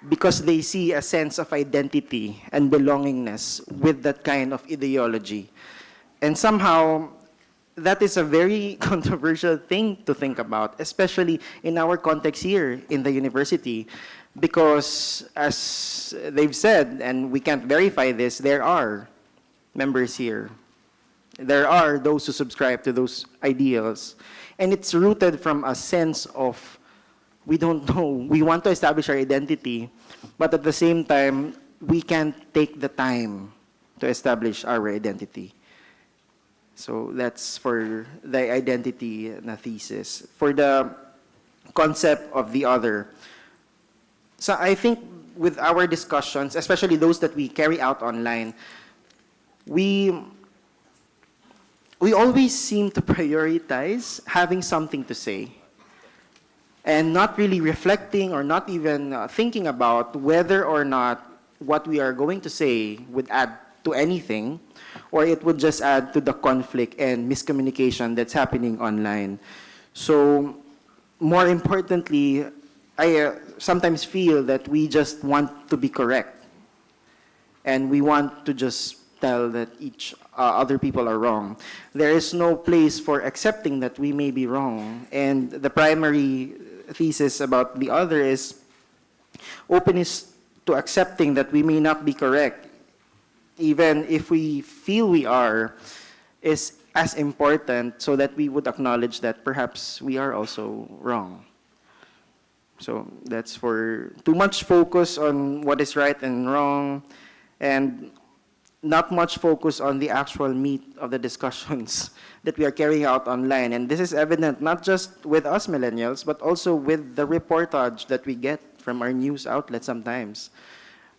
because they see a sense of identity and belongingness with that kind of ideology. And somehow, that is a very controversial thing to think about, especially in our context here in the university. Because as they've said, and we can't verify this, there are members here. There are those who subscribe to those ideals. And it's rooted from a sense of, we don't know, we want to establish our identity, but at the same time, we can't take the time to establish our identity. So that's for the identity na thesis. For the concept of the other. So I think with our discussions, especially those that we carry out online, we always seem to prioritize having something to say and not really reflecting or not even thinking about whether or not what we are going to say would add to anything, or it would just add to the conflict and miscommunication that's happening online. So more importantly, I sometimes feel that we just want to be correct, and we want to just tell that each other people are wrong. There is no place for accepting that we may be wrong, and the primary thesis about the other is openness to accepting that we may not be correct, even if we feel we are, is as important, so that we would acknowledge that perhaps we are also wrong. So that's for too much focus on what is right and wrong, and not much focus on the actual meat of the discussions that we are carrying out online. And this is evident not just with us millennials, but also with the reportage that we get from our news outlets sometimes.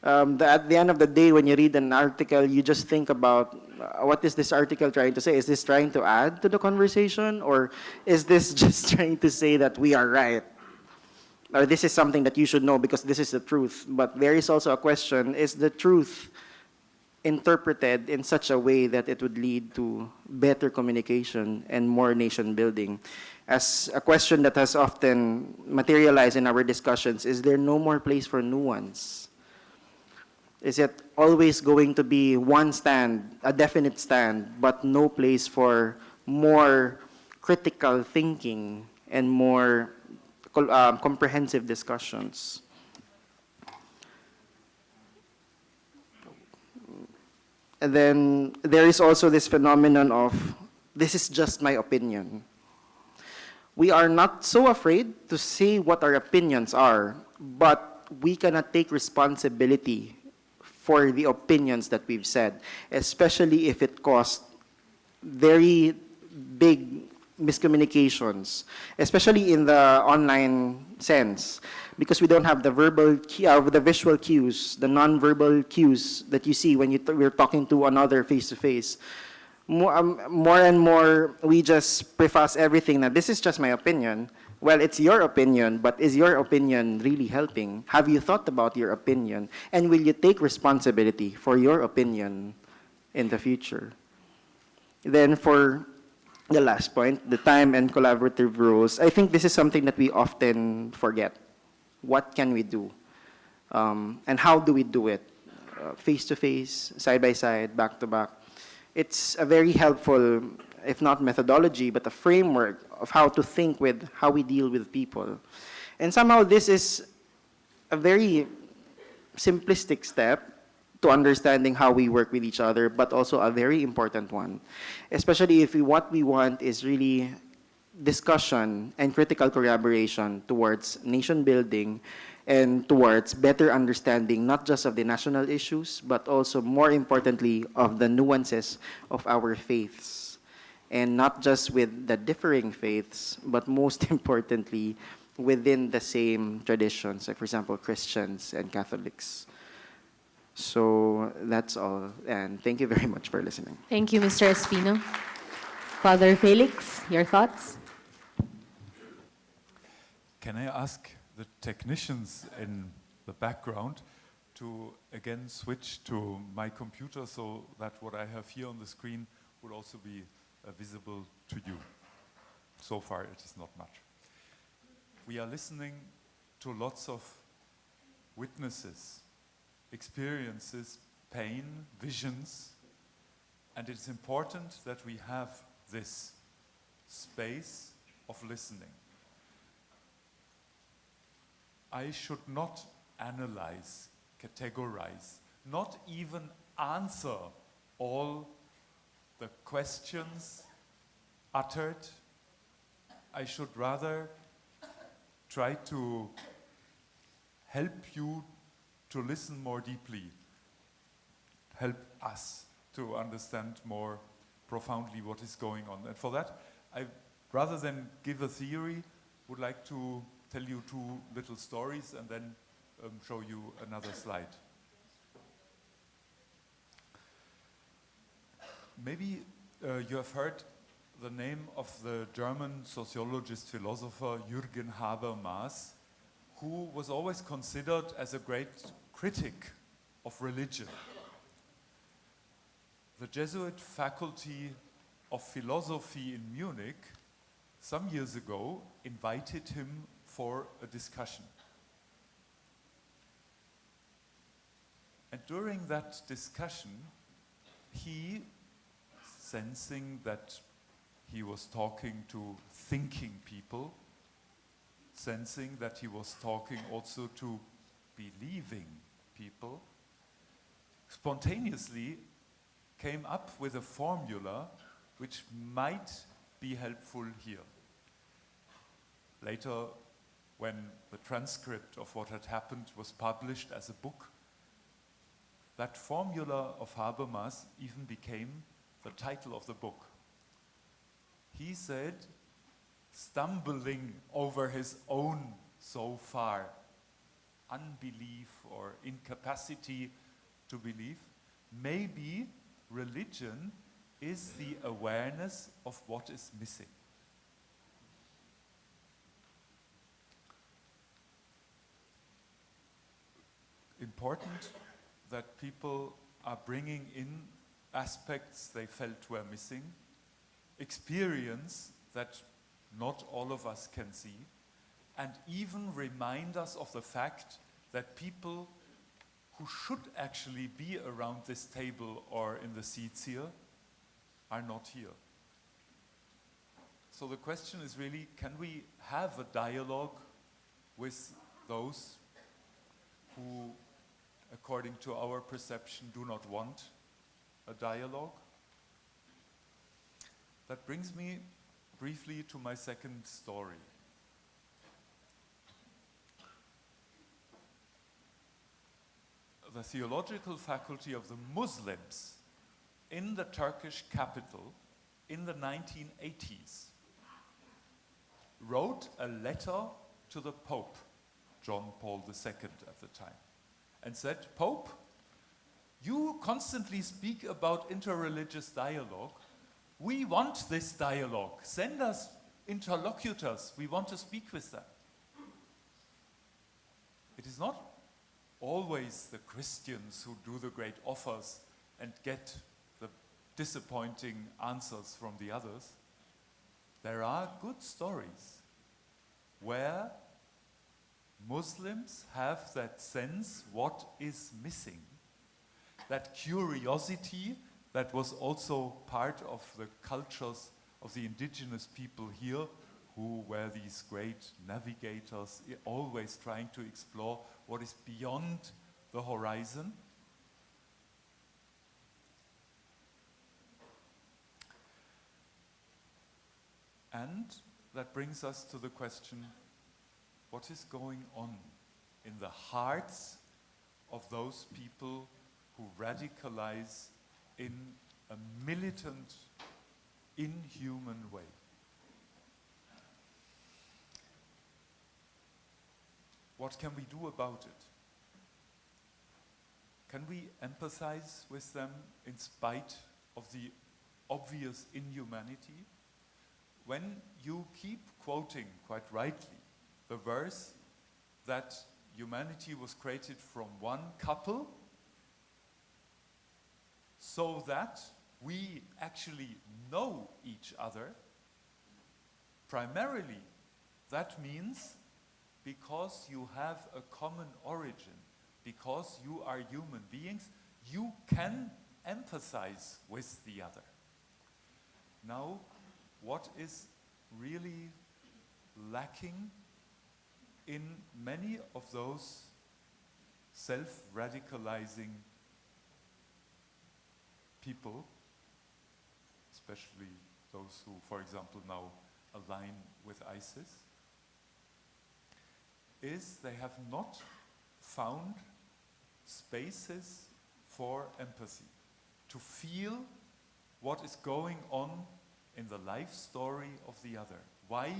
At the end of the day, when you read an article, you just think about what is this article trying to say? Is this trying to add to the conversation? Or is this just trying to say that we are right? Or this is something that you should know because this is the truth. But there is also a question, is the truth interpreted in such a way that it would lead to better communication and more nation building? As a question that has often materialized in our discussions, is there no more place for nuance? Is it always going to be one stand, a definite stand, but no place for more critical thinking and more comprehensive discussions? And then there is also this phenomenon of, this is just my opinion. We are not so afraid to say what our opinions are, but we cannot take responsibility for the opinions that we've said, especially if it caused very big miscommunications, especially in the online sense, because we don't have the the visual cues, the non-verbal cues that you see when we're talking to another face-to-face. More and more, we just preface everything that this is just my opinion. Well, it's your opinion, but is your opinion really helping? Have you thought about your opinion? And will you take responsibility for your opinion in the future? Then for the last point, the time and collaborative rules, I think this is something that we often forget. What can we do? And how do we do it? Face-to-face, side-by-side, back-to-back. It's a very helpful, if not methodology, but a framework of how to think with how we deal with people. And somehow this is a very simplistic step to understanding how we work with each other, but also a very important one. Especially if what we want is really discussion and critical collaboration towards nation building and towards better understanding not just of the national issues, but also more importantly of the nuances of our faiths. And not just with the differing faiths, but most importantly, within the same traditions, like for example, Christians and Catholics. So that's all, and thank you very much for listening. Thank you, Mr. Espino. Father Felix, your thoughts? Can I ask the technicians in the background to again switch to my computer so that what I have here on the screen would also be visible to you? So far, it is not much. We are listening to lots of witnesses, experiences, pain, visions, and it's important that we have this space of listening. I should not analyze, categorize, not even answer all the questions uttered. I should rather try to help you to listen more deeply, help us to understand more profoundly what is going on. And for that, I, rather than give a theory, would like to tell you two little stories and then show you another slide. Maybe you have heard the name of the German sociologist philosopher Jürgen Habermas, who was always considered as a great critic of religion. The Jesuit faculty of philosophy in Munich some years ago invited him for a discussion. And during that discussion, he, sensing that he was talking to thinking people, sensing that he was talking also to believing people, spontaneously came up with a formula which might be helpful here. Later, when the transcript of what had happened was published as a book, that formula of Habermas even became the title of the book. He said, stumbling over his own so far unbelief or incapacity to believe, maybe religion is the awareness of what is missing. Important that people are bringing in aspects they felt were missing, experience that not all of us can see, and even remind us of the fact that people who should actually be around this table or in the seats here are not here. So the question is really, can we have a dialogue with those who, according to our perception, do not want a dialogue? That brings me briefly to my second story. The theological faculty of the Muslims in the Turkish capital in the 1980s wrote a letter to the Pope, John Paul II at the time, and said, Pope, you constantly speak about inter-religious dialogue. We want this dialogue. Send us interlocutors. We want to speak with them. It is not always the Christians who do the great offers and get the disappointing answers from the others. There are good stories where Muslims have that sense what is missing, that curiosity that was also part of the cultures of the indigenous people here, who were these great navigators, always trying to explore what is beyond the horizon. And that brings us to the question, what is going on in the hearts of those people who radicalize in a militant, inhuman way? What can we do about it? Can we empathize with them in spite of the obvious inhumanity? When you keep quoting, quite rightly, the verse that humanity was created from one couple so that we actually know each other, primarily that means because you have a common origin, because you are human beings, you can empathize with the other. Now, what is really lacking in many of those self-radicalizing people, especially those who, for example, now align with ISIS, is they have not found spaces for empathy, to feel what is going on in the life story of the other, why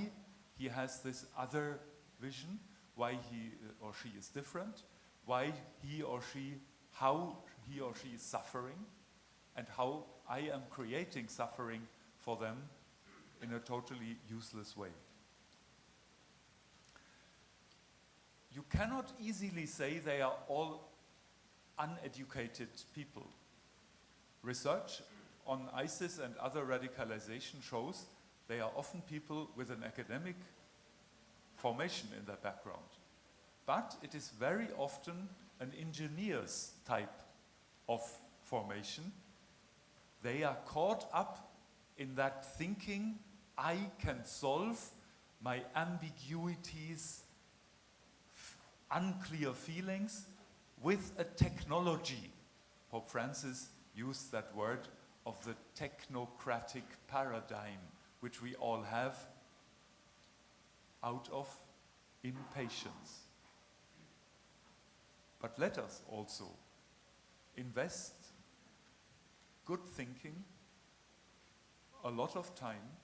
he has this other vision, why he or she is different, why he or she, how he or she is suffering, and how I am creating suffering for them in a totally useless way. You cannot easily say they are all uneducated people. Research on ISIS and other radicalization shows they are often people with an academic formation in their background. But it is very often an engineer's type of formation. They are caught up in that thinking, I can solve my ambiguities, unclear feelings with a technology. Pope Francis used that word of the technocratic paradigm, which we all have out of impatience. But let us also invest good thinking, a lot of time,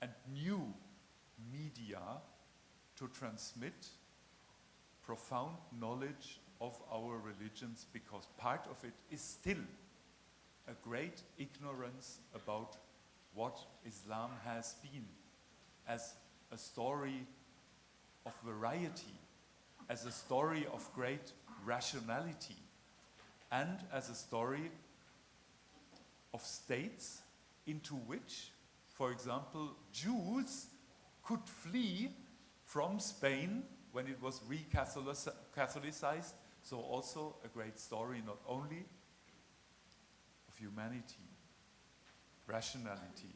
and new media to transmit profound knowledge of our religions, because part of it is still a great ignorance about what Islam has been, as a story of variety, as a story of great rationality, and as a story of states into which, for example, Jews could flee from Spain when it was re-Catholicized. So also a great story not only of humanity, rationality,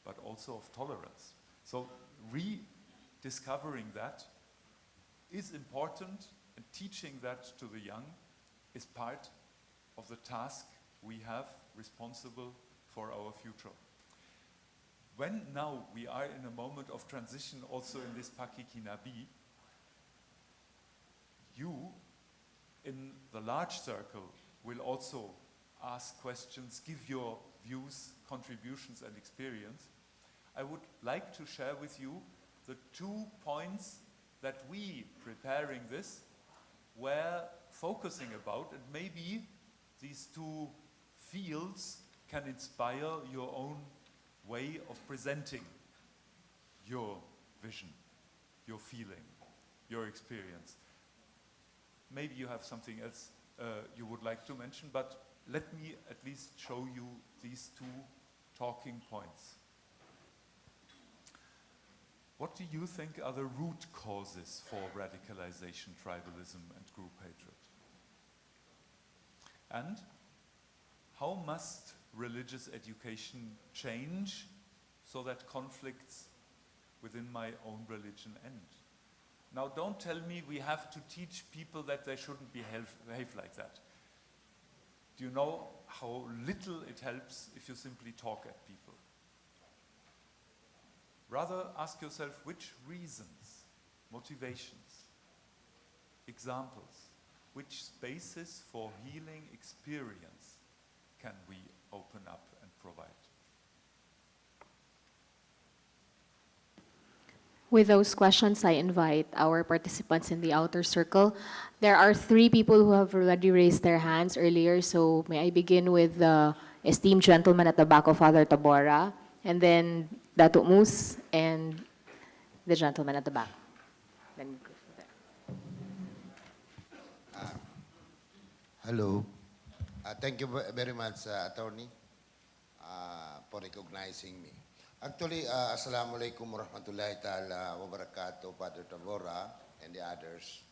but also of tolerance. So rediscovering that is important, and teaching that to the young is part of the task we have responsible for our future. When now we are in a moment of transition also in this Pakighinabi, you in the large circle will also ask questions, give your views, contributions and experience. I would like to share with you the 2 points that we, preparing this, were focusing about, and maybe these 2 fields can inspire your own way of presenting your vision, your feeling, your experience. Maybe you have something else you would like to mention, but let me at least show you these 2 talking points. What do you think are the root causes for radicalization, tribalism, and group hatred? And how must religious education change so that conflicts within my own religion end? Now, don't tell me we have to teach people that they shouldn't behave like that. Do you know how little it helps if you simply talk at people? Rather, ask yourself which reasons, motivations, examples, which spaces for healing experience can we open up and provide? With those questions, I invite our participants in the outer circle. There are 3 people who have already raised their hands earlier, so may I begin with the esteemed gentleman at the back of Father Tabora, and then Dato Mus, and the gentleman at the back. Then we go from there. Hello. Thank you very much, Attorney, for recognizing me. Actually, Assalamualaikum warahmatullahi ta'ala wabarakatuh, Father Tabora and the others.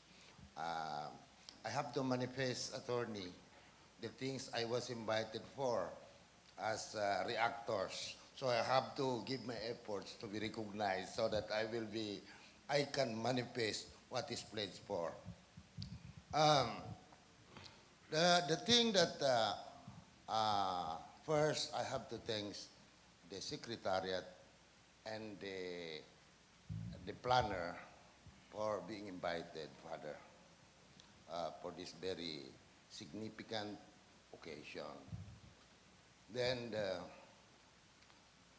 I have to manifest, Attorney, the things I was invited for as reactors. So I have to give my efforts to be recognized so that I can manifest what is pledged for. Um, the thing that first I have to thank the secretariat and the planner for being invited, Father, for this very significant occasion. Then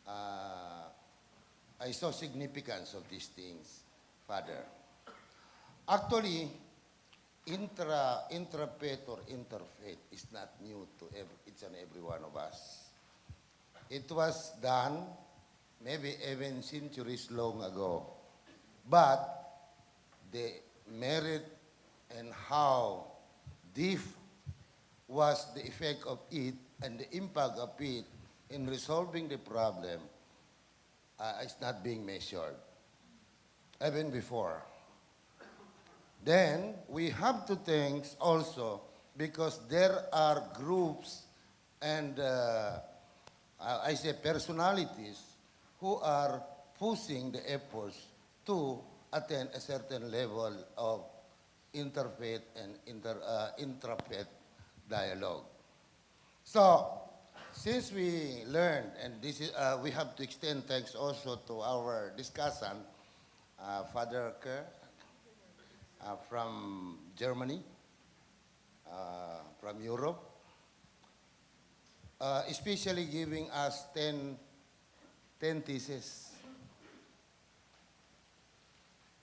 I saw significance of these things, Father. Actually, intra-faith or interfaith is not new to each and every one of us. It was done maybe even centuries long ago. But the merit and how deep was the effect of it and the impact of it in resolving the problem is not being measured, even before. Then we have to think also because there are groups and I say personalities who are pushing the efforts to attain a certain level of interfaith and intrafaith dialogue. So, since we learned, and this is, we have to extend thanks also to our discussant, Father Kerr, from Germany, from Europe, especially giving us 10 theses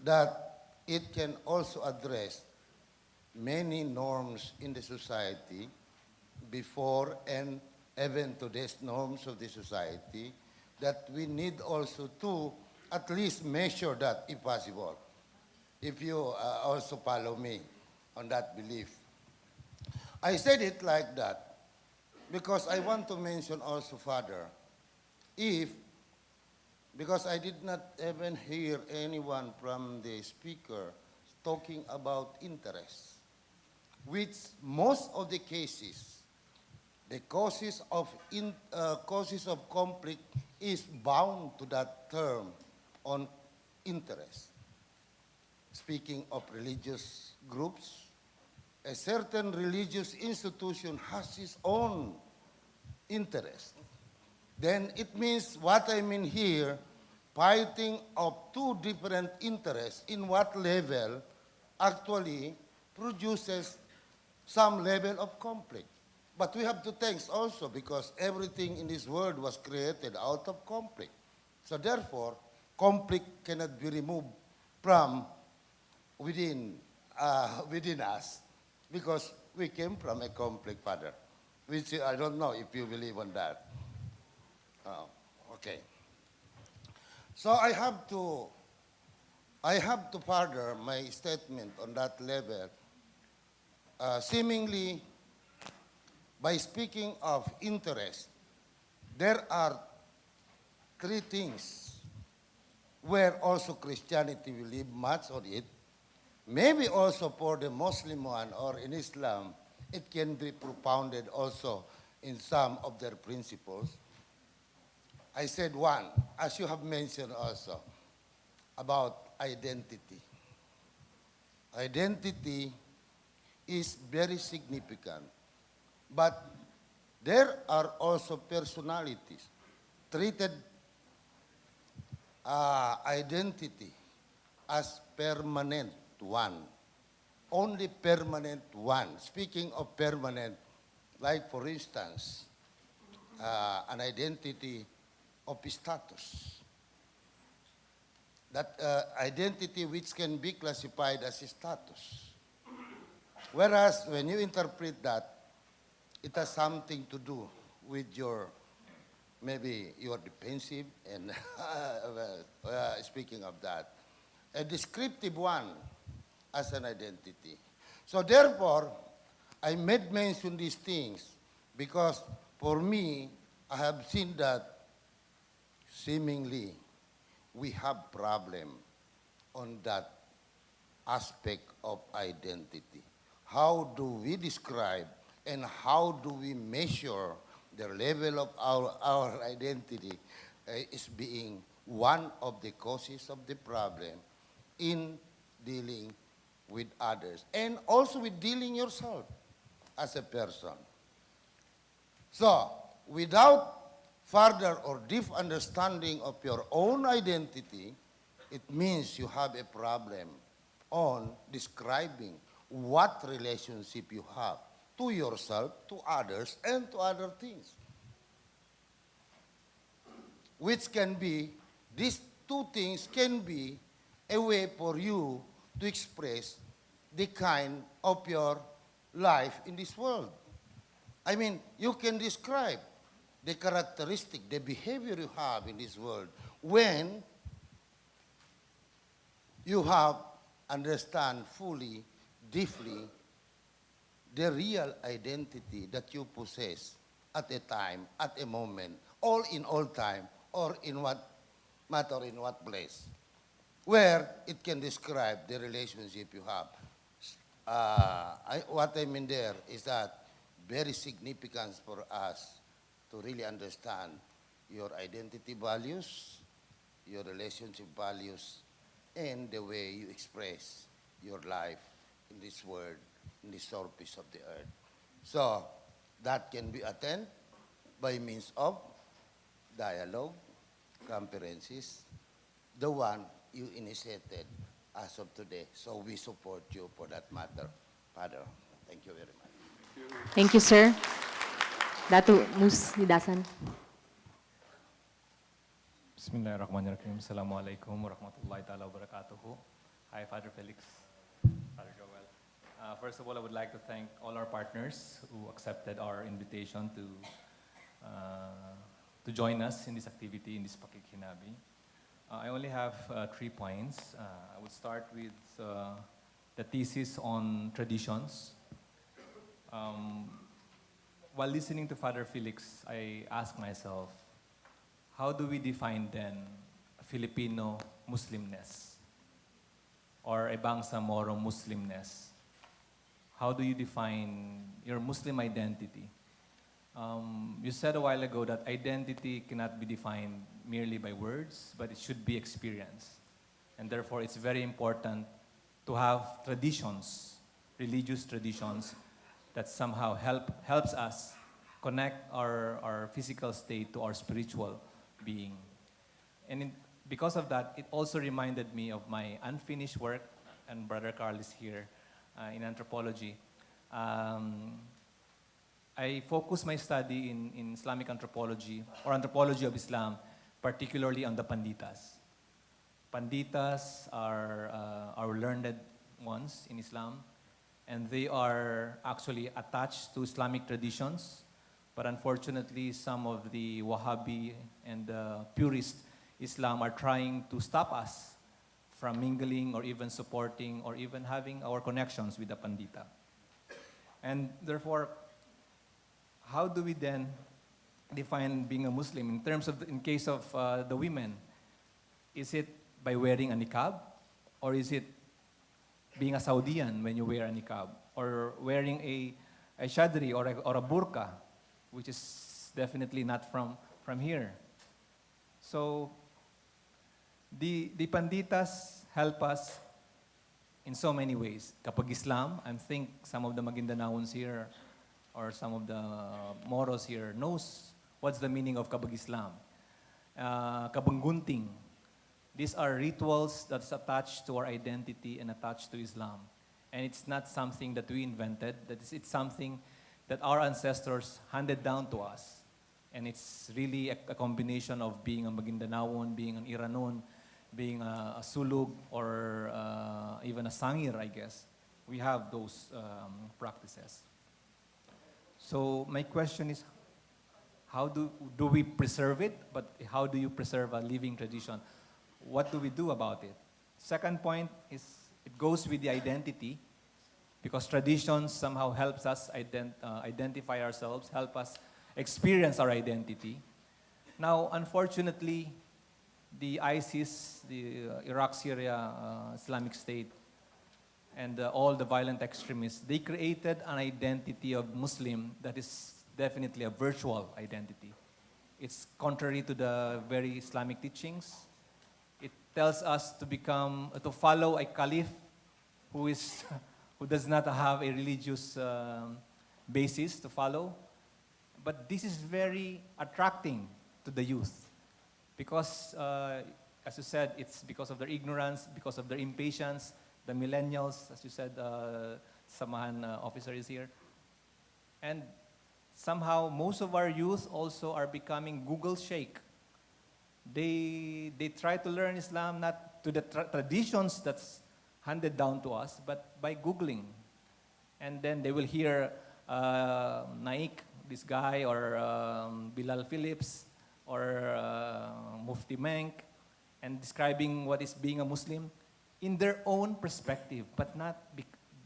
that it can also address many norms in the society before and even today's norms of the society that we need also to at least measure that if possible. If you also follow me on that belief. I said it like that because I want to mention also, Father, because I did not even hear anyone from the speaker talking about interest, which most of the cases, the causes of conflict is bound to that term on interest. Speaking of religious groups, a certain religious institution has its own interest. Then it means what I mean here, fighting of two different interests in what level actually produces some level of conflict. But we have to thank also because everything in this world was created out of conflict. So therefore, conflict cannot be removed from within us because we came from a conflict, Father, which I don't know if you believe on that. Okay. So I have to further my statement on that level. Seemingly, by speaking of interest, there are three things where also Christianity believe much on it. Maybe also for the Muslim one or in Islam, it can be propounded also in some of their principles. I said one, as you have mentioned also, about identity. Identity is very significant, but there are also personalities treated identity as permanent one, only permanent one. Speaking of permanent, like for instance, an identity of status. That identity which can be classified as a status. Whereas when you interpret that, it has something to do with your, maybe your defensive and speaking of that, a descriptive one as an identity. So therefore, I made mention these things because for me, I have seen that seemingly we have problem on that aspect of identity. How do we describe and how do we measure the level of our identity is being one of the causes of the problem in dealing with others, and also with dealing yourself as a person. So, without further or deep understanding of your own identity, it means you have a problem on describing what relationship you have to yourself, to others, and to other things. Which can be, these two things can be a way for you to express the kind of your life in this world. I mean, you can describe the characteristic, the behavior you have in this world when you have understand fully, deeply, the real identity that you possess at a time, at a moment, all in all time, or in what matter, in what place, where it can describe the relationship you have. What I mean there is that very significant for us to really understand your identity values, your relationship values, and the way you express your life in this world, in the surface of the earth. So that can be attained by means of dialogue, conferences, the one you initiated as of today. So we support you for that matter, Father. Thank you very much. Thank you, sir. Datu Mus Lidasan. Bismillahirrahmanirrahim. Assalamualaikum warahmatullahi ta'ala wabarakatuh. Hi, Father Felix, Father Joel. First of all, I would like to thank all our partners who accepted our invitation to join us in this activity, in this Pakighinabi. I only have 3 points. I would start with the thesis on traditions. While listening to Father Felix, I asked myself, how do we define then Filipino Muslimness or a Bangsamoro Muslimness? How do you define your Muslim identity? You said a while ago that identity cannot be defined merely by words, but it should be experienced. And therefore, it's very important to have traditions, religious traditions, that somehow helps us connect our physical state to our spiritual being. And because of that, it also reminded me of my unfinished work, and Brother Carl is here, in anthropology. I focus my study in Islamic anthropology, or anthropology of Islam, particularly on the Panditas. Panditas are our learned ones in Islam, and they are actually attached to Islamic traditions, but unfortunately some of the Wahhabi and purist Islam are trying to stop us from mingling or even supporting or even having our connections with the Pandita. And therefore, how do we then define being a Muslim in terms of, in case of the women? Is it by wearing a niqab, or is it being a Saudian when you wear a niqab, or wearing a shadri or a burqa, which is definitely not from here? So the Panditas help us in so many ways. Kapag Islam, I think some of the Magindanaons here or some of the Moros here knows what's the meaning of Kapag Islam. Kabanggunting. These are rituals that's attached to our identity and attached to Islam. And it's not something that we invented. It's something that our ancestors handed down to us. And it's really a combination of being a Magindanaon, being an Iranon, being a Sulug, or even a Sangir, I guess. We have those practices. So my question is, how do we preserve it? But how do you preserve a living tradition? What do we do about it? Second point is, it goes with the identity, because traditions somehow helps us identify ourselves, help us experience our identity. Now, unfortunately, the ISIS, the Iraq, Syria, Islamic State, and all the violent extremists, they created an identity of Muslim that is definitely a virtual identity. It's contrary to the very Islamic teachings. It tells us to follow a caliph who is who does not have a religious basis to follow. But this is very attracting to the youth because, as you said, it's because of their ignorance, because of their impatience. The millennials, as you said, Samahan officer is here. And somehow most of our youth also are becoming Google shake. They try to learn Islam not to the traditions that's handed down to us, but by Googling. And then they will hear Naik, this guy, or Bilal Phillips, or Mufti Menk, and describing what is being a Muslim in their own perspective, but not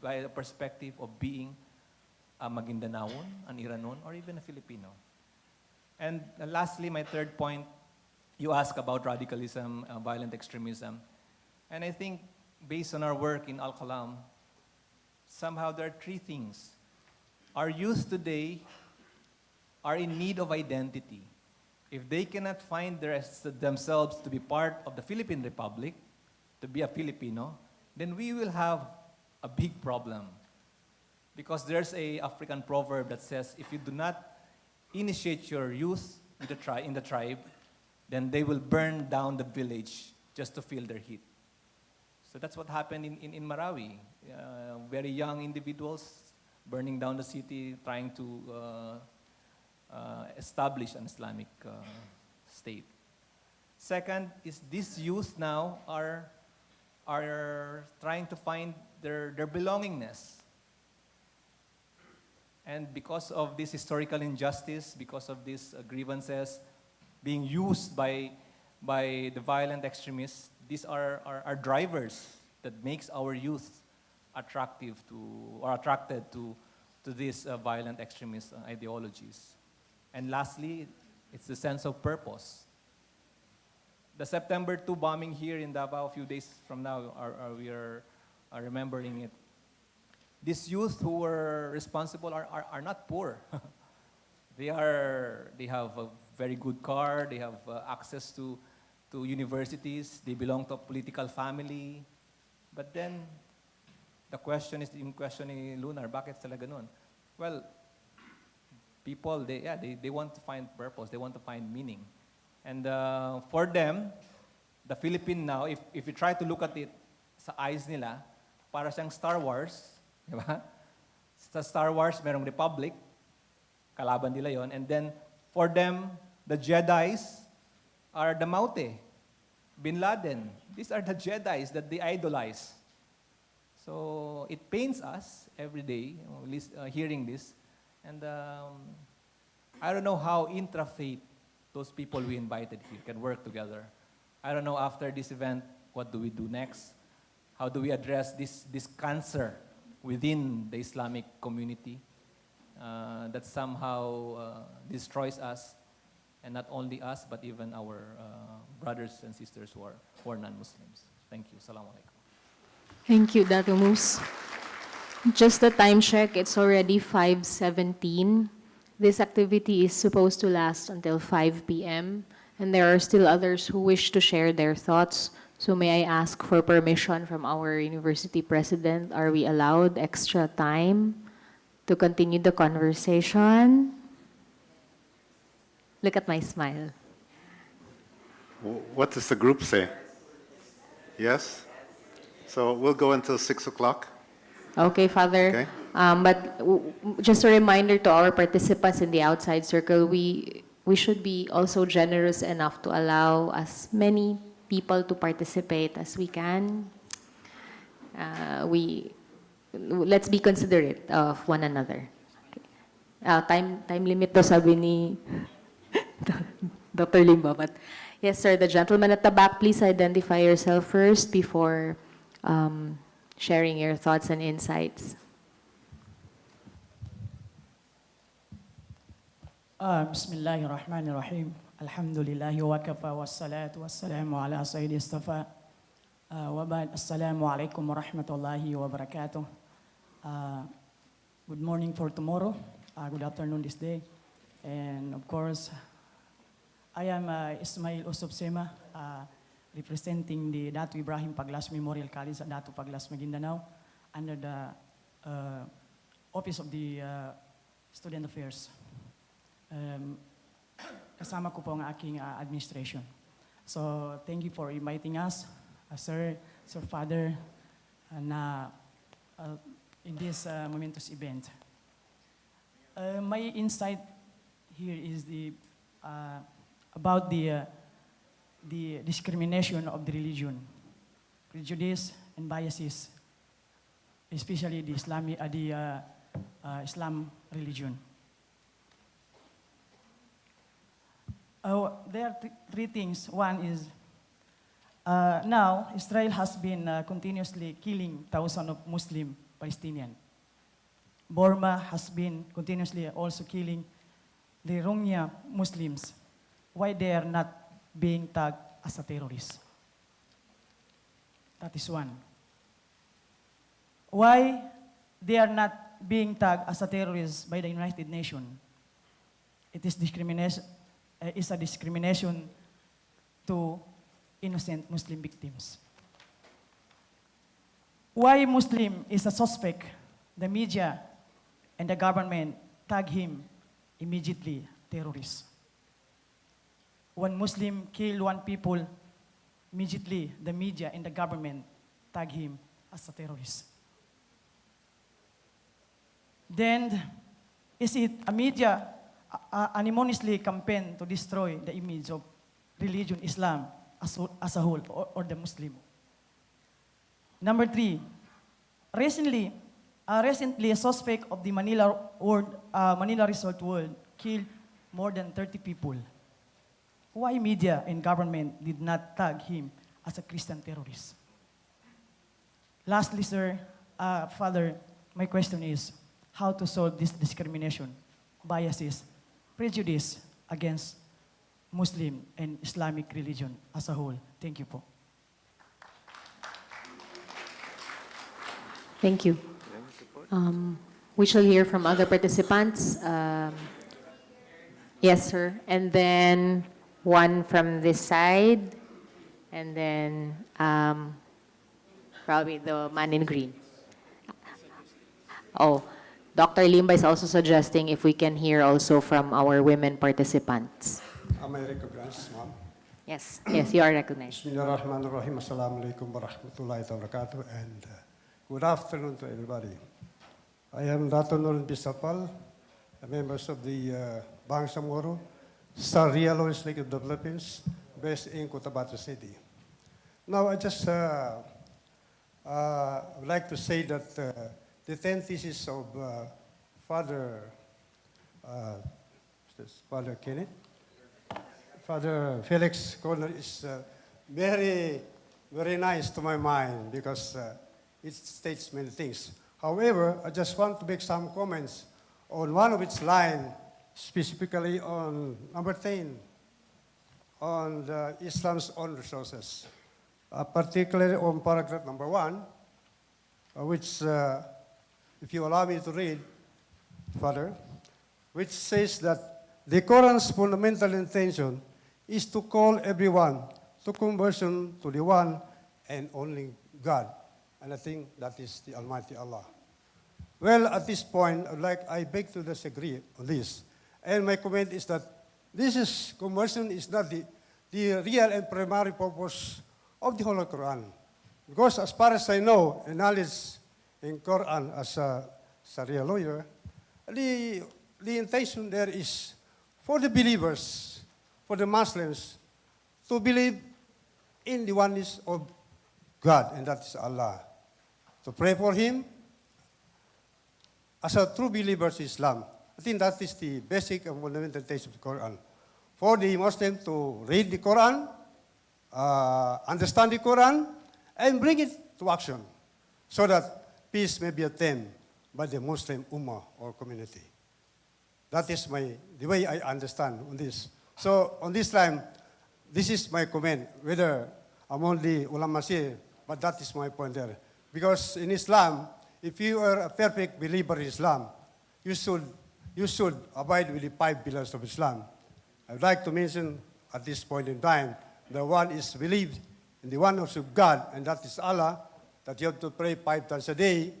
by the perspective of being a Magindanaon, an Iranon, or even a Filipino. And lastly, my third point, you ask about radicalism, violent extremism. And I think based on our work in Al-Qalam, somehow there are three things. Our youth today are in need of identity. If they cannot find themselves to be part of the Philippine Republic, to be a Filipino, then we will have a big problem. Because there's a African proverb that says, if you do not initiate your youth in the tribe, then they will burn down the village just to feel their heat. So that's what happened in Marawi. Very young individuals burning down the city, trying to establish an Islamic state. Second is these youth now are trying to find their belongingness. And because of this historical injustice, because of these grievances being used by the violent extremists, these are drivers that makes our youth attracted to these violent extremist ideologies. And lastly, it's the sense of purpose. The September 2 bombing here in Davao a few days from now, we are remembering it. These youth who were responsible are not poor. They have a very good car, they have access to universities, they belong to a political family. But then, the question is, yung question ni Lunar, bakit sila ganun? Well, people, they want to find purpose, they want to find meaning. And for them, the Philippine now, if you try to look at it sa eyes nila, para siyang Star Wars, di ba? Sa Star Wars, merong Republic, kalaban nila yon. And then, for them, the Jedis are the Maute, Bin Laden. These are the Jedis that they idolize. So, it pains us every day, hearing this. And I don't know how intra-faith, those people we invited here, can work together. I don't know after this event, what do we do next? How do we address this cancer within the Islamic community that somehow destroys us, and not only us, but even our brothers and sisters who are non-Muslims. Thank you. Assalamu alaikum. Thank you, Dr. Moose. Just a time check, it's already 5:17. This activity is supposed to last until 5 p.m. and there are still others who wish to share their thoughts. So may I ask for permission from our university president? Are we allowed extra time to continue the conversation? Look at my smile. What does the group say? Yes? So we'll go until 6 o'clock. Okay, Father. Okay. But just a reminder to our participants in the outside circle, we should be also generous enough to allow as many people to participate as we can. Let's be considerate of one another. Okay. Time limit to, sabi ni Dr. Limba. But yes, sir, the gentleman at the back, please identify yourself first before sharing your thoughts and insights. Bismillahirrahmanirrahim. Alhamdulillahi wa kafa wa salatu wa salamu ala sayyidi istafa. Wa ba'd, assalamu alaikum wa rahmatullahi wa barakatuh. Good morning for tomorrow. Good afternoon this day. And of course, I am Ismail Usop Sema, representing the Datu Ibrahim Paglas Memorial College at Datu Paglas, Maguindanao. under the Office of the Student Affairs. Kasama ko po ang aking administration. So, thank you for inviting us, Sir Father, in this momentous event. My insight here is about the discrimination of the religion, prejudice and biases, especially the Islam religion. There are three things. One is, now Israel has been continuously killing thousands of Muslim Palestinians. Burma has been continuously also killing the Rohingya Muslims. Why they are not being tagged as a terrorist? That is one. Why they are not being tagged as a terrorist by the United Nations? It is discrimination. Is a discrimination to innocent Muslim victims. Why Muslim is a suspect? The media and the government tag him immediately terrorist. When Muslim kill one people, immediately the media and the government tag him as a terrorist. Then, is it a media anonymously campaign to destroy the image of religion Islam as a whole, or the Muslim? Number three, recently a suspect of the Manila Resort World killed more than 30 people. Why media and government did not tag him as a Christian terrorist? Lastly, sir, Father, my question is, how to solve this discrimination, biases, prejudice against Muslim and Islamic religion as a whole? Thank you po. Thank you. We shall hear from other participants. Yes, sir. And then one from this side. And then probably the man in green. Oh, Dr. Limba is also suggesting if we can hear also from our women participants. Am I recognized, ma'am? Yes, yes, you are recognized. Bismillahirrahmanirrahim. Assalamu alaikum warahmatullahi wabarakatuh. And good afternoon to everybody. I am Dr. Nolan Bisapal, a member of the Bangsamoro, Saria Lois League of the Philippines, based in Cotabato City. Now, I just would like to say that the 10 thesis of Father Kenneth, Father Felix Corner is very, very nice to my mind because it states many things. However, I just want to make some comments on one of its lines, specifically on number 10, on the Islam's own resources, particularly on paragraph number 1, which, if you allow me to read, Father, which says that the Quran's fundamental intention is to call everyone to conversion to the one and only God. And I think that is the Almighty Allah. Well, at this point, I beg to disagree on this. And my comment is that conversion is not the real and primary purpose of the Holy Quran. Because as far as I know, and knowledge in Quran as a Sharia lawyer, the intention there is for the believers, for the Muslims, to believe in the oneness of God, and that is Allah. To pray for Him as a true believer in Islam. I think that is the basic and fundamental text of the Quran. For the Muslim to read the Quran, understand the Quran, and bring it to action so that peace may be attained by the Muslim Ummah or community. That is the way I understand on this. So on this time, this is my comment, whether I'm only ulama here, but that is my point there. Because in Islam, if you are a perfect believer in Islam, you should abide with the 5 pillars of Islam. I would like to mention at this point in time, the one is believed in the oneness of God, and that is Allah, that you have to pray 5 times a day,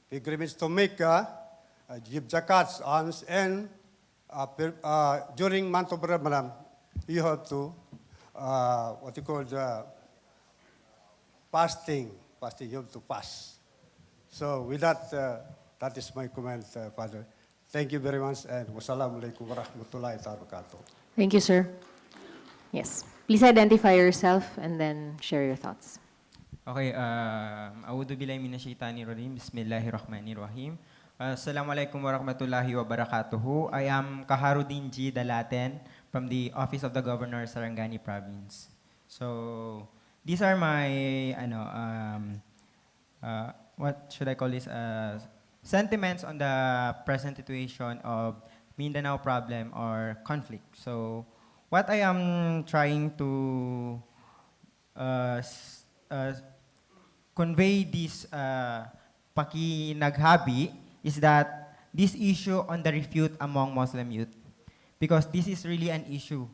pilgrimage to Mecca, give zakats, alms, and during month of Ramadan, you have to, what you call the fasting. Fasting, you have to fast. So with that, that is my comment, Father. Thank you very much, and wassalamualaikum warahmatullahi wabarakatuh. Thank you, sir. Yes. Please identify yourself and then share your thoughts. Okay, A'udhu billahi minasyaitanirrajim. Bismillahirrahmanirrahim. Assalamualaikum warahmatullahi wabarakatuh. I am Kaharudin G. Dalaten from the Office of the Governor, Sarangani Province. So, these are my, what should I call this? Sentiments on the present situation of Mindanao problem or conflict. So, what I am trying to convey this Pakighinabi is that this issue on the refute among Muslim youth, because this is really an issue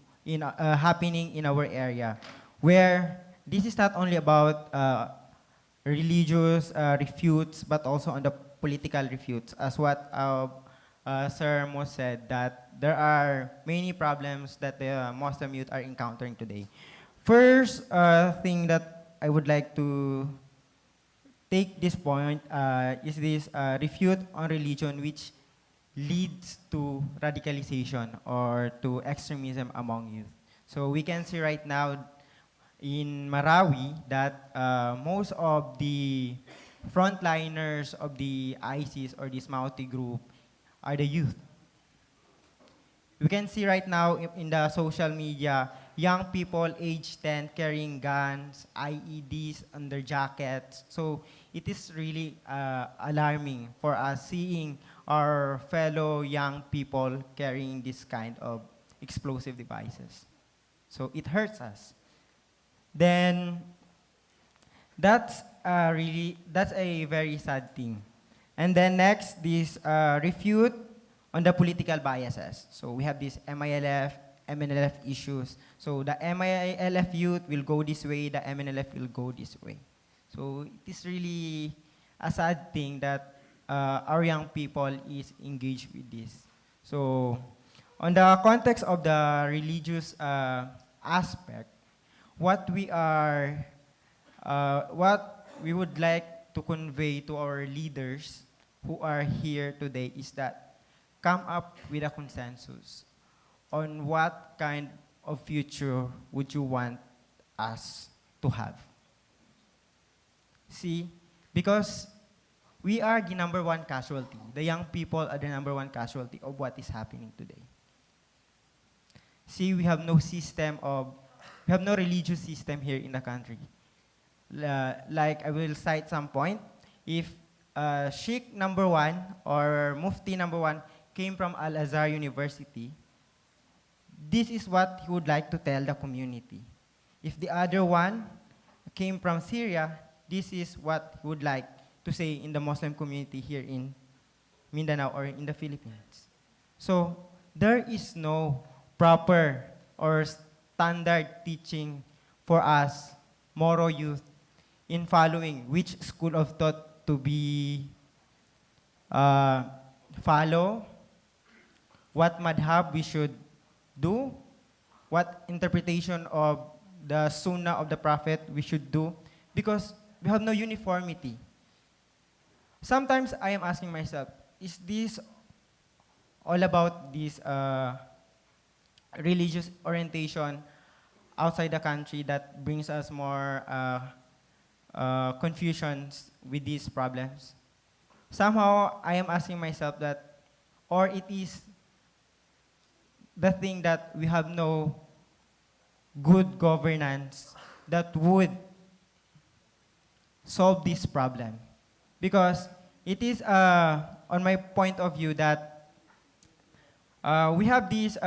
happening in our area, where this is not only about religious refutes, but also on the political refutes, as what Sir Mo said, that there are many problems that the Muslim youth are encountering today. First thing that I would like to take this point is this refute on religion, which leads to radicalization or to extremism among youth. So we can see right now in Marawi that most of the frontliners of the ISIS or this Mauti group are the youth. We can see right now in the social media, young people aged 10 carrying guns, IEDs on their jackets. So it is really alarming for us seeing our fellow young people carrying this kind of explosive devices. So it hurts us. Then that's a very sad thing. And then next, this refute on the political biases. So we have this MILF, MNLF issues. So the MILF youth will go this way, the MNLF will go this way. So it is really a sad thing that our young people is engaged with this. So on the context of the religious aspect, what we would like to convey to our leaders who are here today is that come up with a consensus on what kind of future would you want us to have. See, because we are the number one casualty. The young people are the number one casualty of what is happening today. See, we have no religious system here in the country. Like I will cite some point. If Sheikh number one or Mufti number one came from Al-Azhar University, this is what he would like to tell the community. If the other one came from Syria, this is what he would like to say in the Muslim community here in Mindanao or in the Philippines. So there is no proper or standard teaching for us, Moro youth, in following which school of thought to be follow, what madhab we should do, what interpretation of the sunnah of the Prophet we should do, because we have no uniformity. Sometimes I am asking myself, is this all about this religious orientation outside the country that brings us more confusions with these problems? Somehow I am asking myself that, or it is the thing that we have no good governance that would solve this problem. Because it is, on my point of view, that we have these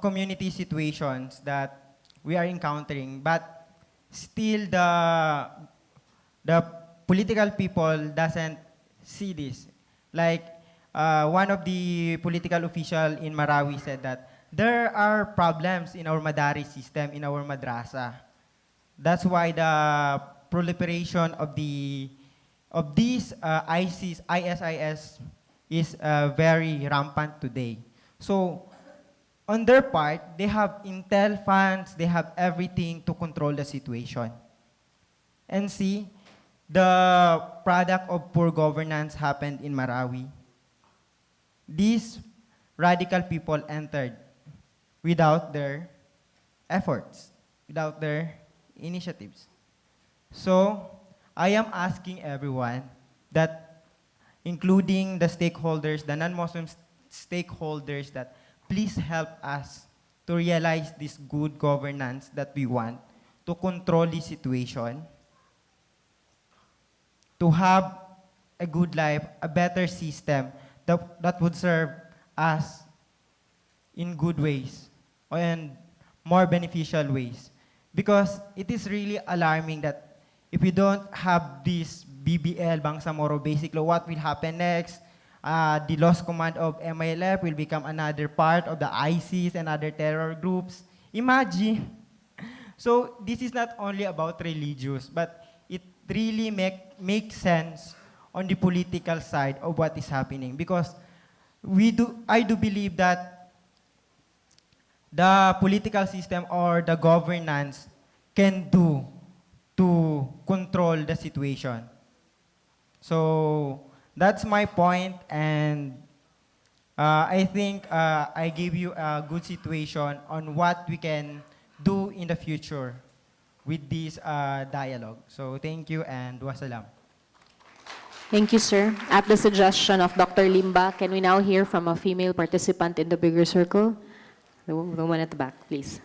community situations that we are encountering, but still the political people doesn't see this. Like one of the political officials in Marawi said that there are problems in our Madaris system, in our madrasa. That's why the proliferation of the of these ISIS is very rampant today. So on their part, they have intel funds, they have everything to control the situation. And see, the product of poor governance happened in Marawi. These radical people entered without their efforts, without their initiatives. So I am asking everyone that, including the stakeholders, the non-Muslim stakeholders, that please help us to realize this good governance that we want, to control the situation, to have a good life, a better system that would serve us in good ways and more beneficial ways. Because it is really alarming that if we don't have this BBL, Bangsamoro Basic Law, what will happen next? The lost command of MILF will become another part of the ISIS and other terror groups. Imagine. So this is not only about religious, but it really makes sense on the political side of what is happening. Because I do believe that the political system or the governance can do to control the situation. So that's my point, and I think I gave you a good situation on what we can do in the future with this dialogue. So thank you and wassalam. Thank you, sir. At the suggestion of Dr. Limba, can we now hear from a female participant in the bigger circle? The woman at the back, please.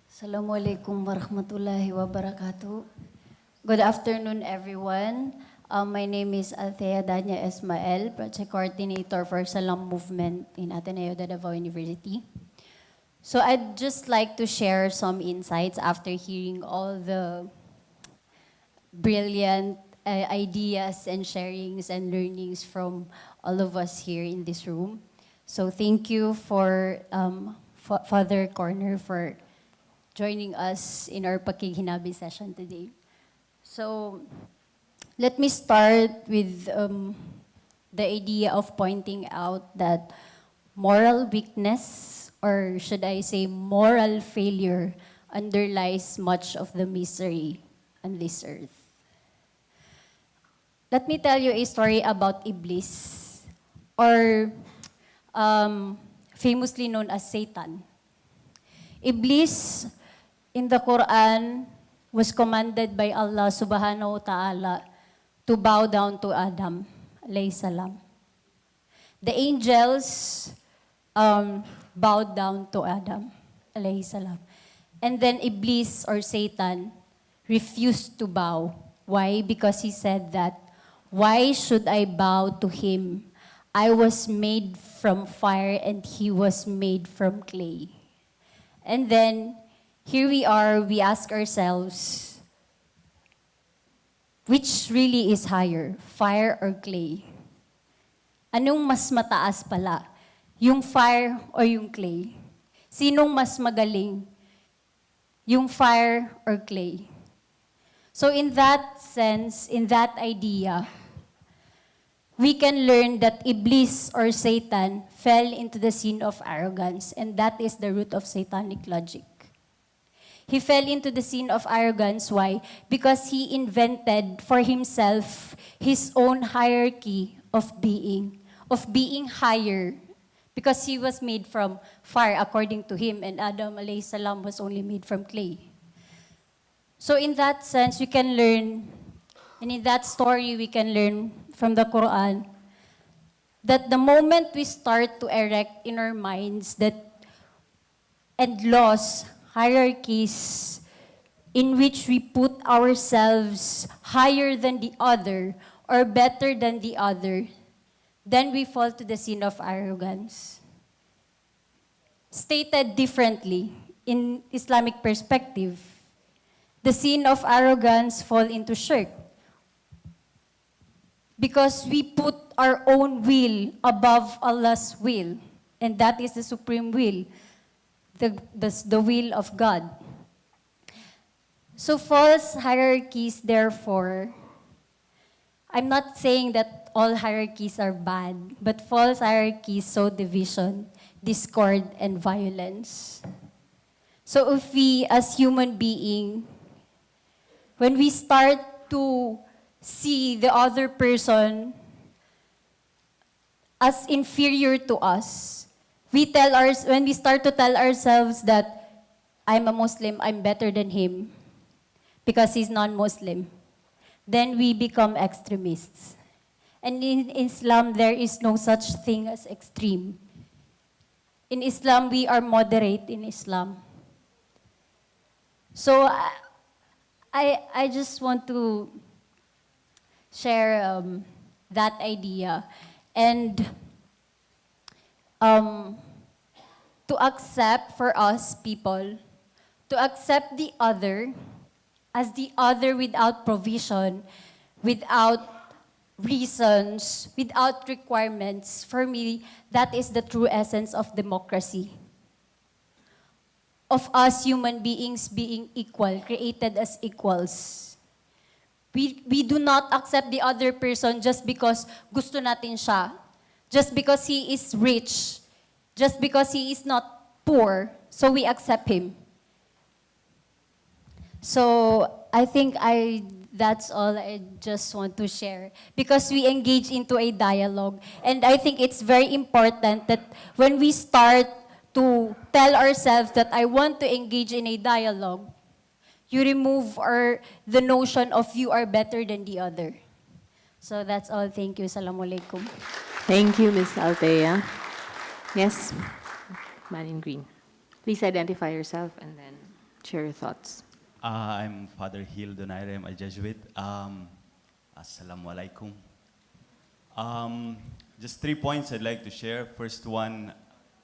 Assalamualaikum warahmatullahi wabarakatuh. Good afternoon, everyone. My name is Althea Danya Esmael, Project Coordinator for Salam Movement in Ateneo de Davao University. So I'd just like to share some insights after hearing all the brilliant ideas and sharings and learnings from all of us here in this room. So thank you for Father Corner for joining us in our Pakighinabi session today. So let me start with the idea of pointing out that moral weakness, or should I say moral failure, underlies much of the misery on this earth. Let me tell you a story about Iblis, or famously known as Satan. Iblis, in the Quran, was commanded by Allah subhanahu wa ta'ala to bow down to Adam, alayhi salam. The angels bowed down to Adam, alayhi salam. And then Iblis, or Satan, refused to bow. Why? Because he said that, why should I bow to him? I was made from fire and he was made from clay. And then, here we are, we ask ourselves, which really is higher, fire or clay? Anong mas mataas pala? Yung fire o yung clay? Sinong mas magaling? Yung fire or clay? So in that sense, in that idea, we can learn that Iblis or Satan fell into the sin of arrogance, and that is the root of satanic logic. He fell into the sin of arrogance. Why? Because he invented for himself his own hierarchy of being higher, because he was made from fire according to him, and Adam alayhi salam was only made from clay. So in that sense, we can learn, and in that story, we can learn from the Quran that the moment we start to erect in our minds that and laws, hierarchies in which we put ourselves higher than the other or better than the other, then we fall to the sin of arrogance. Stated differently, in Islamic perspective, the sin of arrogance fall into shirk. Because we put our own will above Allah's will, and that is the supreme will, the will of God. So false hierarchies, therefore, I'm not saying that all hierarchies are bad, but false hierarchies sow division, discord, and violence. So if we, as human being, when we start to see the other person as inferior to us, when we start to tell ourselves that I'm a Muslim, I'm better than him because he's non-Muslim, then we become extremists. And in Islam, there is no such thing as extreme. In Islam, we are moderate in Islam. So I just want to share that idea and to accept for us people, to accept the other as the other without provision, without reasons, without requirements. For me, that is the true essence of democracy. Of us human beings being equal, created as equals. We do not accept the other person just because gusto natin siya, just because he is rich, just because he is not poor, so we accept him. So I think that's all I just want to share, because we engage into a dialogue. And I think it's very important that when we start to tell ourselves that I want to engage in a dialogue, you remove the notion of you are better than the other. So that's all. Thank you. Assalamu alaikum. Thank you, Ms. Althea. Yes, man in green. Please identify yourself and then share your thoughts. I'm Father Hil Donaire. I'm a Jesuit. Assalamu alaikum. Just 3 points I'd like to share. First one,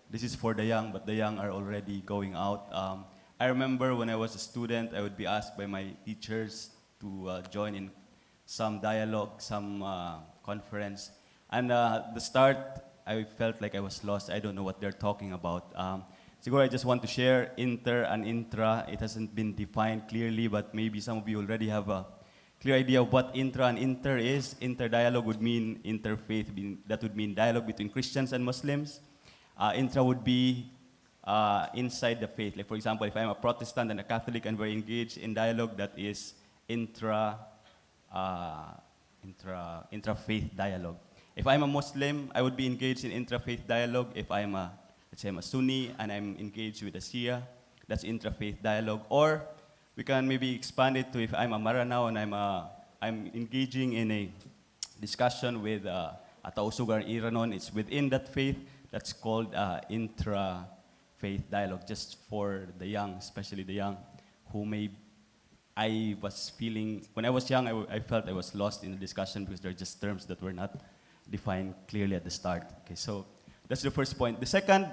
this is for the young, but the young are already going out. I remember when I was a student, I would be asked by my teachers to join in some dialogue, some conference. And the start, I felt like I was lost. I don't know what they're talking about. Siguro, I just want to share inter and intra. It hasn't been defined clearly, but maybe some of you already have a clear idea of what intra and inter is. Inter-dialogue would mean interfaith. That would mean dialogue between Christians and Muslims. Intra would be inside the faith. Like, for example, if I'm a Protestant and a Catholic and we're engaged in dialogue, that is intra-faith dialogue. If I'm a Muslim, I would be engaged in intra-faith dialogue. If I'm let's say I'm a Sunni and I'm engaged with a Shia, that's intra-faith dialogue. Or we can maybe expand it to if I'm a Maranao and I'm engaging in a discussion with a Tausugar Iranon, it's within that faith. That's called intra-faith dialogue, just for the young, especially the young, who I was feeling, when I was young, I felt I was lost in the discussion because they're just terms that were not defined clearly at the start. Okay, so that's the first point. The second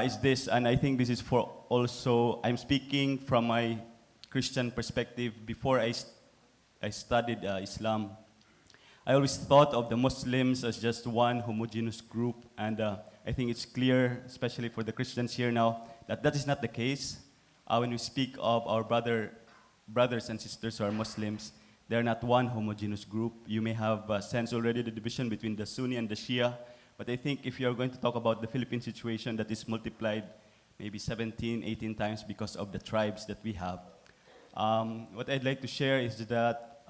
is this, and I think this is for also, I'm speaking from my Christian perspective. Before I studied Islam, I always thought of the Muslims as just one homogeneous group, and I think it's clear, especially for the Christians here now, that that is not the case. When we speak of our brothers and sisters who are Muslims, they're not one homogeneous group. You may have sensed already the division between the Sunni and the Shia, but I think if you're going to talk about the Philippine situation, that is multiplied maybe 17, 18 times because of the tribes that we have. What I'd like to share is that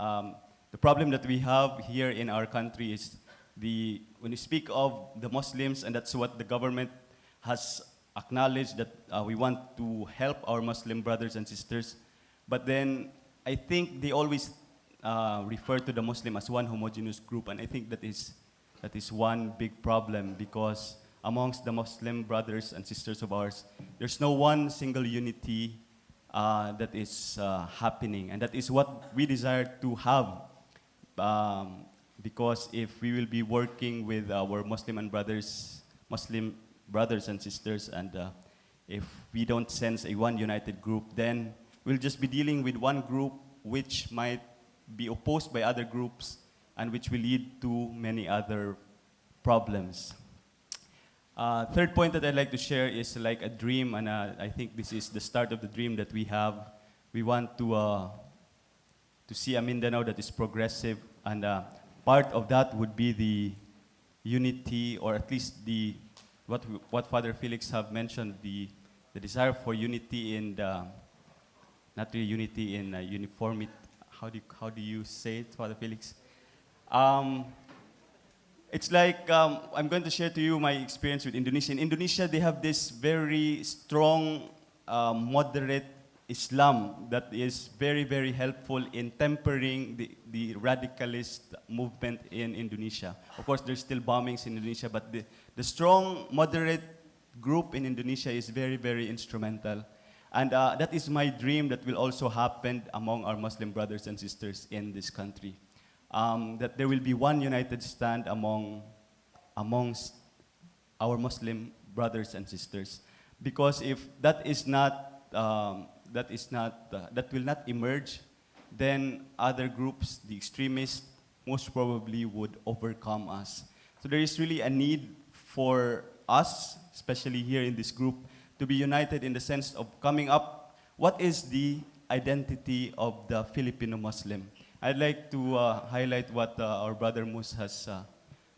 the problem that we have here in our country is when you speak of the Muslims, and that's what the government has acknowledged, that we want to help our Muslim brothers and sisters, but then I think they always refer to the Muslim as one homogeneous group, and I think that is one big problem, because amongst the Muslim brothers and sisters of ours, there's no one single unity that is happening, and that is what we desire to have, because if we will be working with our Muslim brothers and sisters, and if we don't sense a one united group, then we'll just be dealing with one group which might be opposed by other groups, and which will lead to many other problems. Third point that I'd like to share is like a dream, and I think this is the start of the dream that we have We want to see a Mindanao that is progressive, and part of that would be the unity, or at least what Father Felix have mentioned, the desire for unity in the, not really unity in uniformity. How do you say it, Father Felix? It's like, I'm going to share to you my experience with Indonesia. In Indonesia, they have this very strong, moderate Islam that is very, very helpful in tempering the radicalist movement in Indonesia. Of course, there's still bombings in Indonesia, but the strong, moderate group in Indonesia is very, very instrumental. And that is my dream that will also happen among our Muslim brothers and sisters in this country. That there will be one united stand amongst our Muslim brothers and sisters. Because if that will not emerge, then other groups, the extremists, most probably would overcome us. So there is really a need for us, especially here in this group, to be united in the sense of coming up, what is the identity of the Filipino Muslim? I'd like to highlight what our brother Mus has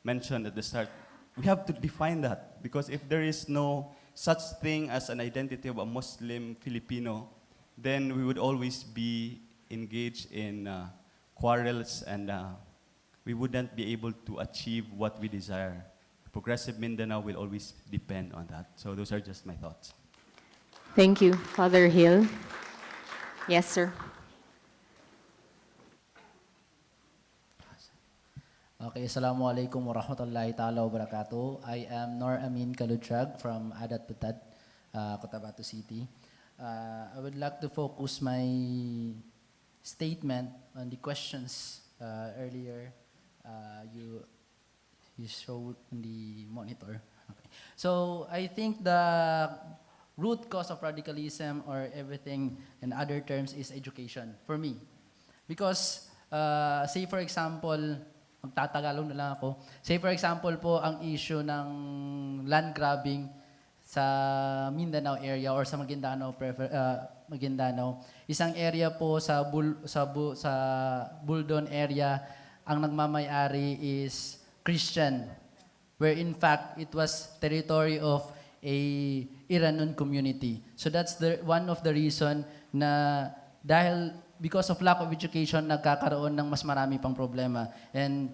mentioned at the start. We have to define that, because if there is no such thing as an identity of a Muslim Filipino, then we would always be engaged in quarrels, and we wouldn't be able to achieve what we desire. Progressive Mindanao will always depend on that. So those are just my thoughts. Thank you, Father Hill. Yes, sir. Okay, Assalamualaikum warahmatullahi ta'ala wabarakatuh. I am Nor Amin Kaludrag from Adat Putad, Cotabato City. I would like to focus my statement on the questions earlier you showed on the monitor. Okay. So I think the root cause of radicalism or everything in other terms is education for me. Because say for example, magtatagalog na lang ako. Say for example po ang issue ng land grabbing sa Mindanao area or sa Maguindanao, Maguindanao. Isang area po sa Buldon area, ang nagmamayari is Christian, where in fact it was territory of a Iranian community. So that's one of the reason na dahil because of lack of education, nagkakaroon ng mas marami pang problema. And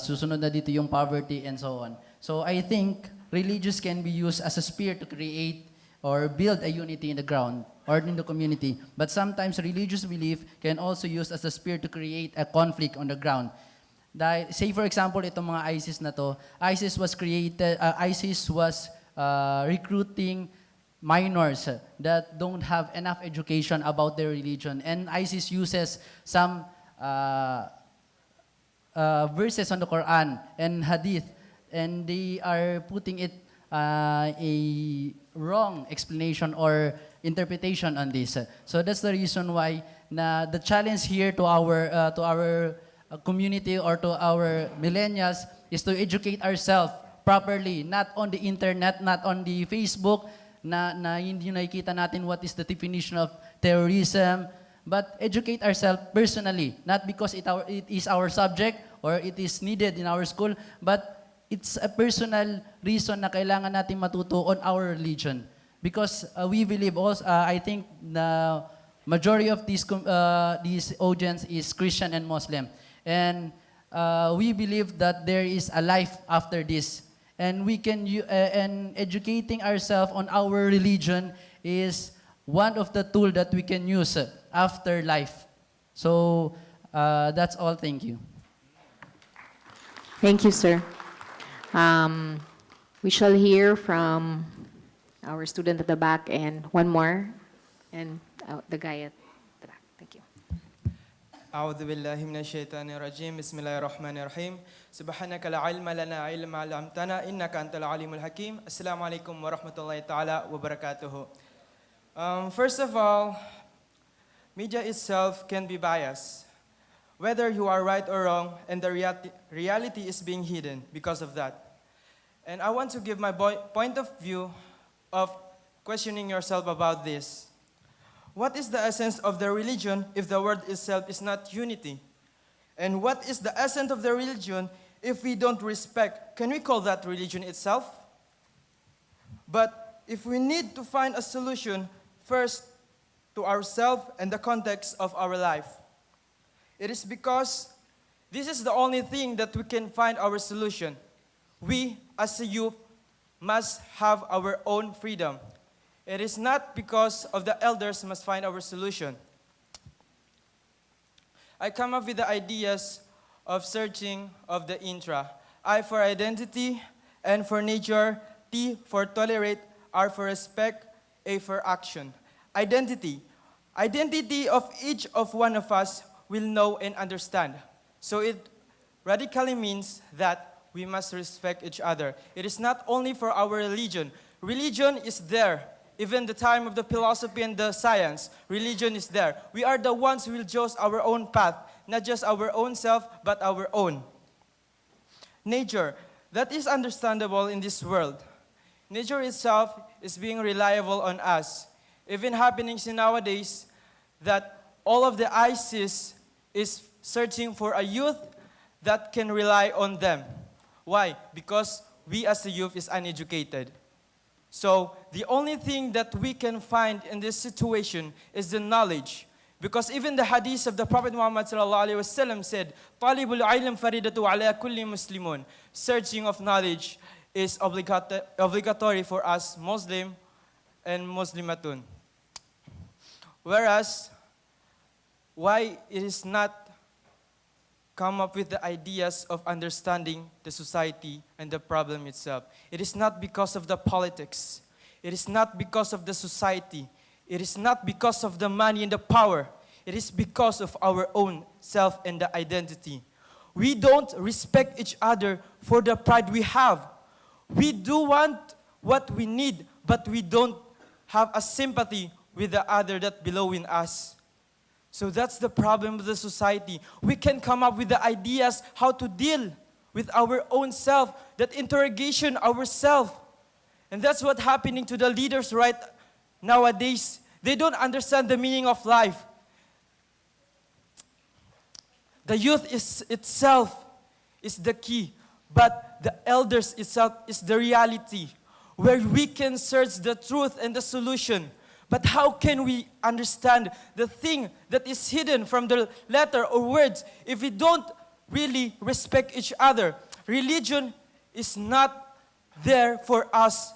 susunod na dito yung poverty and so on. So I think religious can be used as a spear to create or build a unity in the ground or in the community. But sometimes religious belief can also use as a spear to create a conflict on the ground. Dahil, say for example, itong mga ISIS na to, ISIS was recruiting minors that don't have enough education about their religion. And ISIS uses some verses on the Quran and Hadith, and they are putting it a wrong explanation or interpretation on this. So that's the reason why the challenge here to our community or to our millennials is to educate ourselves properly, not on the internet, not on the Facebook, na hindi nakikita natin what is the definition of terrorism, but educate ourselves personally, not because it is our subject or it is needed in our school, but it's a personal reason na kailangan natin matuto on our religion. Because we believe also, I think the majority of these audience is Christian and Muslim. And we believe that there is a life after this. And we can, and educating ourselves on our religion is one of the tools that we can use after life. So that's all. Thank you. Thank you, sir. We shall hear from our student at the back and one more, and the guy at the back. Thank you. أعوذ بالله من الشيطان الرجيم بسم الله الرحمن الرحيم سبحانك لا علم لنا إلا ما علمتنا إنك أنت العليم الحكيم السلام عليكم ورحمة الله تعالى وبركاته. First of all, media itself can be biased, whether you are right or wrong, and the reality is being hidden because of that. And I want to give my point of view of questioning yourself about this. what is the essence of the religion if the word itself is not unity? And what is the essence of the religion if we don't respect? Can we call that religion itself? But if we need to find a solution, first to ourselves and the context of our life, it is because this is the only thing that we can find our solution. We, as a youth, must have our own freedom. It is not because of the elders must find our solution. I come up with the ideas of searching of the intra. I for identity, N for nature, T for tolerate, R for respect, A for action. Identity. Identity of each of one of us will know and understand. So it radically means that we must respect each other. It is not only for our religion. Religion is there. Even the time of the philosophy and the science, religion is there. We are the ones who will choose our own path, not just our own self, but our own. Nature, that is understandable in this world. Nature itself is being reliable on us. Even happenings in nowadays that all of the ISIS is searching for a youth that can rely on them. Why? Because we as a youth is uneducated. So the only thing that we can find in this situation is the knowledge. Because even the hadith of the Prophet Muhammad ﷺ said, "Talibul ilm faridatu ala kulli muslimun." Searching of knowledge is obligatory for us Muslim and Muslimatun. Whereas, why it is not come up with the ideas of understanding the society and the problem itself. It is not because of the politics. It is not because of the society. It is not because of the money and the power. It is because of our own self and the identity. We don't respect each other for the pride we have. We do want what we need, but we don't have a sympathy with the other that below in us. So that's the problem of the society. We can come up with the ideas how to deal with our own self, that interrogation ourselves. And that's what's happening to the leaders right nowadays. They don't understand the meaning of life. The youth itself is the key, but the elders itself is the reality, where we can search the truth and the solution. But how can we understand the thing that is hidden from the letter or words if we don't really respect each other? Religion is not there for us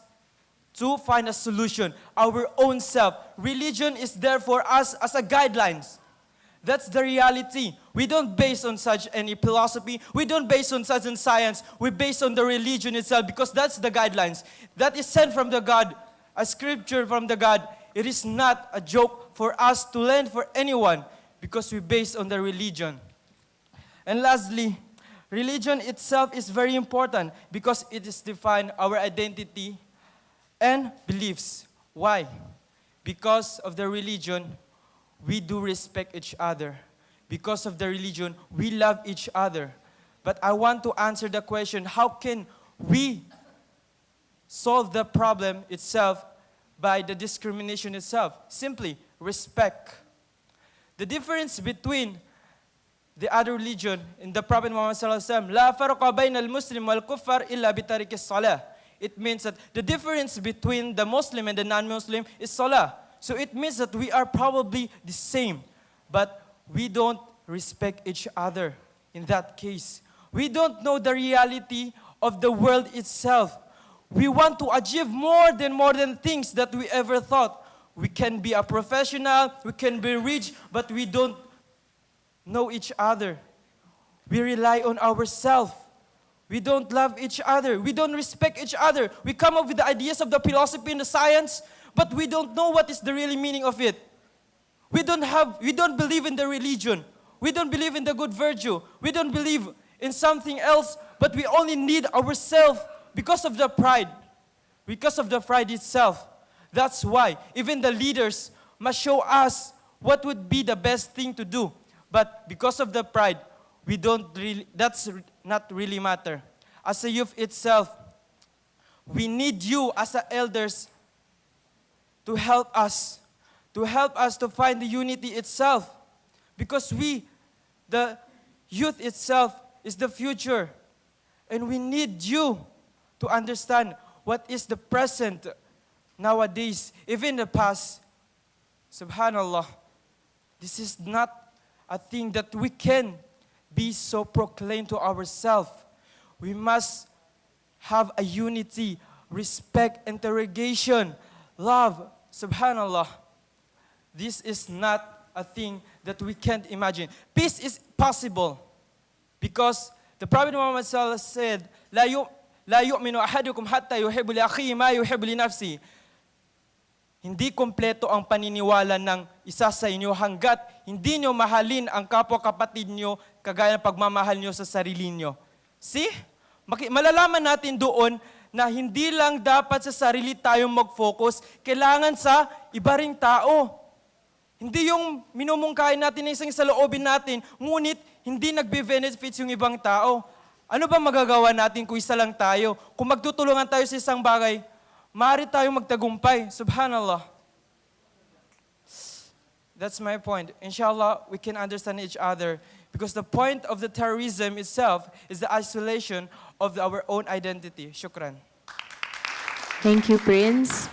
to find a solution, our own self. Religion is there for us as a guidelines. That's the reality. We don't base on such any philosophy. We don't base on such in science. We base on the religion itself because that's the guidelines. That is sent from the God, a scripture from the God. It is not a joke for us to learn for anyone because we base on the religion. And lastly, religion itself is very important because it is define our identity and beliefs. Why? Because of the religion, we do respect each other. Because of the religion, we love each other. But I want to answer the question, how can we solve the problem itself by the discrimination itself? Simply, respect. The difference between the other religion in the Prophet Muhammad ﷺ, لا فرق بين المسلم والكفار إلا بترك الصلاة. It means that the difference between the Muslim and the non-Muslim is salah. So it means that we are probably the same, but we don't respect each other in that case. We don't know the reality of the world itself. We want to achieve more than things that we ever thought. We can be a professional, we can be rich, but we don't know each other. We rely on ourselves. We don't love each other. We don't respect each other. We come up with the ideas of the philosophy and the science, but we don't know what is the real meaning of it. We don't believe in the religion. We don't believe in the good virtue. We don't believe in something else, but we only need ourselves because of the pride. Because of the pride itself. That's why even the leaders must show us what would be the best thing to do. But because of the pride, that's not really matter. As a youth itself, we need you as elders to help us to help us to find the unity itself. Because we, the youth itself, is the future. And we need you to understand what is the present nowadays, even the past. Subhanallah, this is not a thing that we can be so proclaimed to ourselves. We must have a unity, respect, interrogation, love. Subhanallah, this is not a thing that we can't imagine. Peace is possible because the Prophet Muhammad sallallahu alaihi wasallam said, "La yu'minu ahadukum hatta yuhibbu li akhihi ma yuhibbu li nafsihi." Hindi kompleto ang paniniwala ng isa sa inyo hanggat hindi nyo mahalin ang kapwa-kapatid nyo kagaya ng pagmamahal nyo sa sarili nyo. See? Malalaman natin doon na hindi lang dapat sa sarili tayo mag-focus, kailangan sa iba ring tao. Hindi yung minumungkahin natin na isang saloobin natin, ngunit hindi nagbe-benefits yung ibang tao. Ano ba magagawa natin kung isa lang tayo? Kung magtutulungan tayo sa isang bagay, maaari tayong magtagumpay. Subhanallah. That's my point. Inshallah, we can understand each other. Because the point of the terrorism itself is the isolation of our own identity. Shukran. Thank you, Prince.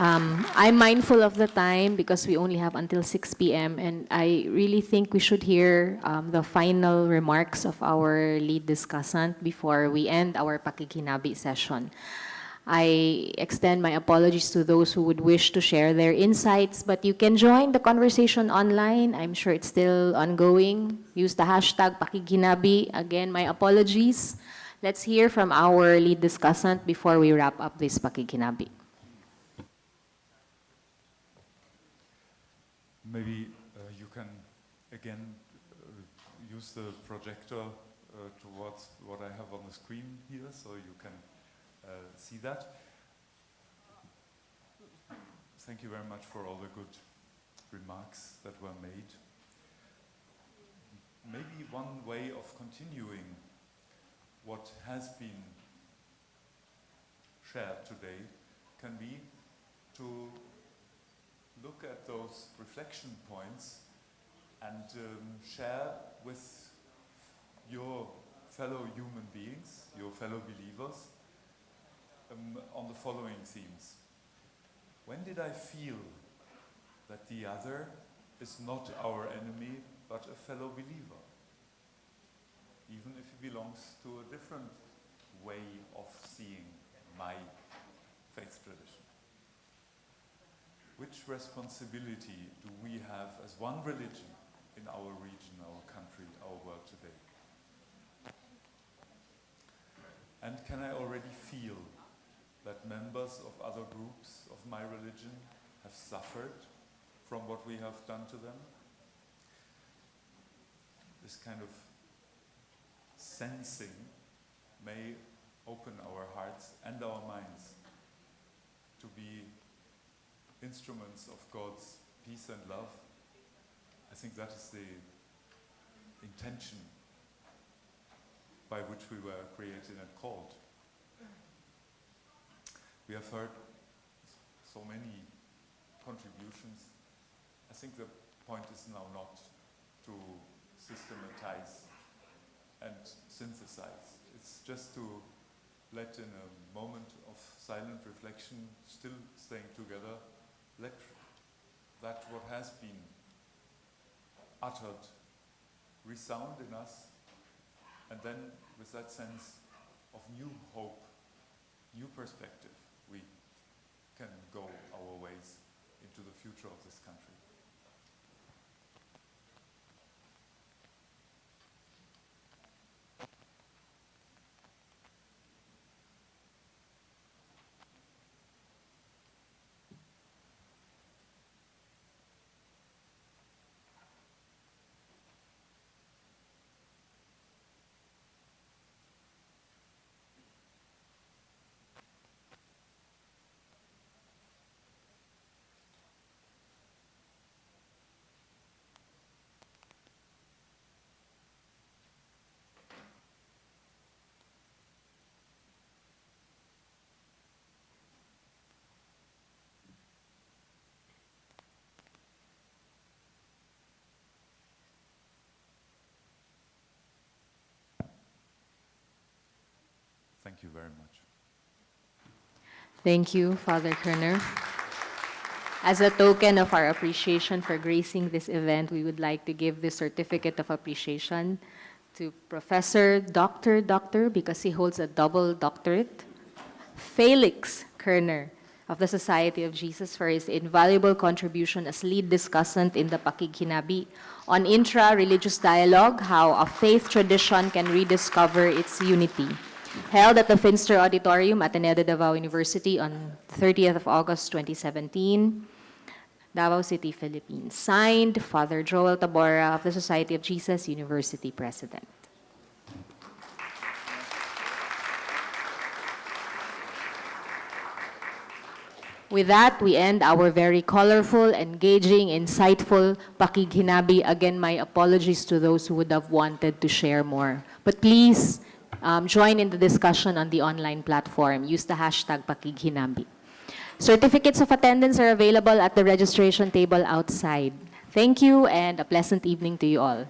I'm mindful of the time because we only have until 6 p.m. and I really think we should hear the final remarks of our lead discussant before we end our Pakighinabi session. I extend my apologies to those who would wish to share their insights, but you can join the conversation online. I'm sure it's still ongoing. Use the hashtag Pakighinabi. Again, my apologies. Let's hear from our lead discussant before we wrap up this Pakighinabi. Maybe you can again use the projector towards what I have on the screen here, so you can see that. Thank you very much for all the good remarks that were made. Maybe one way of continuing what has been shared today can be to look at those reflection points and share with your fellow human beings, your fellow believers, on the following themes. When did I feel that the other is not our enemy, but a fellow believer? Even if he belongs to a different way of seeing my faith tradition. Which responsibility do we have as one religion in our region, our country, our world today? And can I already feel that members of other groups of my religion have suffered from what we have done to them? This kind of sensing may open our hearts and our minds to be instruments of God's peace and love. I think that is the intention by which we were created and called. We have heard so many contributions. I think the point is now not to systematize and synthesize. It's just to let, in a moment of silent reflection, still staying together, let that what has been uttered resound in us, and then with that sense of new hope, new perspective, we can go our ways into the future of this country. Thank you very much. Thank you, Father Kerner. As a token of our appreciation for gracing this event, we would like to give this certificate of appreciation to Professor Dr. because he holds a double doctorate, Felix Kerner of the Society of Jesus, for his invaluable contribution as lead discussant in the Pakighinabi on intra-religious dialogue, how a faith tradition can rediscover its unity. Held at the Finster Auditorium, Ateneo de Davao University on 30th of August 2017, Davao City, Philippines. Signed, Father Joel Tabora of the Society of Jesus, University President. With that, we end our very colorful, engaging, insightful Pakighinabi. Again, my apologies to those who would have wanted to share more. But please, join in the discussion on the online platform. Use the hashtag Pakighinabi. Certificates of attendance are available at the registration table outside. Thank you and a pleasant evening to you all.